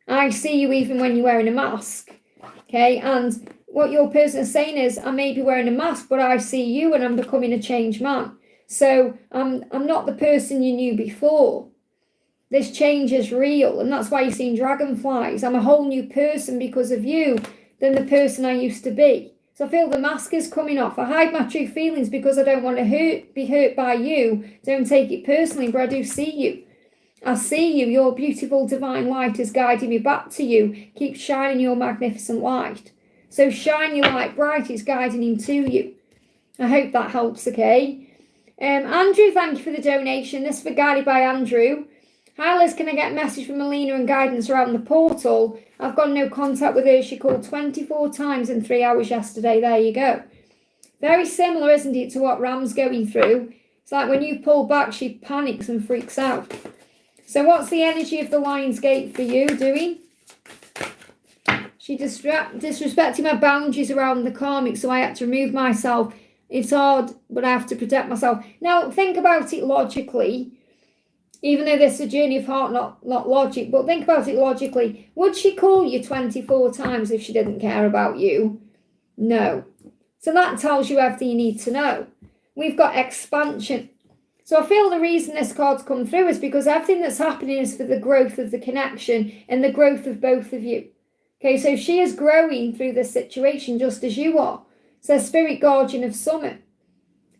I see you even when you're wearing a mask. Okay, and what your person is saying is, I may be wearing a mask, but I see you and I'm becoming a changed man. So I'm not the person you knew before. This change is real, and that's why you're seeing dragonflies. I'm a whole new person because of you than the person I used to be. So I feel the mask is coming off. I hide my true feelings because I don't want to be hurt by you. Don't take it personally, but I do see you. I see you. Your beautiful divine light is guiding me back to you. Keep shining your magnificent light. So shine your light bright. It's guiding him to you. I hope that helps, okay? Andrew, thank you for the donation. This is for Guided by Andrew. Hi Liz, can I get a message from Melina and guidance around the portal? I've got no contact with her. She called 24 times in 3 hours yesterday. There you go. Very similar, isn't it, to what Ram's going through? It's like when you pull back, she panics and freaks out. So what's the energy of the Lionsgate for you doing? She disrespected my boundaries around the karmic, so I had to remove myself. It's hard, but I have to protect myself. Now, think about it logically. Even though this is a journey of heart, not logic, but think about it logically. Would she call you 24 times if she didn't care about you? No. So that tells you everything you need to know. We've got expansion. So I feel the reason this card's come through is because everything that's happening is for the growth of the connection and the growth of both of you. Okay, so she is growing through this situation just as you are. So Spirit Guardian of Summer.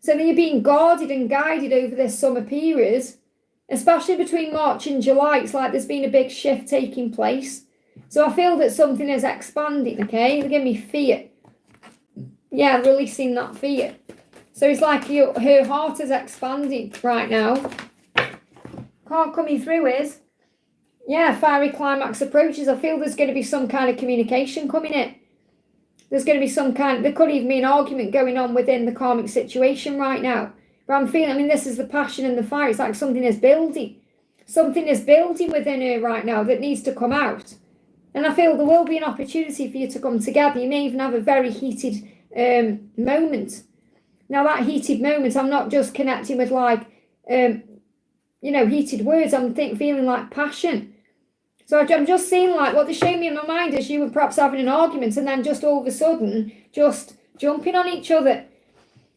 So that you're being guarded and guided over this summer period, especially between March and July. It's like there's been a big shift taking place. So I feel that something is expanding, okay? They give me fear. Yeah, releasing that fear. So it's like her heart is expanding right now. Card coming through is, yeah, fiery climax approaches. I feel there's going to be some kind of communication coming in. There's going to be there could even be an argument going on within the karmic situation right now. But I'm feeling, this is the passion and the fire. It's like something is building. Something is building within her right now that needs to come out. And I feel there will be an opportunity for you to come together. You may even have a very heated moment. Now that heated moment, I'm not just connecting with heated words. I'm feeling like passion. So I'm just seeing like what they're showing me in my mind is you were perhaps having an argument and then just all of a sudden just jumping on each other.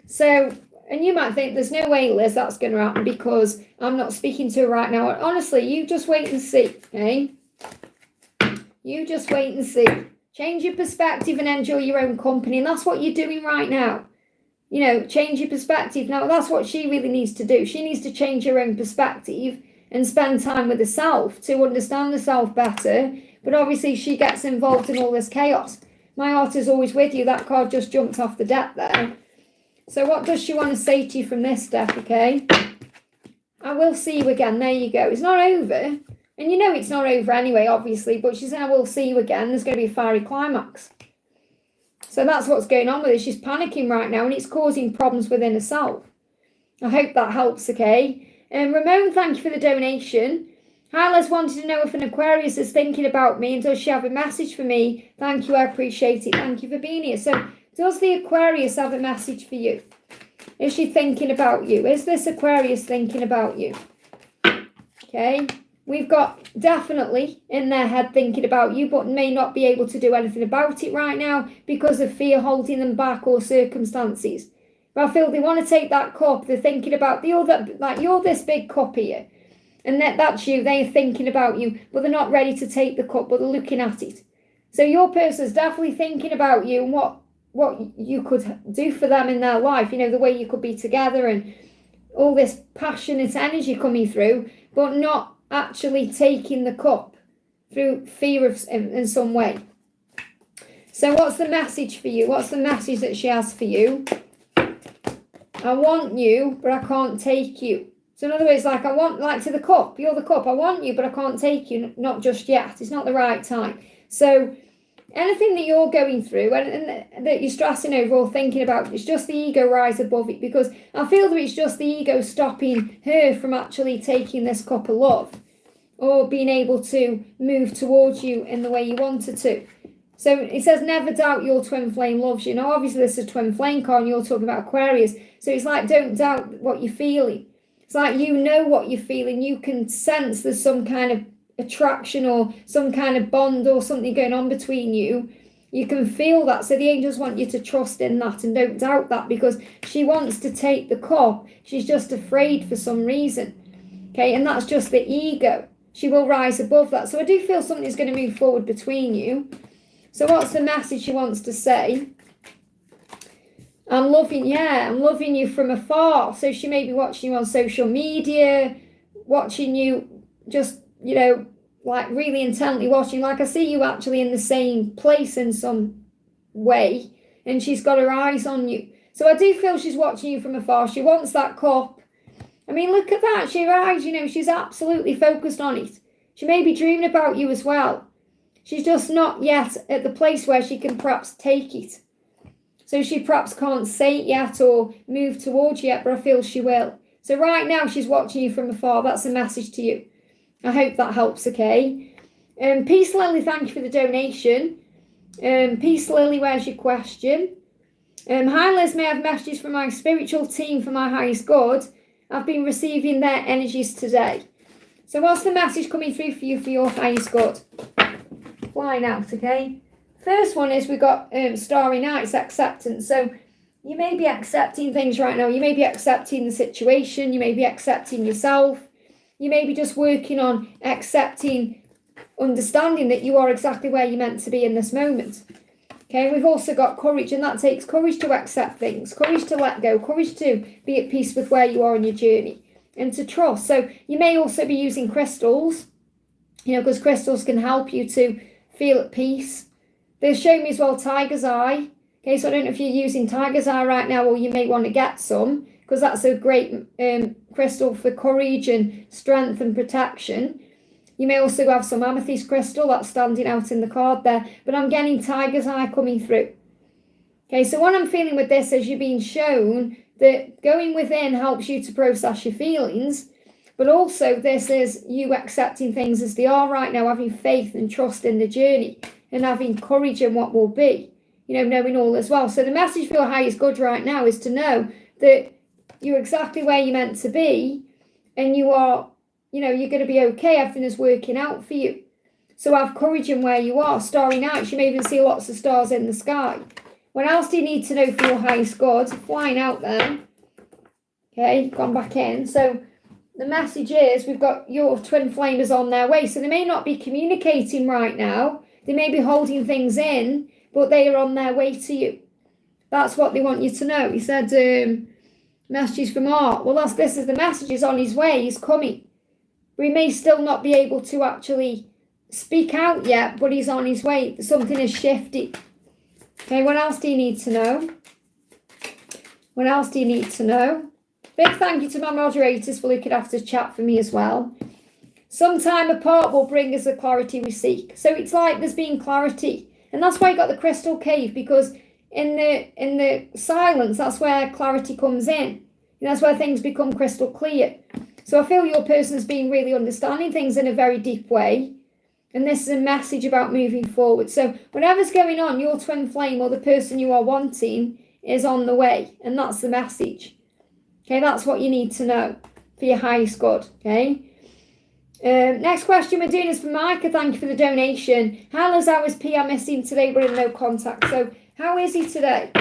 So, and you might think there's no way, Liz, that's going to happen because I'm not speaking to her right now. Honestly, you just wait and see, okay? You just wait and see. Change your perspective and enjoy your own company. And that's what you're doing right now. Change your perspective. Now, that's what she really needs to do. She needs to change her own perspective and spend time with herself to understand herself better. But obviously she gets involved in all this chaos. My heart is always with you. That card just jumped off the deck there. So what does she want to say to you from this deck, okay? I will see you again. There you go. It's not over. And it's not over anyway, obviously. But she's saying, I will see you again. There's going to be a fiery climax. So that's what's going on with her. She's panicking right now and it's causing problems within herself. I hope that helps, okay? Ramon, thank you for the donation. Hi, Les wanted to know if an Aquarius is thinking about me and does she have a message for me? Thank you, I appreciate it. Thank you for being here. So, does the Aquarius have a message for you? Is she thinking about you? Is this Aquarius thinking about you? Okay, we've got definitely in their head thinking about you, but may not be able to do anything about it right now because of fear holding them back or circumstances. But I feel they want to take that cup. They're thinking about you're this big cup here. And that's you. They're thinking about you, but they're not ready to take the cup, but they're looking at it. So your person's definitely thinking about you and what you could do for them in their life. The way you could be together and all this passionate energy coming through, but not actually taking the cup through fear in some way. So what's the message for you? What's the message that she has for you? I want you, but I can't take you. So in other words, I want, to the cup. You're the cup. I want you, but I can't take you. Not just yet. It's not the right time. So anything that you're going through and that you're stressing over or thinking about, it's just the ego rise above it. Because I feel that it's just the ego stopping her from actually taking this cup of love or being able to move towards you in the way you wanted to. So it says, never doubt your twin flame loves you. Now, obviously, this is a twin flame card and you're talking about Aquarius. So it's like, don't doubt what you're feeling. It's like, what you're feeling. You can sense there's some kind of attraction or some kind of bond or something going on between you. You can feel that. So the angels want you to trust in that and don't doubt that because she wants to take the cup. She's just afraid for some reason. Okay, and that's just the ego. She will rise above that. So I do feel something's going to move forward between you. So what's the message she wants to say? I'm loving you from afar. So she may be watching you on social media, watching you just, really intently watching. I see you actually in the same place in some way, and she's got her eyes on you. So I do feel she's watching you from afar. She wants that cup. Look at that. Her eyes, she's absolutely focused on it. She may be dreaming about you as well. She's just not yet at the place where she can perhaps take it. So she perhaps can't say it yet or move towards you yet, but I feel she will. So right now she's watching you from afar. That's a message to you. I hope that helps, okay? Peace Lily, thank you for the donation. Peace Lily, where's your question? Hi Liz, may I have messages from my spiritual team for my highest good? I've been receiving their energies today. So what's the message coming through for you for your highest good? Flying out, okay? First one is we got Starry Nights, acceptance. So You may be accepting things right now. You may be accepting the situation. You may be accepting yourself. You may be just working on accepting, understanding that you are exactly where you're meant to be in this moment. Okay, we've also got courage, and that takes courage to accept things, courage to let go, courage to be at peace with where you are on your journey, and to trust. So you may also be using crystals, because crystals can help you to feel at peace. They're showing me as well tiger's eye. Okay, so I don't know if you're using tiger's eye right now, or you may want to get some, because that's a great crystal for courage and strength and protection. You may also have some amethyst crystal that's standing out in the card there, but I'm getting tiger's eye coming through. Okay, so what I'm feeling with this is you're being shown that going within helps you to process your feelings, but also this is you accepting things as they are right now, having faith and trust in the journey, and having courage in what will be, knowing all as well. So the message for your highest good right now is to know that you're exactly where you're meant to be, and you are, you're going to be okay. Everything is working out for you. So have courage in where you are. Starry nights, you may even see lots of stars in the sky. What else do you need to know for your highest good? Flying out there. Okay, gone back in. So the message is we've got your twin flamers on their way. So they may not be communicating right now. They may be holding things in, but they are on their way to you. That's what they want you to know. He said, messages from Art. Well, this is the message. He's on his way. He's coming. We may still not be able to actually speak out yet, but he's on his way. Something has shifted. Okay, what else do you need to know? What else do you need to know? Big thank you to my moderators for looking after chat for me as well. Some time apart will bring us the clarity we seek. So it's like there's been clarity. And that's why you got the crystal cave, because in the silence, that's where clarity comes in. And that's where things become crystal clear. So I feel your person's been really understanding things in a very deep way. And this is a message about moving forward. So whatever's going on, your twin flame or the person you are wanting is on the way. And that's the message. Okay, that's what you need to know for your highest good. Okay. Next question we're doing is from Micah. Thank you for the donation. Hannah's hours PM missing today. We're in no contact. So how is he today?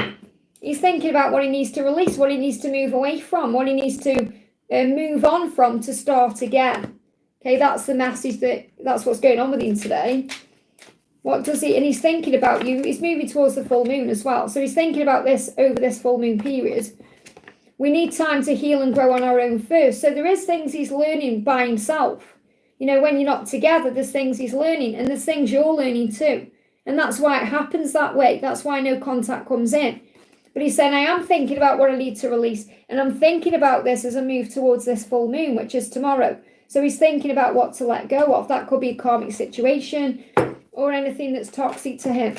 He's thinking about what he needs to release, what he needs to move away from, what he needs to move on from to start again. Okay, that's the message, that's what's going on with him today. What does he, and he's thinking about you, he's moving towards the full moon as well. So he's thinking about this over this full moon period. We need time to heal and grow on our own first. So there is things he's learning by himself. When you're not together, there's things he's learning, and there's things you're learning too. And that's why it happens that way. That's why no contact comes in. But he's saying, I am thinking about what I need to release. And I'm thinking about this as I move towards this full moon, which is tomorrow. So he's thinking about what to let go of. That could be a karmic situation or anything that's toxic to him.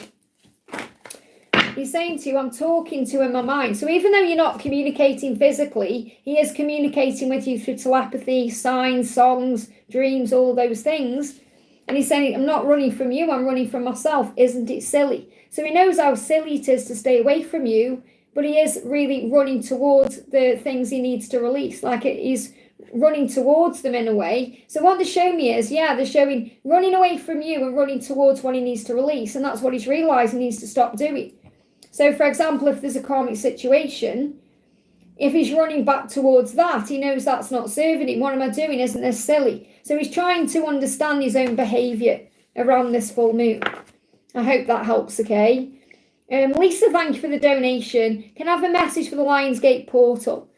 He's saying to you, I'm talking to in my mind. So even though you're not communicating physically, he is communicating with you through telepathy, signs, songs, dreams, all those things. And he's saying, I'm not running from you, I'm running from myself. Isn't it silly? So he knows how silly it is to stay away from you, but he is really running towards the things he needs to release. Like he's running towards them in a way. So what they show me is, they're showing running away from you and running towards what he needs to release. And that's what he's realising he needs to stop doing. So for example, if there's a karmic situation, if he's running back towards that, he knows that's not serving him. What am I doing? Isn't this silly? So he's trying to understand his own behaviour around this full moon. I hope that helps, okay? Lisa, thank you for the donation. Can I have a message for the Lionsgate portal?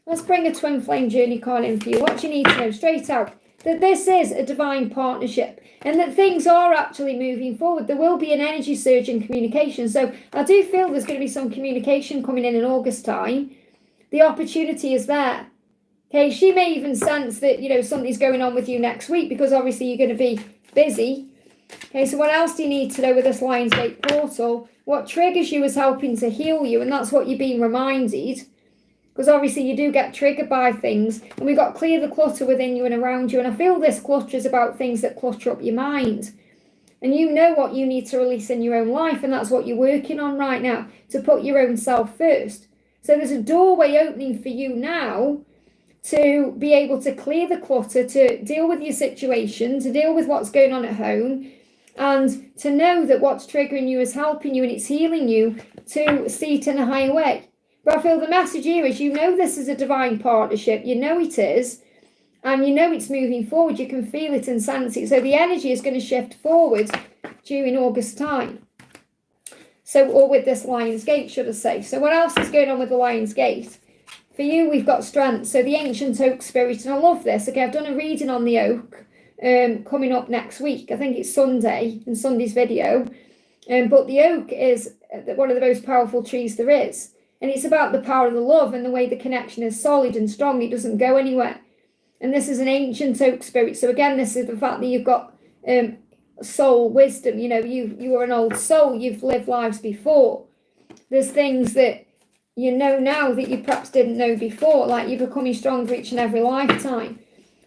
Let's bring a twin flame journey card in for you. What do you need to know straight out? That this is a divine partnership and that things are actually moving forward. There will be an energy surge in communication. So I do feel there's going to be some communication coming in August time. The opportunity is there. Okay, she may even sense that, something's going on with you next week because obviously you're going to be busy. Okay, so what else do you need to know with this Lionsgate portal? What triggers you is helping to heal you, and that's what you're being reminded. Because obviously you do get triggered by things, and we've got to clear the clutter within you and around you. And I feel this clutter is about things that clutter up your mind. And you know what you need to release in your own life, and that's what you're working on right now, to put your own self first. So there's a doorway opening for you now to be able to clear the clutter, to deal with your situation, to deal with what's going on at home, and to know that what's triggering you is helping you and it's healing you to see it in a higher way. But I feel the message here is, you know, this is a divine partnership. You know it is. And you know it's moving forward. You can feel it and sense it. So the energy is going to shift forward during August time. So, or with this Lion's Gate, should I say. So what else is going on with the Lion's Gate? For you, we've got strength. So the ancient oak spirit, and I love this. Okay, I've done a reading on the oak coming up next week. I think it's Sunday, in Sunday's video. But the oak is one of the most powerful trees there is. And it's about the power of the love and the way the connection is solid and strong. It doesn't go anywhere. And this is an ancient oak spirit. So again, this is the fact that you've got soul wisdom. You know, you are an old soul. You've lived lives before. There's things that you know now that you perhaps didn't know before. Like you're becoming stronger each and every lifetime.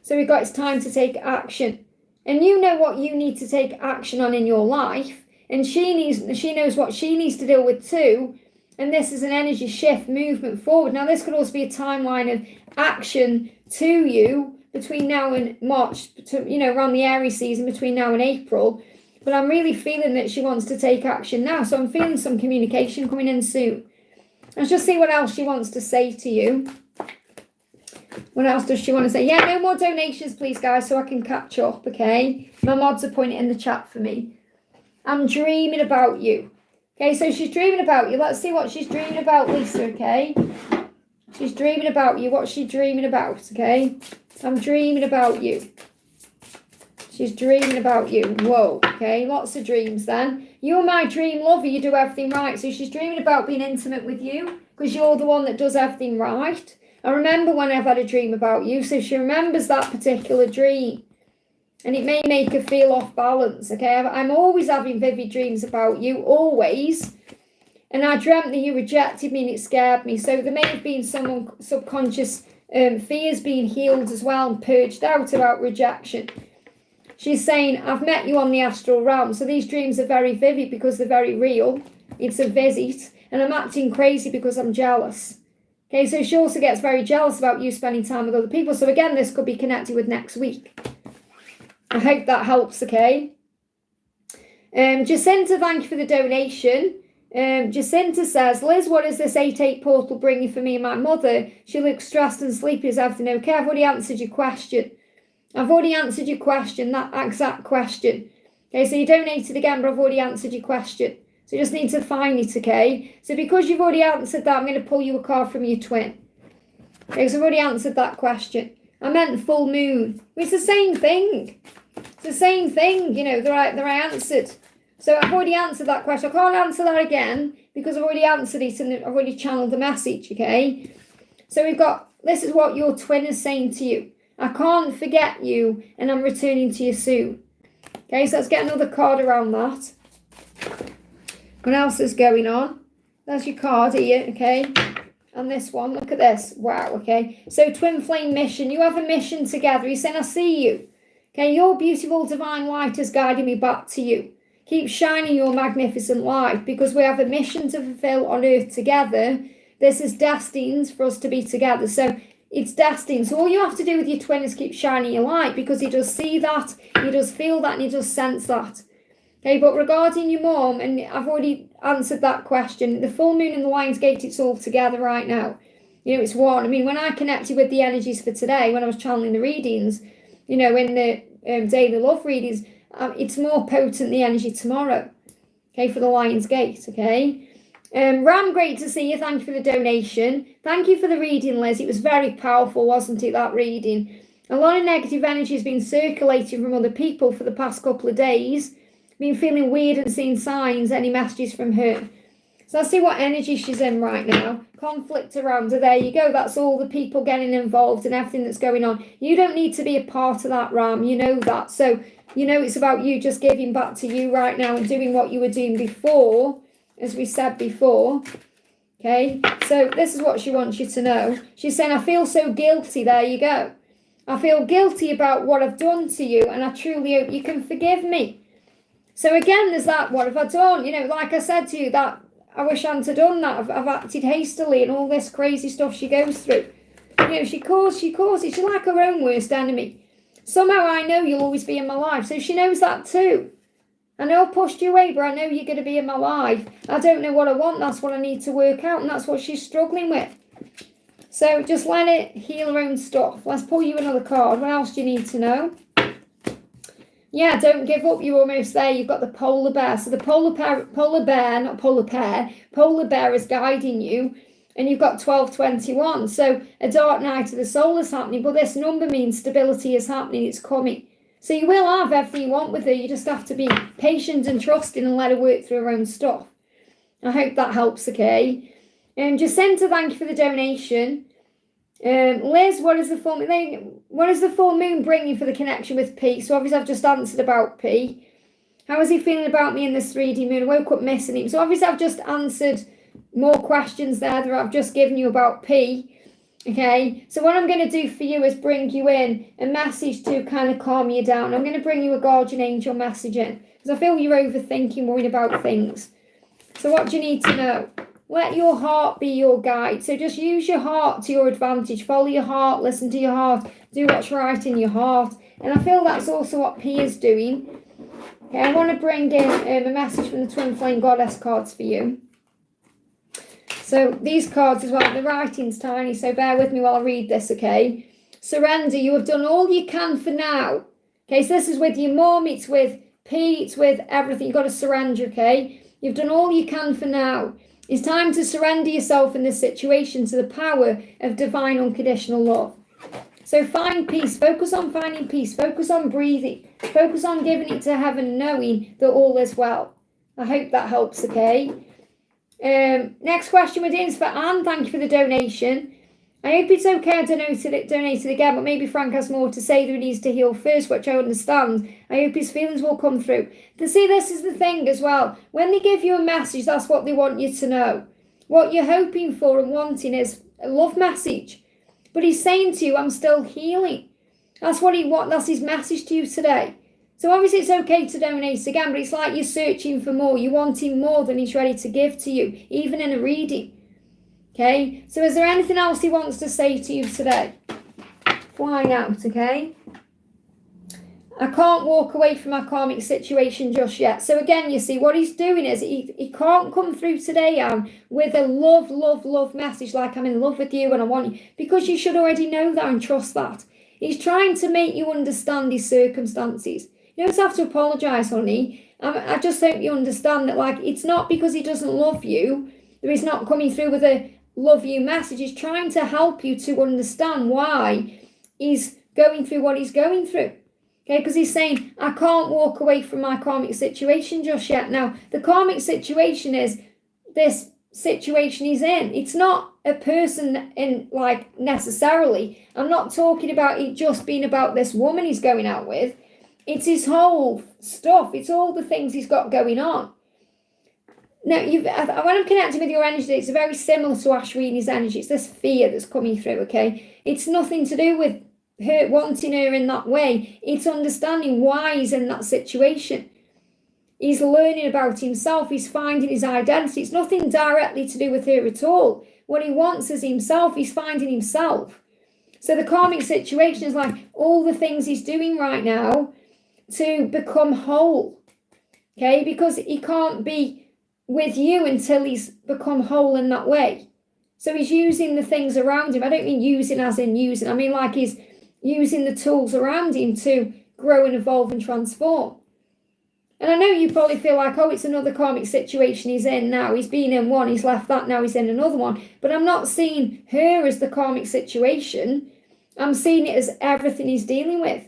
So we've got, it's time to take action. And you know what you need to take action on in your life. And she knows what she needs to deal with too. And this is an energy shift, movement forward. Now, this could also be a timeline of action to you between now and March, you know, around the Aries season, between now and April. But I'm really feeling that she wants to take action now. So I'm feeling some communication coming in soon. Let's just see what else she wants to say to you. What else does she want to say? Yeah, no more donations, please, guys, so I can catch up, okay? My mods are pointing in the chat for me. I'm dreaming about you. Okay, so she's dreaming about you. Let's see what she's dreaming about, Lisa, okay? She's dreaming about you. What's she dreaming about, okay? I'm dreaming about you. She's dreaming about you. Whoa, okay? Lots of dreams then. You're my dream lover. You do everything right. So she's dreaming about being intimate with you because you're the one that does everything right. I remember when I've had a dream about you. So she remembers that particular dream. And it may make her feel off balance, okay? I'm always having vivid dreams about you, always. And I dreamt that you rejected me and it scared me. So there may have been some subconscious fears being healed as well and purged out about rejection. She's saying, I've met you on the astral realm. So these dreams are very vivid because they're very real. It's a visit. And I'm acting crazy because I'm jealous. Okay, so she also gets very jealous about you spending time with other people. So again, this could be connected with next week. I hope that helps, okay? Jacinta, thank you for the donation. Jacinta says, Liz, what is this 8-8 portal bringing for me and my mother? She looks stressed and sleepy. Is everything okay? I've already answered your question. That exact question. Okay, so you donated again, but I've already answered your question. So you just need to find it, okay? So because you've already answered that, I'm going to pull you a card from your twin. Okay, so I've already answered that question. I meant full moon. It's the same thing. It's the same thing, you know, that I answered. So I've already answered that question. I can't answer that again because I've already answered it and I've already channeled the message, okay? So we've got, this is what your twin is saying to you. I can't forget you and I'm returning to you soon. Okay, so let's get another card around that. What else is going on? There's your card here, okay? And this one, look at this. Wow, okay? So twin flame mission. You have a mission together. He's saying, I see you. Okay, your beautiful divine light is guiding me back to you. Keep shining your magnificent light because we have a mission to fulfill on earth together. This is destined for us to be together. So it's destined. So all you have to do with your twin is keep shining your light because he does see that, he does feel that, and he does sense that. Okay, but regarding your mom, and I've already answered that question, the full moon and the Lion's Gate, it's all together right now. You know, it's one. I mean, when I connected with the energies for today, when I was channeling the readings, you know, in the daily love readings, it's more potent, the energy tomorrow, okay, for the Lion's Gate, okay? Ram, great to see you. Thank you for the donation. Thank you for the reading, Liz. It was very powerful, wasn't it, that reading? A lot of negative energy has been circulating from other people for the past couple of days. Been feeling weird and seeing signs, any messages from her. So let's see what energy she's in right now. Conflict around her. There you go. That's all the people getting involved and everything that's going on. You don't need to be a part of that, Ram. You know that. So, you know, it's about you just giving back to you right now and doing what you were doing before, as we said before. Okay. So this is what she wants you to know. She's saying, I feel so guilty. There you go. I feel guilty about what I've done to you, and I truly hope you can forgive me. So again, there's that, what have I done? You know, like I said to you, that I wish I hadn't done that. I've acted hastily and all this crazy stuff she goes through. You know, she causes it. She's like her own worst enemy. Somehow I know you'll always be in my life. So she knows that too. I know I pushed you away, but I know you're going to be in my life. I don't know what I want. That's what I need to work out. And that's what she's struggling with. So just let it heal her own stuff. Let's pull you another card. What else do you need to know? Yeah, don't give up. You're almost there. You've got the polar bear. So the polar bear is guiding you. And you've got 1221. So a dark night of the soul is happening. But this number means stability is happening. It's coming. So you will have everything you want with her. You just have to be patient and trusting and let her work through her own stuff. I hope that helps, okay? Jacinta, thank you for the donation. Liz, what is the full moon bringing for the connection with P? So obviously I've just answered about P. How is he feeling about me in this 3D moon? I woke up missing him. So obviously I've just answered more questions there that I've just given you about P. Okay, so what I'm going to do for you is bring you in a message to kind of calm you down. I'm going to bring you a guardian angel message in because I feel you're overthinking, worried about things. So what do you need to know? Let your heart be your guide. So just use your heart to your advantage. Follow your heart, listen to your heart, do what's right in your heart. And I feel that's also what P is doing. Okay, I want to bring in a message from the Twin Flame Goddess cards for you. So these cards as well, the writing's tiny, so bear with me while I read this, okay? Surrender, you have done all you can for now. Okay, so this is with your mum, it's with P, it's with everything. You've got to surrender, okay? You've done all you can for now. It's time to surrender yourself in this situation to the power of divine unconditional love. So find peace, focus on finding peace, focus on breathing, focus on giving it to heaven, knowing that all is well. I hope that helps, okay? Next question we're doing is for Anne. Thank you for the donation. I hope it's okay I donated again, but maybe Frank has more to say that he needs to heal first, which I understand. I hope his feelings will come through. To see, this is the thing as well. When they give you a message, that's what they want you to know. What you're hoping for and wanting is a love message. But he's saying to you, I'm still healing. That's what he wants. That's his message to you today. So obviously it's okay to donate again, but it's like you're searching for more. You're wanting more than he's ready to give to you, even in a reading. Okay, so is there anything else he wants to say to you today? Flying out, okay? I can't walk away from my karmic situation just yet. So again, you see, what he's doing is he can't come through today, Anne, with a love message like I'm in love with you and I want you, because you should already know that and trust that. He's trying to make you understand his circumstances. You don't have to apologise, honey. I just hope you understand that, like, it's not because he doesn't love you that he's not coming through with a love you message. He's trying to help you to understand why he's going through what he's going through. Okay, because he's saying, I can't walk away from my karmic situation just yet. Now, the karmic situation is this situation he's in. It's not a person in, like, necessarily. I'm not talking about it just being about this woman he's going out with. It's his whole stuff. It's all the things he's got going on. Now, when I'm connecting with your energy, it's very similar to Ashwini's energy. It's this fear that's coming through, okay? It's nothing to do with her wanting her in that way. It's understanding why he's in that situation. He's learning about himself. He's finding his identity. It's nothing directly to do with her at all. What he wants is himself. He's finding himself. So the karmic situation is like all the things he's doing right now to become whole, okay? Because he can't be with you until he's become whole in that way. So he's using the things around him. I don't mean using as in using. I mean like he's using the tools around him to grow and evolve and transform. And I know you probably feel like, oh, it's another karmic situation he's in now. He's been in one, he's left that, now he's in another one. But I'm not seeing her as the karmic situation. I'm seeing it as everything he's dealing with.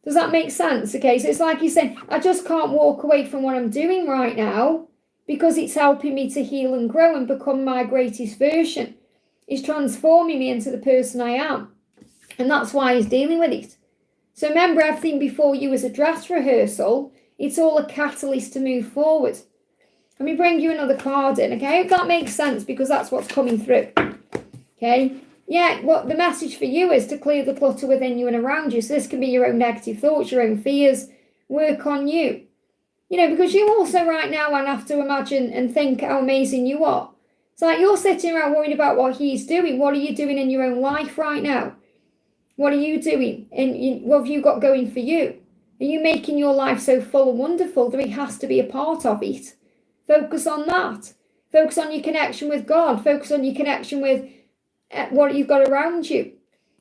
Does that make sense? Okay, so it's like he's saying, I just can't walk away from what I'm doing right now because it's helping me to heal and grow and become my greatest version. It's transforming me into the person I am. And that's why he's dealing with it. So remember, everything before you was a dress rehearsal. It's all a catalyst to move forward. Let me bring you another card in, okay? I hope that makes sense because that's what's coming through. Okay? Yeah, what the message for you is to clear the clutter within you and around you. So this can be your own negative thoughts, your own fears. Work on you. You know, because you also right now have to imagine and think how amazing you are. It's like you're sitting around worrying about what he's doing. What are you doing in your own life right now? What are you doing? And what have you got going for you? Are you making your life so full and wonderful that he has to be a part of it? Focus on that. Focus on your connection with God. Focus on your connection with what you've got around you.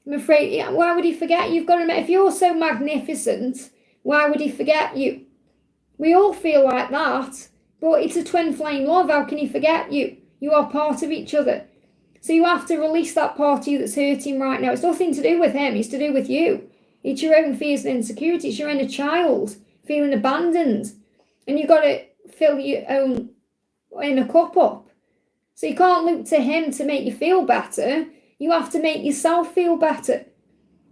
I'm afraid, why would he forget? You've got to, if you're so magnificent, why would he forget you? We all feel like that, but it's a twin flame love. How can he forget you? You are part of each other. So you have to release that part of you that's hurting right now. It's nothing to do with him. It's to do with you. It's your own fears and insecurities. You're in a child feeling abandoned. And you've got to fill your own inner cup up. So you can't look to him to make you feel better. You have to make yourself feel better.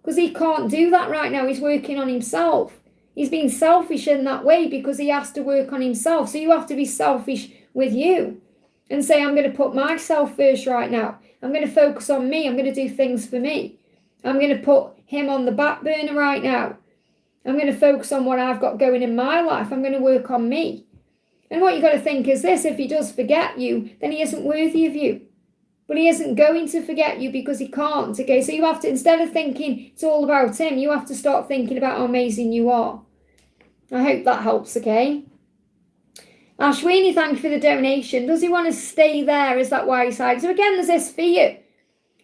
Because he can't do that right now. He's working on himself. He's being selfish in that way because he has to work on himself. So you have to be selfish with you and say, I'm going to put myself first right now. I'm going to focus on me. I'm going to do things for me. I'm going to put him on the back burner right now. I'm going to focus on what I've got going in my life. I'm going to work on me. And what you've got to think is this: if he does forget you, then he isn't worthy of you. But he isn't going to forget you because he can't, okay? So you have to, instead of thinking it's all about him, you have to start thinking about how amazing you are. I hope that helps, okay? Ashwini, thank you for the donation. Does he want to stay there? Is that why he's hiding? So again, there's this fear.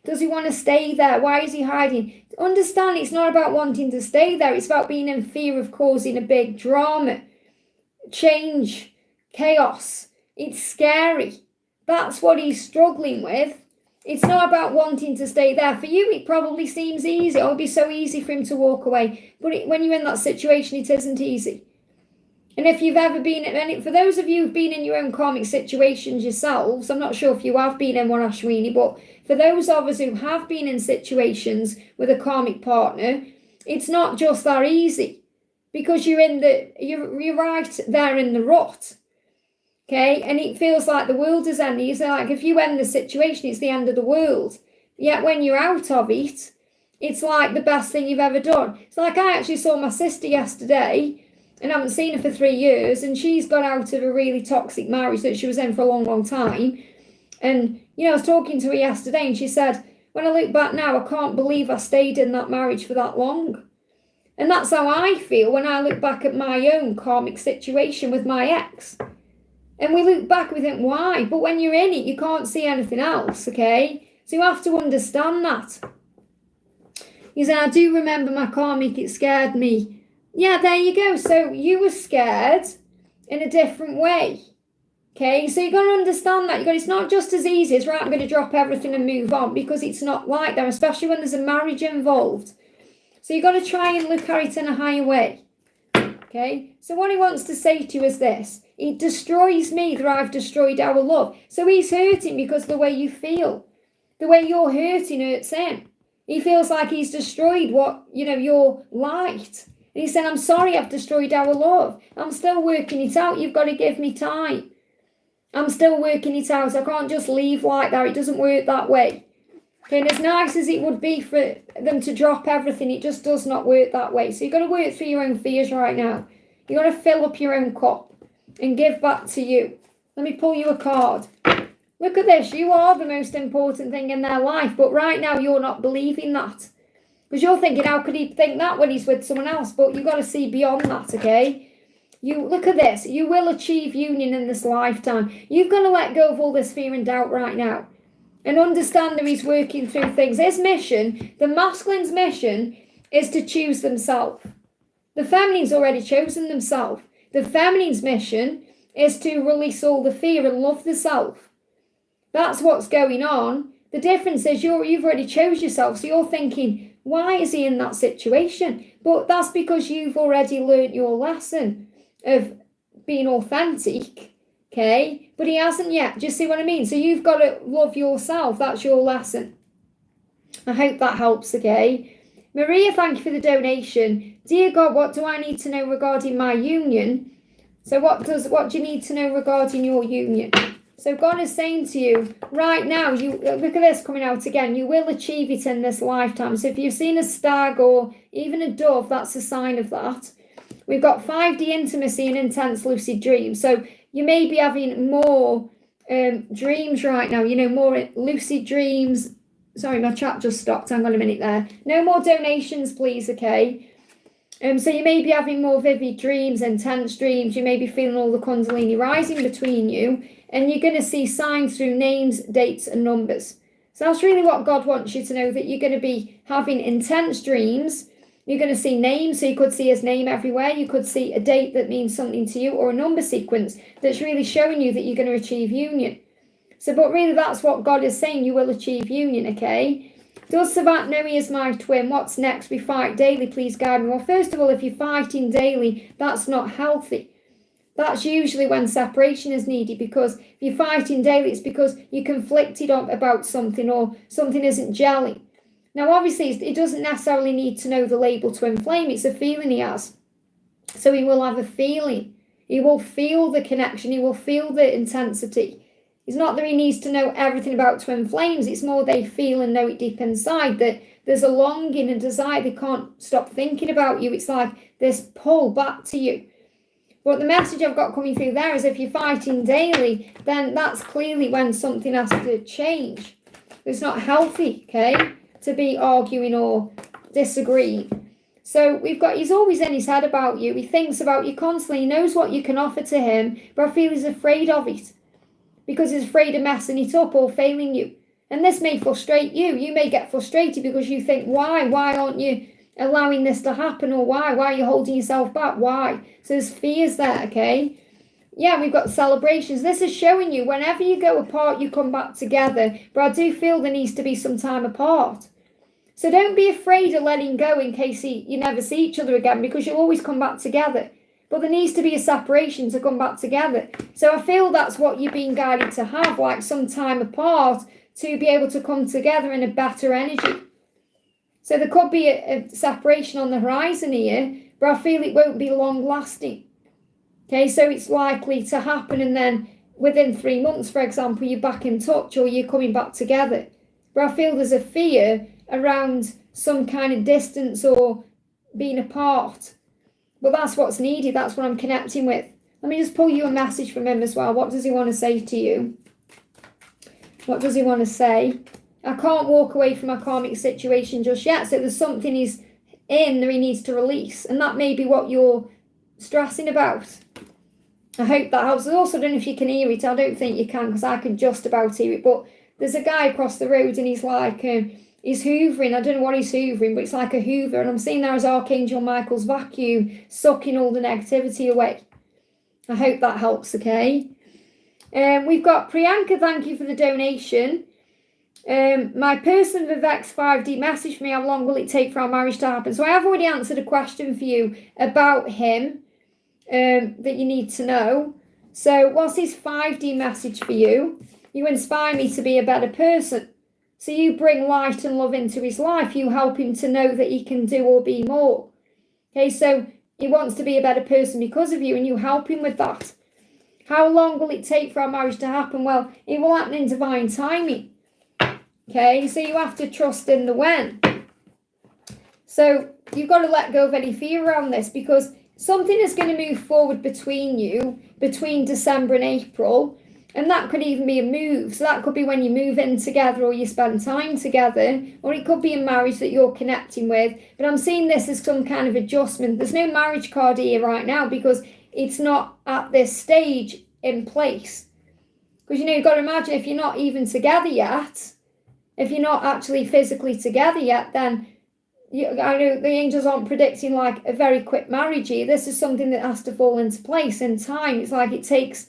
Does he want to stay there? Why is he hiding? Understand, it's not about wanting to stay there. It's about being in fear of causing a big drama, change, chaos. It's scary. That's what he's struggling with. It's not about wanting to stay there. For you, it probably seems easy. It would be so easy for him to walk away. But when you're in that situation, it isn't easy. And if you've ever been, and for those of you who've been in your own karmic situations yourselves, I'm not sure if you have been in one, Ashwini, but for those of us who have been in situations with a karmic partner, it's not just that easy. Because you're right there in the rut. Okay, and it feels like the world is ending. It's like if you end the situation, it's the end of the world. Yet when you're out of it, it's like the best thing you've ever done. It's like I actually saw my sister yesterday, and I haven't seen her for 3 years, and she's got out of a really toxic marriage that she was in for a long, long time. And, I was talking to her yesterday, and she said, when I look back now, I can't believe I stayed in that marriage for that long. And that's how I feel when I look back at my own karmic situation with my ex. And we look back, we think, why? But when you're in it, you can't see anything else, okay? So you have to understand that. You said, I do remember my karmic, it scared me. Yeah, there you go. So you were scared in a different way, okay? So you've got to understand that. It's not just as easy as, right, I'm going to drop everything and move on, because it's not like that, especially when there's a marriage involved. So you've got to try and look at it in a higher way. Okay, so what he wants to say to you is this: it destroys me that I've destroyed our love. So he's hurting because the way you feel, the way you're hurting hurts him. He feels like he's destroyed your light. And he said, I'm sorry, I've destroyed our love. I'm still working it out. You've got to give me time. I'm still working it out. I can't just leave like that. It doesn't work that way. Okay, and as nice as it would be for them to drop everything, it just does not work that way. So you've got to work through your own fears right now. You've got to fill up your own cup and give back to you. Let me pull you a card. Look at this. You are the most important thing in their life. But right now, you're not believing that. Because you're thinking, how could he think that when he's with someone else? But you've got to see beyond that, okay? You look at this. You will achieve union in this lifetime. You've got to let go of all this fear and doubt right now. And understand that he's working through things. His mission, the masculine's mission, is to choose themselves. The feminine's already chosen themselves. The feminine's mission is to release all the fear and love the self. That's what's going on. The difference is you've already chose yourself. So you're thinking, why is he in that situation? But that's because you've already learnt your lesson of being authentic. Okay, but he hasn't yet. Do you see what I mean? So you've got to love yourself. That's your lesson. I hope that helps, okay? Maria, thank you for the donation. Dear God, what do I need to know regarding my union? So what do you need to know regarding your union? So God is saying to you, right now, you look at this coming out again. You will achieve it in this lifetime. So if you've seen a stag or even a dove, that's a sign of that. We've got 5D intimacy and intense lucid dreams. So you may be having more dreams right now, more lucid dreams. Sorry, my chat just stopped. Hang on a minute there. No more donations, please, okay? So you may be having more vivid dreams, intense dreams. You may be feeling all the Kundalini rising between you, and you're going to see signs through names, dates, and numbers. So that's really what God wants you to know, that you're going to be having intense dreams. You're going to see names, so you could see his name everywhere. You could see a date that means something to you, or a number sequence that's really showing you that you're going to achieve union. So, but really that's what God is saying, you will achieve union, okay? Does Savat know he is my twin? What's next? We fight daily, please guide me. Well, first of all, if you're fighting daily, that's not healthy. That's usually when separation is needed, because if you're fighting daily, it's because you're conflicted about something, or something isn't gelling. Now, obviously, it doesn't necessarily need to know the label twin flame. It's a feeling he has. So he will have a feeling. He will feel the connection. He will feel the intensity. It's not that he needs to know everything about twin flames. It's more they feel and know it deep inside, that there's a longing and desire. They can't stop thinking about you. It's like this pull back to you. But the message I've got coming through there is if you're fighting daily, then that's clearly when something has to change. It's not healthy, okay, to be arguing or disagreeing. So we've got, he's always in his head about you. He thinks about you constantly. He knows what you can offer to him, but I feel he's afraid of it, because he's afraid of messing it up or failing you. And this may frustrate you. You may get frustrated because you think, why aren't you allowing this to happen? Or why are you holding yourself back? Why? So there's fears there, okay? Yeah, we've got celebrations. This is showing you whenever you go apart, you come back together. But I do feel there needs to be some time apart. So don't be afraid of letting go in case you never see each other again, because you'll always come back together. But there needs to be a separation to come back together. So I feel that's what you're being guided to have, like some time apart to be able to come together in a better energy. So there could be a separation on the horizon here, but I feel it won't be long lasting. Okay, so it's likely to happen, and then within 3 months, for example, you're back in touch or you're coming back together. But I feel there's a fear around some kind of distance or being apart. But that's what's needed. That's what I'm connecting with. Let me just pull you a message from him as well. What does he want to say to you? What does he want to say? I can't walk away from my karmic situation just yet. So there's something he's in that he needs to release. And that may be what you're stressing about. I hope that helps. I also don't know if you can hear it. I don't think you can, because I can just about hear it. But there's a guy across the road and he's like, he's hoovering. I don't know what he's hoovering, but it's like a hoover. And I'm seeing there as Archangel Michael's vacuum, sucking all the negativity away. I hope that helps, okay? We've got Priyanka, thank you for the donation. My person Vivek's 5D message for me, how long will it take for our marriage to happen? So I have already answered a question for you about him that you need to know. So what's his 5D message for you? You inspire me to be a better person. So you bring light and love into his life. You help him to know that he can do or be more. Okay, so he wants to be a better person because of you, and you help him with that. How long will it take for our marriage to happen? Well, it will happen in divine timing. Okay, so you have to trust in the when. So you've got to let go of any fear around this, because something is going to move forward between you, between December and April. And that could even be a move. So that could be when you move in together or you spend time together, or it could be a marriage that you're connecting with. But I'm seeing this as some kind of adjustment. There's no marriage card here right now because it's not at this stage in place. Because, you've got to imagine, if you're not even together yet, if you're not actually physically together yet, then I know the angels aren't predicting like a very quick marriage here. This is something that has to fall into place in time. It's like it takes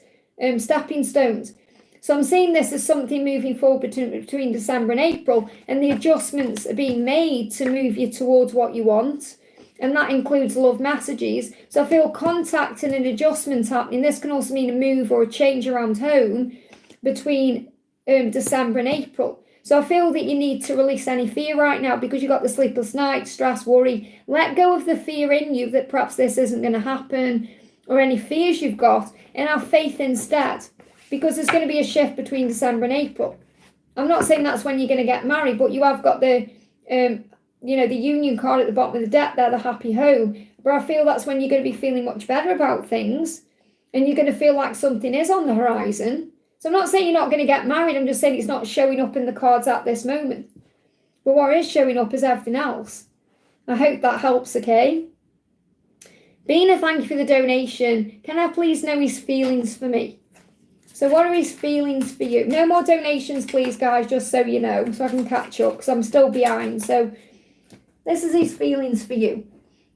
stepping stones. So I'm seeing this as something moving forward between December and April, and the adjustments are being made to move you towards what you want, and that includes love messages. So I feel contact and an adjustment happening. This can also mean a move or a change around home between December and April. So I feel that you need to release any fear right now, because you've got the sleepless nights, stress, worry. Let go of the fear in you that perhaps this isn't going to happen, or any fears you've got, and have faith instead, because there's going to be a shift between December and April. I'm not saying that's when you're going to get married, but you have got the, the union card at the bottom of the deck there, the happy home. But I feel that's when you're going to be feeling much better about things, and you're going to feel like something is on the horizon. So I'm not saying you're not going to get married. I'm just saying it's not showing up in the cards at this moment. But what is showing up is everything else. I hope that helps, okay? Bina, thank you for the donation. Can I please know his feelings for me? So what are his feelings for you? No more donations, please, guys, just so you know, so I can catch up, because I'm still behind. So this is his feelings for you.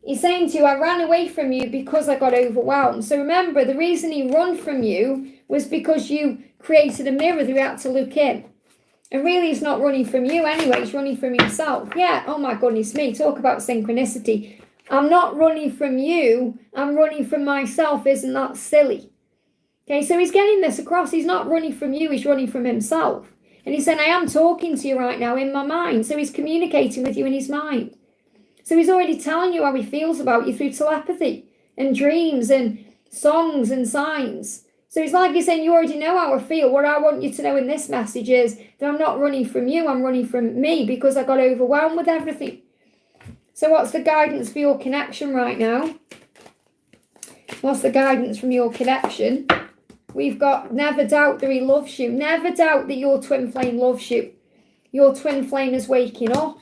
He's saying to you, I ran away from you because I got overwhelmed. So remember, the reason he ran from you was because you created a mirror that he had to look in. And really, he's not running from you anyway. He's running from himself. Yeah, oh my goodness me. Talk about synchronicity. I'm not running from you. I'm running from myself. Isn't that silly? Okay, so he's getting this across. He's not running from you. He's running from himself. And he's saying, I am talking to you right now in my mind. So he's communicating with you in his mind. So he's already telling you how he feels about you through telepathy and dreams and songs and signs. So it's like he's saying, you already know how I feel. What I want you to know in this message is that I'm not running from you. I'm running from me because I got overwhelmed with everything. So what's the guidance for your connection right now? What's the guidance from your connection? We've got never doubt that he loves you. Never doubt that your twin flame loves you. Your twin flame is waking up.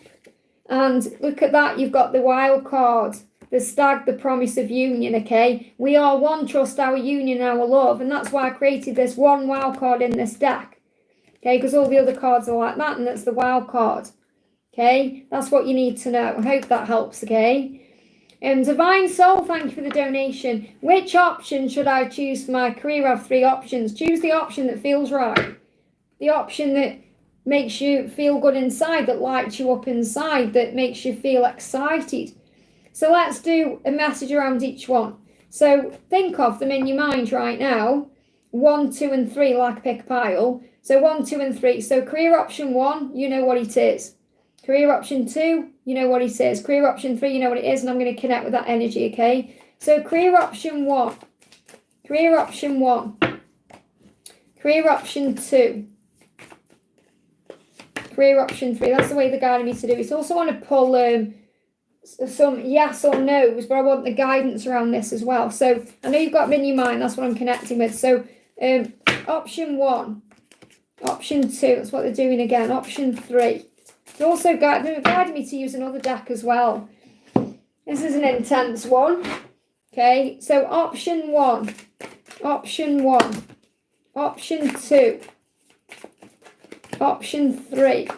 And look at that. You've got the wild card. The stag, the promise of union, okay? We are one, trust our union, our love. And that's why I created this one wild card in this deck. Okay, because all the other cards are like that, and that's the wild card. Okay, that's what you need to know. I hope that helps, okay? Divine Soul, thank you for the donation. Which option should I choose for my career? I have 3 options. Choose the option that feels right. The option that makes you feel good inside, that lights you up inside, that makes you feel excited. So let's do a message around each one. So think of them in your mind right now. 1, 2, and 3, like pick a pile. So 1, 2, and 3. So career option 1, you know what it is. Career option 2, you know what it is. Career option 3, you know what it is. And I'm going to connect with that energy, okay? So career option 1. Career option 1. Career option 2. Career option 3. That's the way they're guiding me to do it. I also want to pull some yes or no's, but I want the guidance around this as well. So I know you've got them in your mind. That's what I'm connecting with. So option 1. Option 2. That's what they're doing again. Option 3. They're also guiding me to use another deck as well. This is an intense one. Okay, so option 1. Option 1. Option 2. Option 3.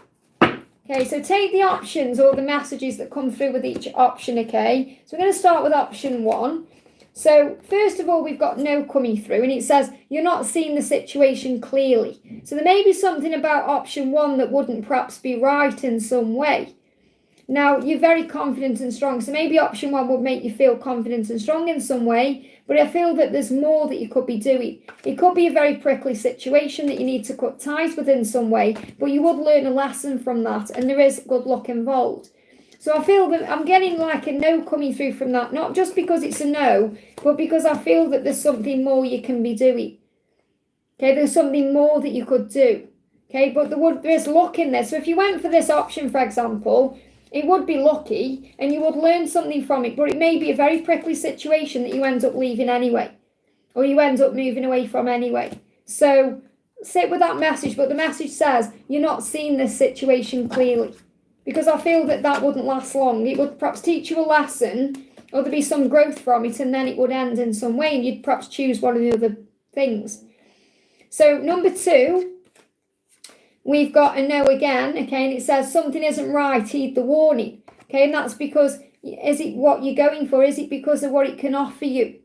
Okay, so take the options or the messages that come through with each option, okay? So we're going to start with option 1. So first of all, we've got no coming through, and it says you're not seeing the situation clearly. So there may be something about option 1 that wouldn't perhaps be right in some way. Now, you're very confident and strong, so maybe option 1 would make you feel confident and strong in some way, but I feel that there's more that you could be doing. It could be a very prickly situation that you need to cut ties with in some way, but you would learn a lesson from that, and there is good luck involved. So I feel that I'm getting like a no coming through from that, not just because it's a no, but because I feel that there's something more you can be doing. Okay, there's something more that you could do. Okay, but there is luck in this. So if you went for this option, for example, it would be lucky and you would learn something from it, but it may be a very prickly situation that you end up leaving anyway, or you end up moving away from anyway. So sit with that message, but the message says you're not seeing this situation clearly, because I feel that that wouldn't last long. It would perhaps teach you a lesson, or there'd be some growth from it, and then it would end in some way, and you'd perhaps choose one of the other things. So number 2, we've got a no again, okay, and it says something isn't right, heed the warning, okay, and that's because, is it what you're going for? Is it because of what it can offer you?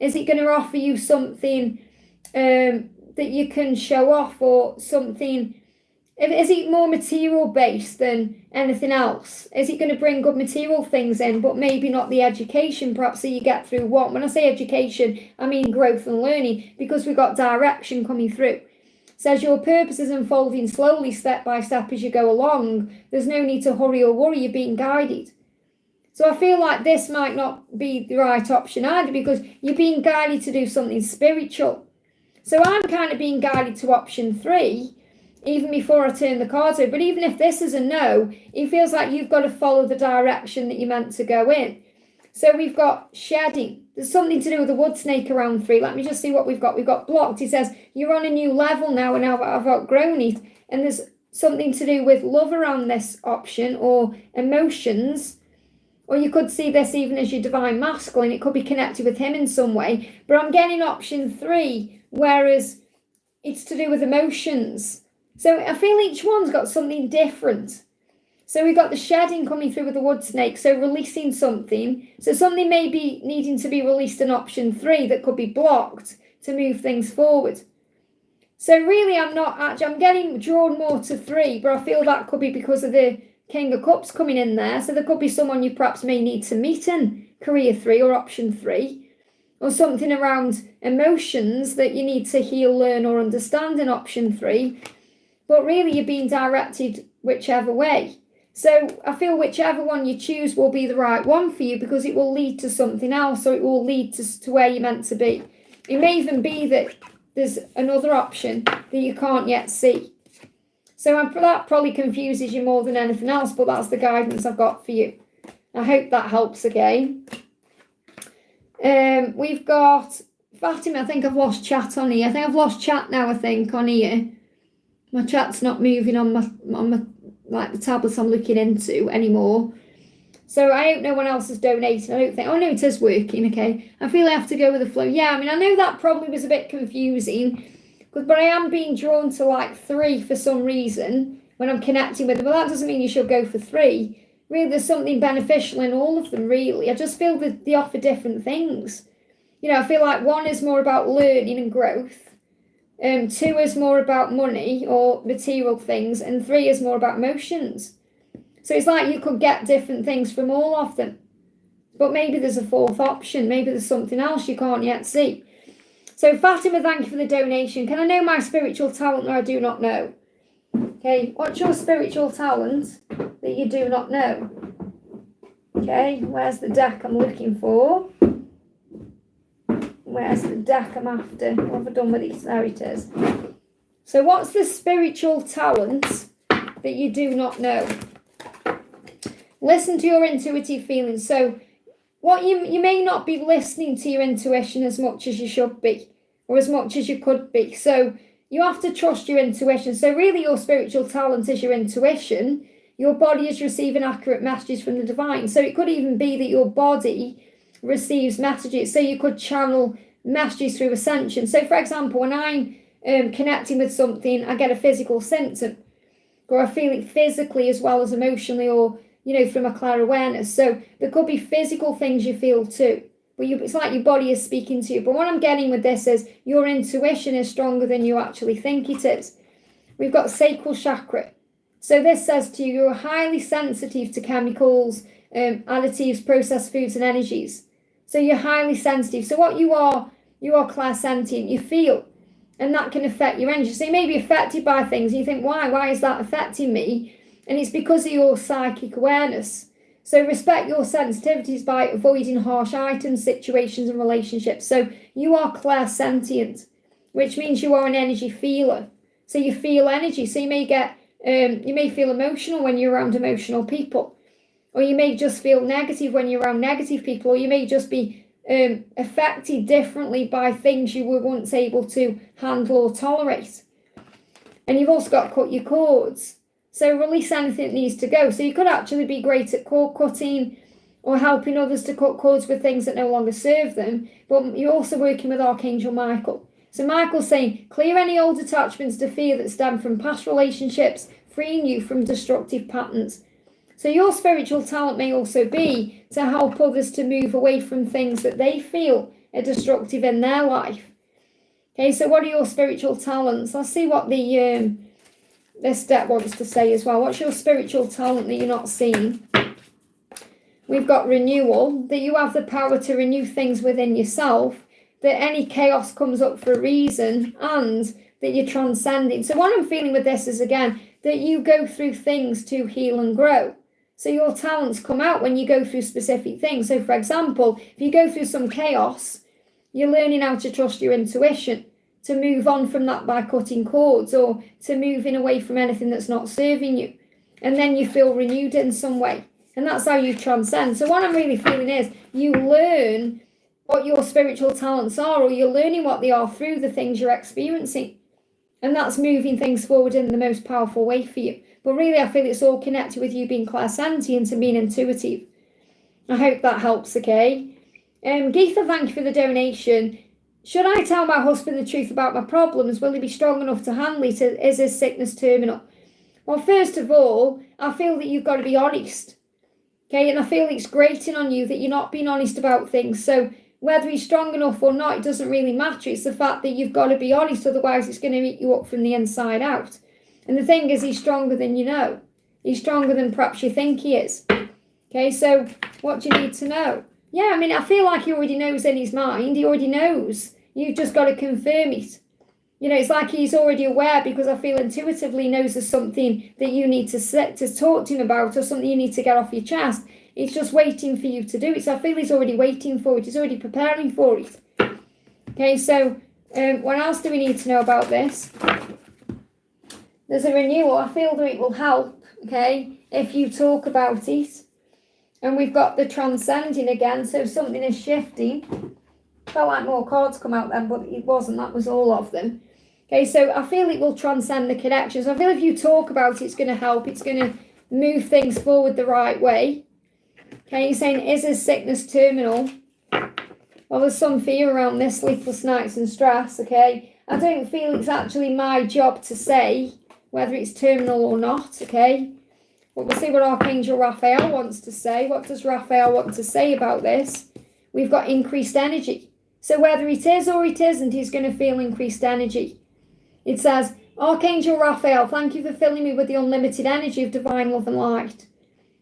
Is it going to offer you something that you can show off, or something? Is it more material based than anything else? Is it going to bring good material things in, but maybe not the education perhaps that you get through what? When I say education, I mean growth and learning, because we've got direction coming through. It says your purpose is unfolding slowly, step by step as you go along. There's no need to hurry or worry, you're being guided. So I feel like this might not be the right option either, because you're being guided to do something spiritual. So I'm kind of being guided to option 3, even before I turn the cards over. But even if this is a no, it feels like you've got to follow the direction that you're meant to go in. So we've got shedding. There's something to do with the wood snake around 3. Let me just see what we've got. We've got blocked. It says you're on a new level now, and I've outgrown it. And there's something to do with love around this option, or emotions, Or you could see this even as your divine masculine. It could be connected with him in some way. But I'm getting option 3, whereas it's to do with emotions. So I feel each one's got something different. So we've got the shedding coming through with the wood snake, so releasing something. So something may be needing to be released in option 3 that could be blocked to move things forward. So really I'm getting drawn more to 3, but I feel that could be because of the King of Cups coming in there. So there could be someone you perhaps may need to meet in career 3 or option 3, or something around emotions that you need to heal, learn or understand in option 3. But really you're being directed whichever way. So I feel whichever one you choose will be the right one for you, because it will lead to something else, or it will lead to where you're meant to be. It may even be that there's another option that you can't yet see. So that probably confuses you more than anything else, but that's the guidance I've got for you. I hope that helps again. We've got Fatima. I think I've lost chat on here. I think I've lost chat now, on here. My chat's not moving on my like the tablets I'm looking into anymore. So I hope no one else has donated. I don't think, oh no, it is working, okay. I feel I have to go with the flow. Yeah, I mean, I know that probably was a bit confusing, but I am being drawn to like 3 for some reason when I'm connecting with them. Well, that doesn't mean you should go for 3. Really, there's something beneficial in all of them, really. I just feel that they offer different things. You know, I feel like 1 is more about learning and growth. 2 is more about money or material things, and 3 is more about emotions. So it's like you could get different things from all of them. But maybe there's a 4th option. Maybe there's something else you can't yet see. So Fatima, thank you for the donation. Can I know my spiritual talent, or I do not know? Okay, what's your spiritual talent that you do not know? Okay, where's the deck I'm looking for? Where's the deck I'm after? What have I done with it? There it is. So what's the spiritual talent that you do not know? Listen to your intuitive feelings. So what you may not be listening to your intuition as much as you should be, or as much as you could be. So you have to trust your intuition. So really your spiritual talent is your intuition. Your body is receiving accurate messages from the divine. So it could even be that your body receives messages. So you could channel messages through Ascension. So for example, when I'm connecting with something, I get a physical symptom, or I feel it physically as well as emotionally, or from a clear awareness. So there could be physical things you feel too, but it's like your body is speaking to you. But what I'm getting with this is your intuition is stronger than you actually think it is. We've got sacral chakra. So this says to you, you're highly sensitive to chemicals, additives, processed foods and energies. So you're highly sensitive. So what you are clairsentient, you feel, and that can affect your energy. So you may be affected by things and you think, why is that affecting me? And it's because of your psychic awareness. So respect your sensitivities by avoiding harsh items, situations and relationships. So you are clairsentient, which means you are an energy feeler. So you feel energy. So you may feel emotional when you're around emotional people, or you may just feel negative when you're around negative people, or you may just be affected differently by things you were once able to handle or tolerate. And you've also got to cut your cords. So release anything that needs to go. So you could actually be great at cord cutting or helping others to cut cords with things that no longer serve them. But you're also working with Archangel Michael. So Michael's saying, clear any old attachments to fear that stem from past relationships, freeing you from destructive patterns. So your spiritual talent may also be to help others to move away from things that they feel are destructive in their life. Okay, so what are your spiritual talents? Let's see what this deck wants to say as well. What's your spiritual talent that you're not seeing? We've got renewal, that you have the power to renew things within yourself, that any chaos comes up for a reason, and that you're transcending. So what I'm feeling with this is, again, that you go through things to heal and grow. So your talents come out when you go through specific things. So for example, if you go through some chaos, you're learning how to trust your intuition, to move on from that by cutting cords, or to moving away from anything that's not serving you. And then you feel renewed in some way. And that's how you transcend. So what I'm really feeling is you learn what your spiritual talents are, or you're learning what they are through the things you're experiencing. And that's moving things forward in the most powerful way for you. But really, I feel it's all connected with you being clairsentient and being intuitive. I hope that helps, okay? Geetha, thank you for the donation. Should I tell my husband the truth about my problems? Will he be strong enough to handle it? Is his sickness terminal? Well, first of all, I feel that you've got to be honest. Okay, and I feel it's grating on you that you're not being honest about things. So whether he's strong enough or not, it doesn't really matter. It's the fact that you've got to be honest, otherwise it's going to eat you up from the inside out. And the thing is, he's stronger than you know. He's stronger than perhaps you think he is. Okay, so what do you need to know? Yeah, I mean, I feel like he already knows in his mind. He already knows. You've just got to confirm it. You know, it's like he's already aware, because I feel intuitively he knows there's something that you need to talk to him about, or something you need to get off your chest. It's just waiting for you to do it. So I feel he's already waiting for it. He's already preparing for it. Okay, so what else do we need to know about this? There's a renewal. I feel that it will help, okay, if you talk about it. And we've got the transcending again, so something is shifting. Felt like more cards come out then, but it wasn't. That was all of them. Okay, so I feel it will transcend the connection. So I feel if you talk about it, it's going to help. It's going to move things forward the right way. Okay, you're saying, is his sickness terminal? Well, there's some fear around this, sleepless nights and stress, okay? I don't feel it's actually my job to say whether it's terminal or not, okay? But we'll see what Archangel Raphael wants to say. What does Raphael want to say about this? We've got increased energy. So whether it is or it isn't, he's going to feel increased energy. It says, Archangel Raphael, thank you for filling me with the unlimited energy of divine love and light.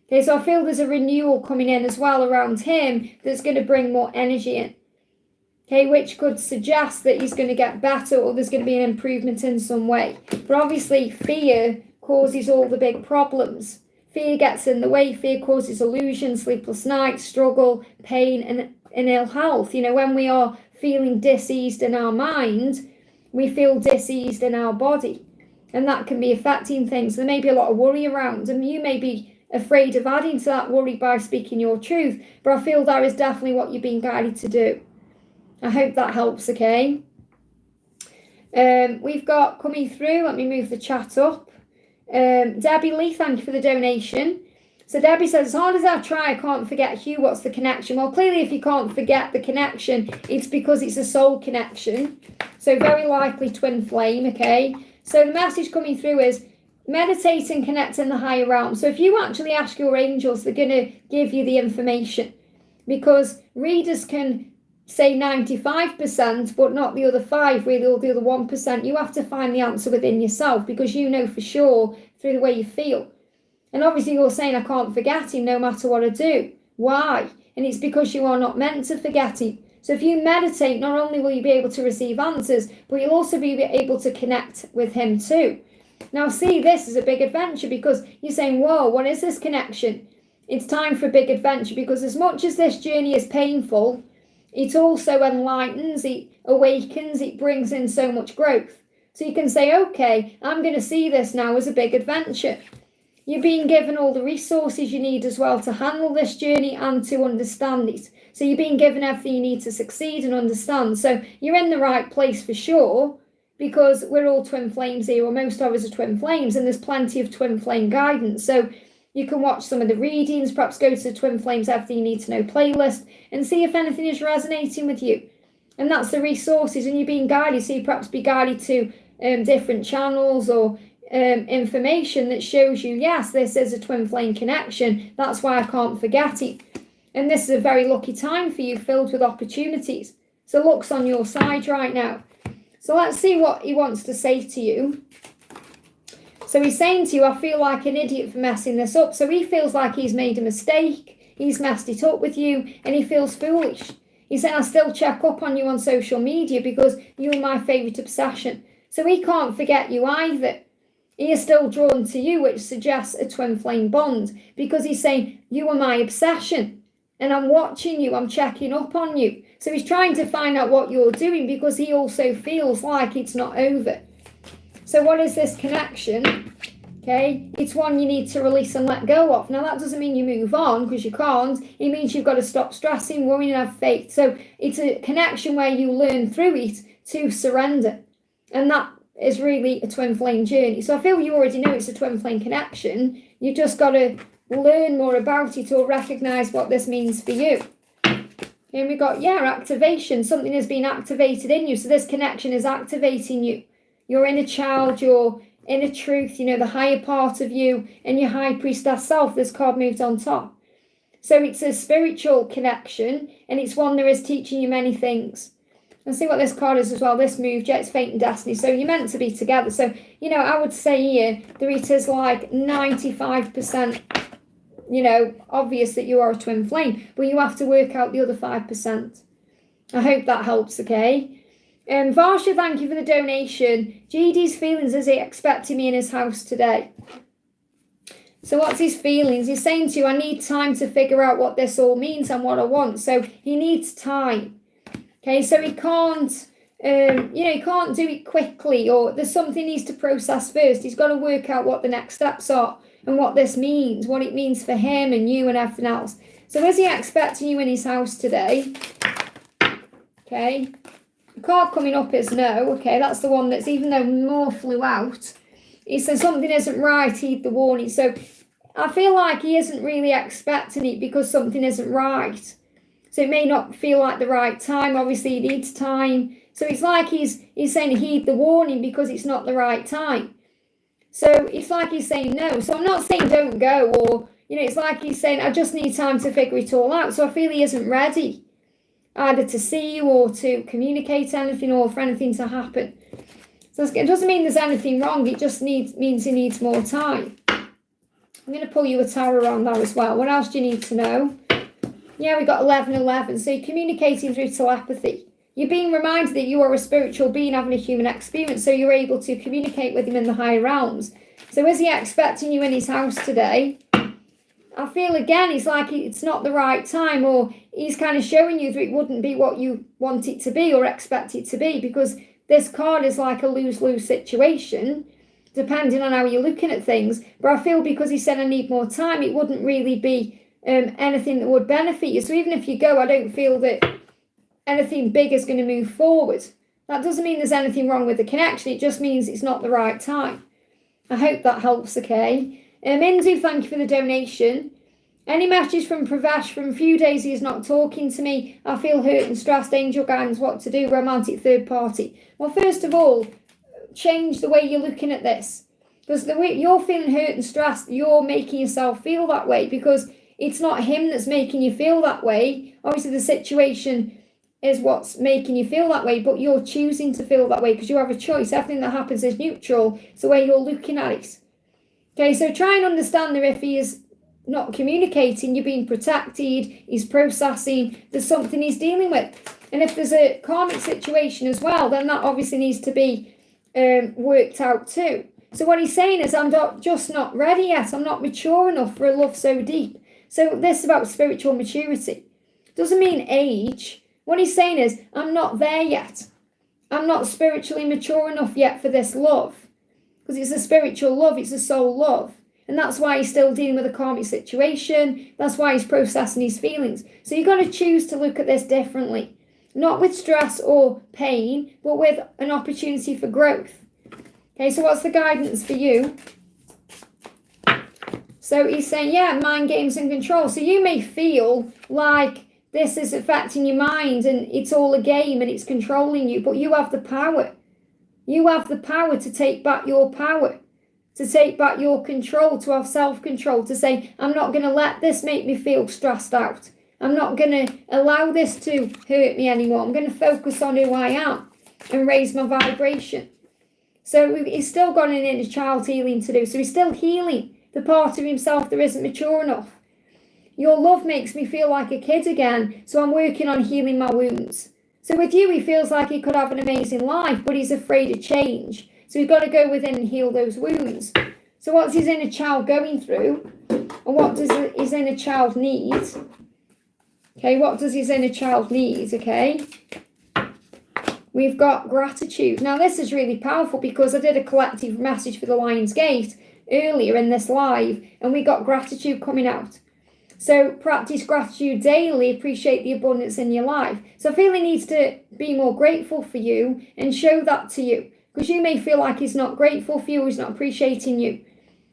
Okay, so I feel there's a renewal coming in as well around him that's going to bring more energy in. Okay, which could suggest that he's going to get better, or there's going to be an improvement in some way. But obviously fear causes all the big problems. Fear gets in the way. Fear causes illusion, sleepless nights, struggle, pain, and ill health. You know, when we are feeling diseased in our mind, we feel diseased in our body. And that can be affecting things. There may be a lot of worry around, and you may be afraid of adding to that worry by speaking your truth. But I feel that is definitely what you're being guided to do. I hope that helps, okay? We've got coming through, let me move the chat up. Debbie Lee, thank you for the donation. So Debbie says, as hard as I try, I can't forget Hugh. What's the connection? Well, clearly if you can't forget the connection, it's because it's a soul connection. So very likely twin flame, okay? So the message coming through is meditate and connect in the higher realm. So if you actually ask your angels, they're going to give you the information. Because readers can say 95%, but not the other 5%, really, or the other 1%. You have to find the answer within yourself, because you know for sure through the way you feel. And obviously you're saying, I can't forget him no matter what I do. Why? And it's because you are not meant to forget him. So if you meditate, not only will you be able to receive answers, but you'll also be able to connect with him too. Now see, this is a big adventure, because you're saying, whoa, what is this connection? It's time for a big adventure, because as much as this journey is painful, it also enlightens, it awakens, it brings in so much growth. So you can say, okay, I'm going to see this now as a big adventure. You're being given all the resources you need as well to handle this journey and to understand it. So you're being given everything you need to succeed and understand. So you're in the right place for sure, because we're all twin flames here, or most of us are twin flames, and there's plenty of twin flame guidance. So you can watch some of the readings, perhaps go to the Twin Flames Everything You Need to Know playlist and see if anything is resonating with you. And that's the resources, and you're being guided. So you perhaps be guided to different channels or information that shows you, yes, this is a twin flame connection. That's why I can't forget it. And this is a very lucky time for you, filled with opportunities. So luck's on your side right now. So let's see what he wants to say to you. So he's saying to you, I feel like an idiot for messing this up. So he feels like he's made a mistake. He's messed it up with you, and he feels foolish. He said, I still check up on you on social media because you're my favourite obsession. So he can't forget you either. He is still drawn to you, which suggests a twin flame bond, because he's saying, you are my obsession, and I'm watching you, I'm checking up on you. So he's trying to find out what you're doing, because he also feels like it's not over. So what is this connection? Okay, it's one you need to release and let go of. Now that doesn't mean you move on, because you can't. It means you've got to stop stressing, worrying, and have faith. So it's a connection where you learn through it to surrender. And that is really a twin flame journey. So I feel you already know it's a twin flame connection. You've just got to learn more about it or recognize what this means for you. And we got, activation. Something has been activated in you. So this connection is activating you. Your inner child, your inner truth, the higher part of you and your high priestess self. This card moved on top. So it's a spiritual connection, and it's one that is teaching you many things. Let's see what this card is as well. This moved, it's fate and destiny. So you're meant to be together. So, I would say here that it is like 95%, obvious that you are a twin flame, but you have to work out the other 5%. I hope that helps, okay? Varsha, thank you for the donation. GD's feelings, is he expecting me in his house today? So what's his feelings? He's saying to you, I need time to figure out what this all means and what I want. So he needs time. Okay, so he can't, he can't do it quickly, or there's something he needs to process first. He's got to work out what the next steps are and what this means, what it means for him and you and everything else. So is he expecting you in his house today? Okay, the card coming up is no. Okay, that's the one that's, even though more flew out, it says something isn't right, heed the warning. So I feel like he isn't really expecting it because something isn't right. So it may not feel like the right time. Obviously, he needs time. So it's like he's saying heed the warning because it's not the right time. So it's like he's saying no. So I'm not saying don't go, or, it's like he's saying I just need time to figure it all out. So I feel he isn't ready either to see you or to communicate anything or for anything to happen. So it doesn't mean there's anything wrong. It just means he needs more time. I'm going to pull you a tarot around now as well. What else do you need to know? Yeah, we got 1111. So you're communicating through telepathy. You're being reminded that you are a spiritual being having a human experience, so you're able to communicate with him in the higher realms. So is he expecting you in his house today? I feel again, it's like it's not the right time, or he's kind of showing you that it wouldn't be what you want it to be or expect it to be, because this card is like a lose-lose situation, depending on how you're looking at things. But I feel because he said I need more time, it wouldn't really be anything that would benefit you. So even if you go, I don't feel that anything big is going to move forward. That doesn't mean there's anything wrong with the connection. It just means it's not the right time. I hope that helps, okay? Indu, thank you for the donation. Any message from Pravesh? From a few days he is not talking to me. I feel hurt and stressed. Angel guidance, what to do? Romantic third party. Well, first of all, change the way you're looking at this. Because the way you're feeling hurt and stressed, you're making yourself feel that way, because it's not him that's making you feel that way. Obviously, the situation is what's making you feel that way, but you're choosing to feel that way because you have a choice. Everything that happens is neutral. It's the way you're looking at it. Okay, so try and understand that if he is not communicating, you're being protected, he's processing, there's something he's dealing with. And if there's a karmic situation as well, then that obviously needs to be worked out too. So what he's saying is, I'm just not ready yet. I'm not mature enough for a love so deep. So this is about spiritual maturity. Doesn't mean age. What he's saying is, I'm not there yet. I'm not spiritually mature enough yet for this love. Because it's a spiritual love, it's a soul love. And that's why he's still dealing with a karmic situation. That's why he's processing his feelings. So you've got to choose to look at this differently. Not with stress or pain, but with an opportunity for growth. Okay, so what's the guidance for you? So he's saying, mind games and control. So you may feel like this is affecting your mind and it's all a game and it's controlling you, but you have the power. You have the power to take back your power, to take back your control, to have self-control, to say, I'm not going to let this make me feel stressed out. I'm not going to allow this to hurt me anymore. I'm going to focus on who I am and raise my vibration. So he's still got an inner child healing to do. So he's still healing the part of himself that isn't mature enough. Your love makes me feel like a kid again, so I'm working on healing my wounds. So with you, he feels like he could have an amazing life, but he's afraid of change. So he's got to go within and heal those wounds. So what's his inner child going through? And what does his inner child need? Okay, what does his inner child need? Okay. We've got gratitude. Now, this is really powerful because I did a collective message for the Lionsgate earlier in this live, and we got gratitude coming out. So practice gratitude daily, appreciate the abundance in your life. So I feel he needs to be more grateful for you and show that to you, because you may feel like he's not grateful for you, he's not appreciating you.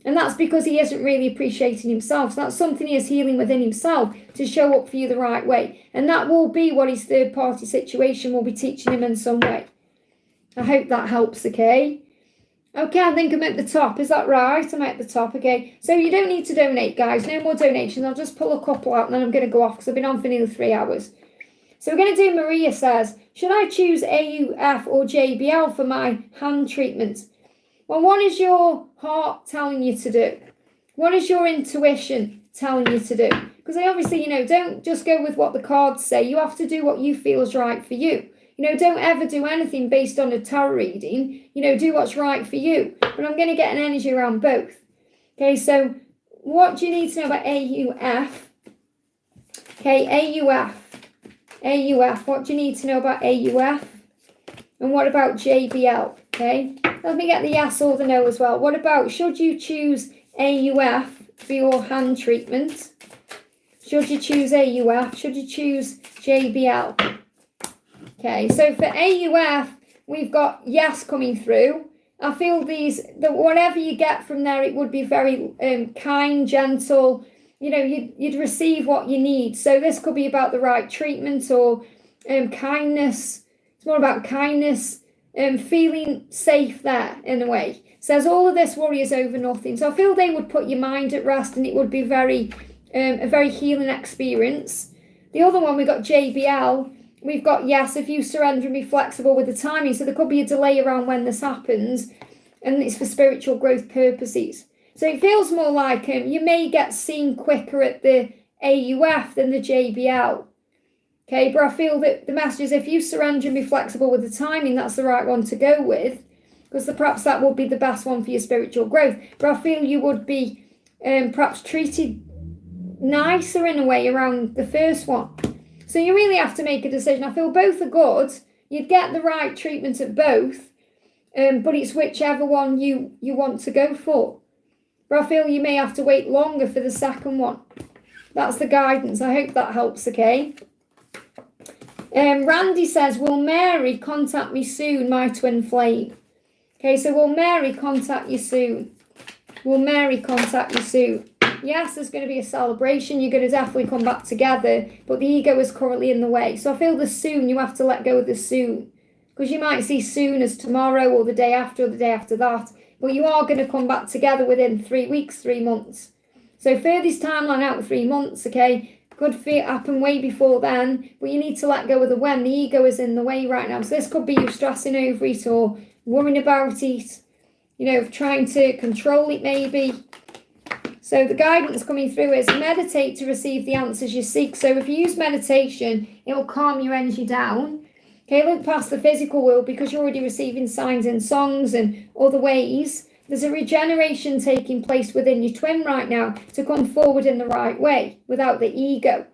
And that's because he isn't really appreciating himself. So that's something he is healing within himself to show up for you the right way. And that will be what his third-party situation will be teaching him in some way. I hope that helps, okay? Okay, I think I'm at the top. Is that right? I'm at the top, okay? So you don't need to donate, guys. No more donations. I'll just pull a couple out and then I'm going to go off because I've been on for nearly 3 hours. So we're going to do, Maria says, should I choose AUF or JBL for my hand treatment? Well, what is your heart telling you to do? What is your intuition telling you to do? Because obviously, don't just go with what the cards say. You have to do what you feel is right for you. Don't ever do anything based on a tarot reading. Do what's right for you. But I'm going to get an energy around both. Okay, so what do you need to know about AUF? Okay, AUF. AUF. What do you need to know about AUF? And what about JBL? Okay, let me get the yes or the no as well. What about, should you choose AUF for your hand treatment? Should you choose AUF? Should you choose JBL? Okay, so for AUF, we've got yes coming through. I feel that whatever you get from there, it would be very kind, gentle. You'd receive what you need. So this could be about the right treatment or kindness. It's more about kindness, feeling safe there in a way. Says all of this worry is over nothing. So I feel they would put your mind at rest and it would be a very healing experience. The other one, we got JBL. We've got yes, if you surrender and be flexible with the timing. So there could be a delay around when this happens, and it's for spiritual growth purposes. So it feels more like you may get seen quicker at the AUF than the JBL. Okay, but I feel that the message is if you surrender and be flexible with the timing, that's the right one to go with, because perhaps that will be the best one for your spiritual growth. But I feel you would be perhaps treated nicer in a way around the first one. So you really have to make a decision. I feel both are good. You'd get the right treatment at both, but it's whichever one you want to go for. But I feel you may have to wait longer for the second one. That's the guidance. I hope that helps, okay? Randy says, will Mary contact me soon, my twin flame? Okay, so will Mary contact you soon? Will Mary contact you soon? Yes, there's going to be a celebration. You're going to definitely come back together, but the ego is currently in the way. So I feel the soon, you have to let go of the soon. Because you might see soon as tomorrow or the day after that. But you are going to come back together within 3 weeks, 3 months. So furthest timeline out 3 months, okay? Could happen way before then, but you need to let go of the when. The ego is in the way right now. So this could be you stressing over it or worrying about it, trying to control it maybe. So the guidance coming through is meditate to receive the answers you seek. So if you use meditation, it will calm your energy down. Okay, look past the physical world because you're already receiving signs in songs and other ways. There's a regeneration taking place within your twin right now to come forward in the right way without the ego.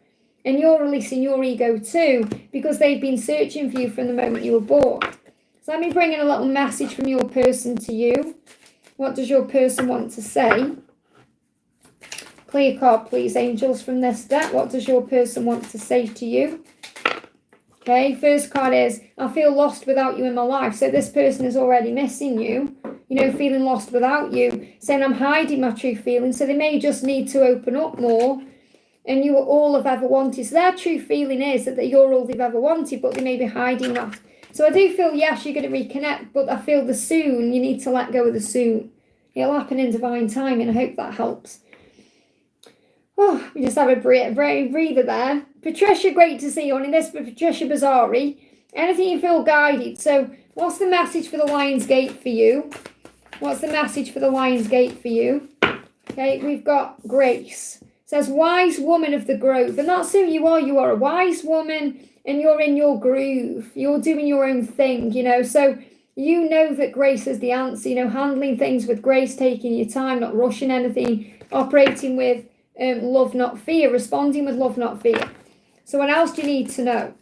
And you're releasing your ego too because they've been searching for you from the moment you were born. So let me bring in a little message from your person to you. What does your person want to say? Clear card, please, angels, from this deck. What does your person want to say to you? Okay, first card is, I feel lost without you in my life. So this person is already missing you, feeling lost without you, saying I'm hiding my true feelings. So they may just need to open up more and you are all I've ever wanted. So their true feeling is that you're all they've ever wanted, but they may be hiding that. So I do feel, yes, you're going to reconnect, but I feel the soon, you need to let go of the soon. It'll happen in divine timing. I hope that helps. Oh, we just have a breather there. Patricia, great to see you on in this, but Patricia Bazzari. Anything you feel guided. So what's the message for the Lion's Gate for you? What's the message for the Lion's Gate for you? Okay, we've got Grace. It says, wise woman of the grove. And that's who you are. You are a wise woman and you're in your groove. You're doing your own thing, So you know that grace is the answer, handling things with grace, taking your time, not rushing anything, operating with love, not fear, responding with love, not fear. So what else do you need to know?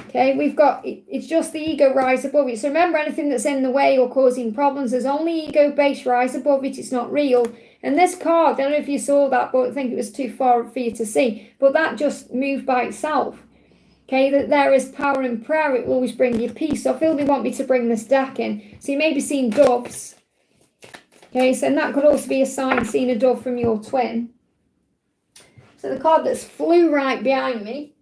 Okay, we've got, it's just the ego rise above it. So remember, anything that's in the way or causing problems is only ego-based, rise above it. It's not real. And this card, I don't know if you saw that, but I think it was too far for you to see. But that just moved by itself. Okay, that there is power in prayer. It will always bring you peace. So I feel they want me to bring this deck in. So you may be seeing doves. Okay, so and that could also be a sign seeing a dove from your twin. So the card that's flew right behind me,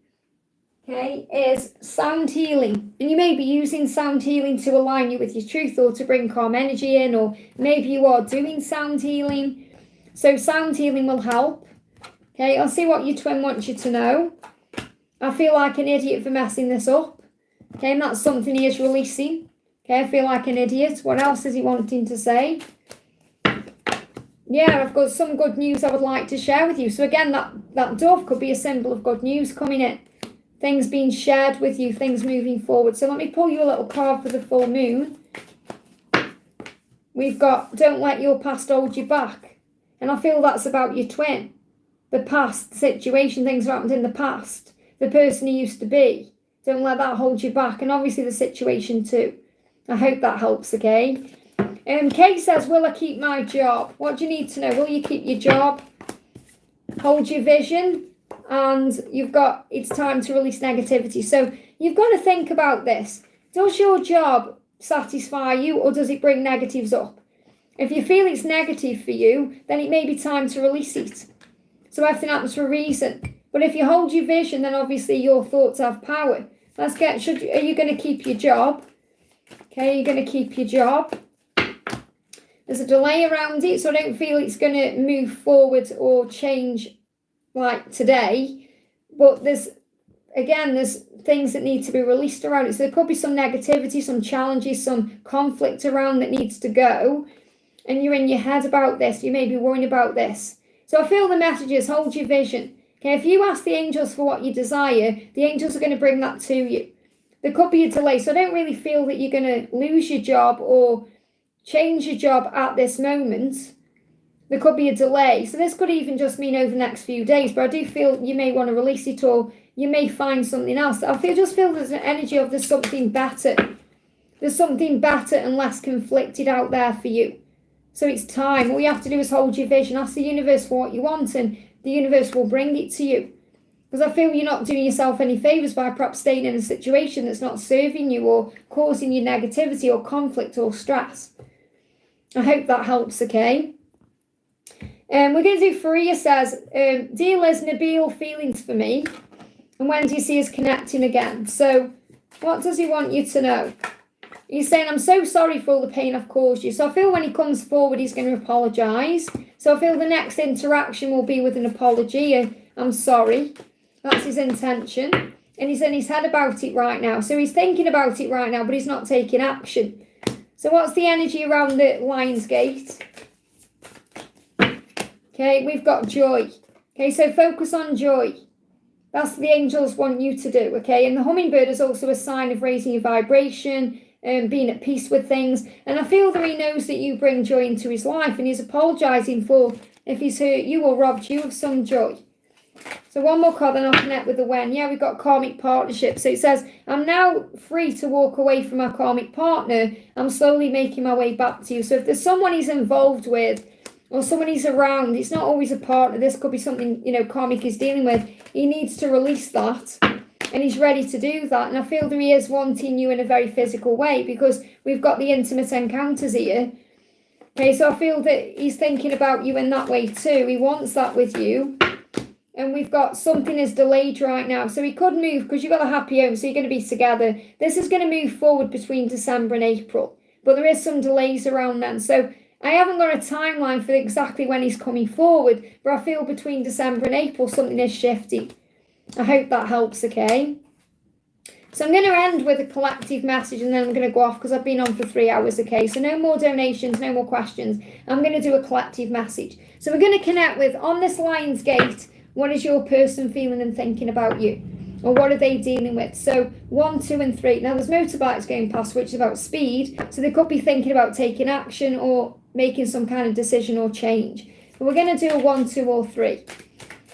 okay, is sound healing. And you may be using sound healing to align you with your truth or to bring calm energy in, or maybe you are doing sound healing. So sound healing will help. Okay, I'll see what your twin wants you to know. I feel like an idiot for messing this up. Okay, and that's something he is releasing. Okay, I feel like an idiot. What else is he wanting to say? Yeah, I've got some good news I would like to share with you. So again, that dove could be a symbol of good news coming in. Things being shared with you, things moving forward. So let me pull you a little card for the full moon. We've got, don't let your past hold you back. And I feel that's about your twin. The past situation, things that happened in the past. The person you used to be. Don't let that hold you back. And obviously the situation too. I hope that helps, okay? Kate says, will I keep my job? What do you need to know? Will you keep your job? Hold your vision. And you've got, it's time to release negativity. So you've got to think about this. Does your job satisfy you, or does it bring negatives up? If you feel it's negative for you, then it may be time to release it. So everything happens for a reason. But if you hold your vision, then obviously your thoughts have power. Are you going to keep your job? Okay, you're going to keep your job. There's a delay around it, so I don't feel it's going to move forward or change like today. But there's things that need to be released around it. So there could be some negativity, some challenges, some conflict around that needs to go. And you're in your head about this. You may be worrying about this. So I feel the messages, hold your vision. Okay, if you ask the angels for what you desire, the angels are going to bring that to you. There could be a delay. So I don't really feel that you're going to lose your job or change your job at this moment. There could be a delay. So this could even just mean over the next few days. But I do feel you may want to release it, or you may find something else. Just feel there's an energy of there's something better. There's something better and less conflicted out there for you. So it's time. All you have to do is hold your vision. Ask the universe for what you want, and the universe will bring it to you. Because I feel you're not doing yourself any favours by perhaps staying in a situation that's not serving you or causing you negativity or conflict or stress. I hope that helps, okay? We're going to do Faria says, dear Liz, Nabil, feelings for me. And when do you see us connecting again? So what does he want you to know? He's saying, I'm so sorry for all the pain I've caused you. So I feel when he comes forward, he's going to apologise. So I feel the next interaction will be with an apology. I'm sorry. That's his intention. And he's in his head about it right now. So he's thinking about it right now, but he's not taking action. So what's the energy around the Lionsgate? Okay, we've got joy. Okay, so focus on joy. That's what the angels want you to do, okay? And the hummingbird is also a sign of raising your vibration and being at peace with things. And I feel that he knows that you bring joy into his life, and he's apologising for if he's hurt you or robbed you of some joy. So one more card, then I'll connect with the when. Yeah, we've got karmic partnership. So it says, I'm now free to walk away from my karmic partner. I'm slowly making my way back to you. So if there's someone he's involved with, or someone he's around, it's not always a partner. This could be something, karmic is dealing with. He needs to release that, and he's ready to do that. And I feel that he is wanting you in a very physical way, because we've got the intimate encounters here. Okay, so I feel that he's thinking about you in that way too. He wants that with you. And we've got something is delayed right now. So he could move, because you've got a happy home, so you're going to be together. This is going to move forward between December and April. But there is some delays around then. So I haven't got a timeline for exactly when he's coming forward, but I feel between December and April something is shifting. I hope that helps, okay? So I'm going to end with a collective message, and then I'm going to go off because I've been on for 3 hours, okay? So no more donations, no more questions. I'm going to do a collective message. So we're going to connect with, on this Lionsgate, what is your person feeling and thinking about you? Or what are they dealing with? So 1, 2, and 3. Now there's motorbikes going past, which is about speed. So they could be thinking about taking action or making some kind of decision or change. But we're going to do a 1, 2, or 3.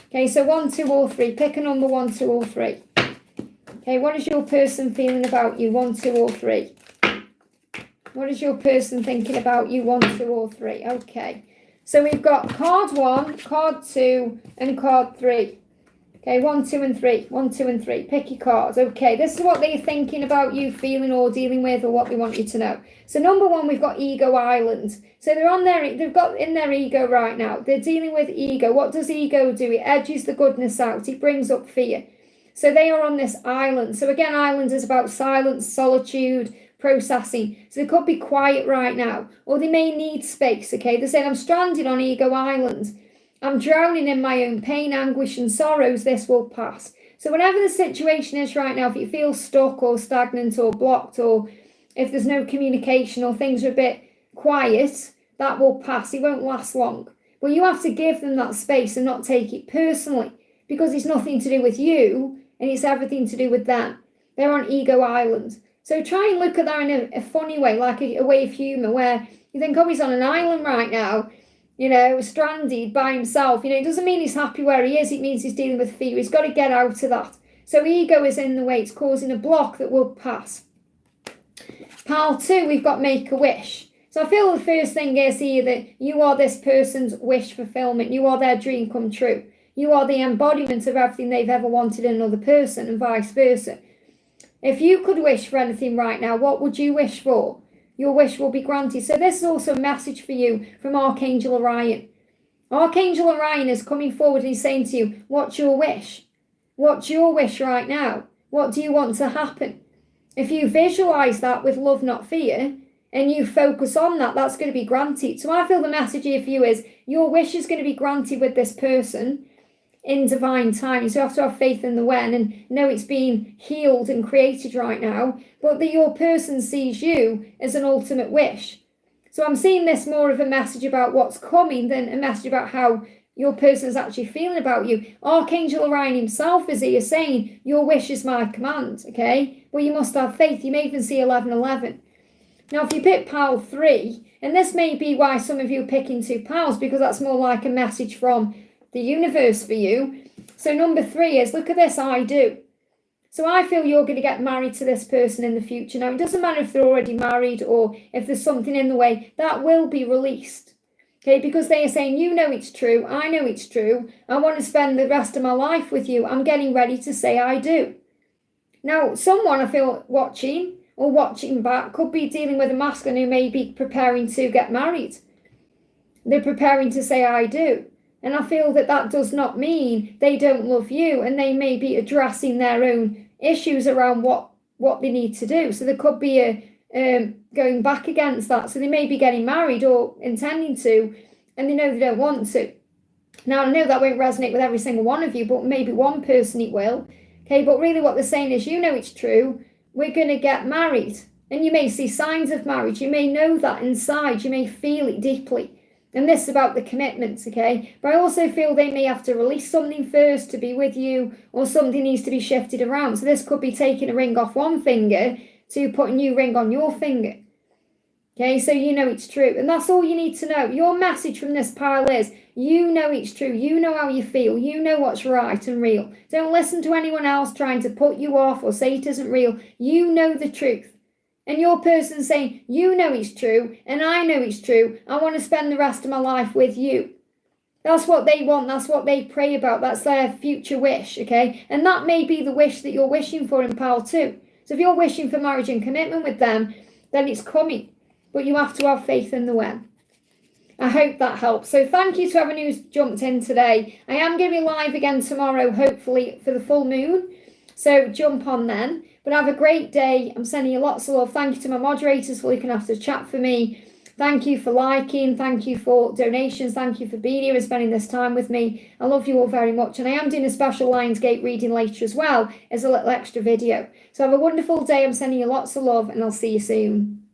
Okay, so 1, 2, or 3. Pick a number 1, 2, or 3. Okay, what is your person feeling about you? 1, 2, or 3. What is your person thinking about you? 1, 2, or 3. Okay. So we've got card 1, card 2, and card 3. Okay, 1, 2, and 3. 1, 2, and 3. Pick your cards. Okay, this is what they're thinking about you, feeling, or dealing with, or what they want you to know. So number 1, we've got Ego Island. So they've got in their ego right now. They're dealing with ego. What does ego do? It edges the goodness out. It brings up fear. So they are on this island. So again, island is about silence, solitude, processing. So they could be quiet right now, or they may need space. Okay, they're saying, I'm stranded on Ego Island. I'm drowning in my own pain, anguish, and sorrows. This will pass. So whatever the situation is right now, if you feel stuck or stagnant or blocked, or if there's no communication or things are a bit quiet, that will pass. It won't last long. But you have to give them that space and not take it personally, because it's nothing to do with you and it's everything to do with them. They're on Ego Island. So try and look at that in a funny way, like a way of humour, where you think, oh, he's on an island right now, you know, stranded by himself. You know, it doesn't mean he's happy where he is. It means he's dealing with fear. He's got to get out of that. So ego is in the way. It's causing a block that will pass. Pile 2, we've got make a wish. So I feel the first thing is here that you are this person's wish fulfillment. You are their dream come true. You are the embodiment of everything they've ever wanted in another person, and vice versa. If you could wish for anything right now, what would you wish for? Your wish will be granted. So this is also a message for you from Archangel Orion. Archangel Orion is coming forward and he's saying to you, what's your wish? What's your wish right now? What do you want to happen? If you visualize that with love, not fear, and you focus on that, that's going to be granted. So I feel the message here for you is your wish is going to be granted with this person in divine timing. So you have to have faith in the when and know it's being healed and created right now, but that your person sees you as an ultimate wish. So I'm seeing this more of a message about what's coming than a message about how your person is actually feeling about you. Archangel Orion himself is here saying, your wish is my command, okay? Well, you must have faith. You may even see 1111. Now, if you pick pile 3, and this may be why some of you are picking 2 piles, because that's more like a message from the universe for you. So number 3 is, look at this, I do. So I feel you're going to get married to this person in the future. Now, it doesn't matter if they're already married or if there's something in the way, that will be released. Okay, because they are saying, you know it's true, I know it's true, I want to spend the rest of my life with you, I'm getting ready to say I do. Now, someone I feel watching or watching back could be dealing with a masculine who may be preparing to get married. They're preparing to say I do. And I feel that that does not mean they don't love you, and they may be addressing their own issues around what they need to do. So there could be a going back against that. So they may be getting married or intending to, and they know they don't want to. Now, I know that won't resonate with every single one of you, but maybe one person it will. Okay, but really what they're saying is, you know it's true, we're going to get married. And you may see signs of marriage. You may know that inside. You may feel it deeply. And this is about the commitments, okay? But I also feel they may have to release something first to be with you, or something needs to be shifted around. So this could be taking a ring off one finger to put a new ring on your finger. Okay, so you know it's true. And that's all you need to know. Your message from this pile is, you know it's true. You know how you feel. You know what's right and real. Don't listen to anyone else trying to put you off or say it isn't real. You know the truth. And your person saying, you know it's true, and I know it's true. I want to spend the rest of my life with you. That's what they want. That's what they pray about. That's their future wish, okay? And that may be the wish that you're wishing for in pile 2. So if you're wishing for marriage and commitment with them, then it's coming. But you have to have faith in the when. I hope that helps. So thank you to everyone who's jumped in today. I am going to be live again tomorrow, hopefully, for the full moon. So jump on then. But have a great day. I'm sending you lots of love. Thank you to my moderators for looking after the chat for me. Thank you for liking. Thank you for donations. Thank you for being here and spending this time with me. I love you all very much. And I am doing a special Lionsgate reading later as well as a little extra video. So have a wonderful day. I'm sending you lots of love, and I'll see you soon.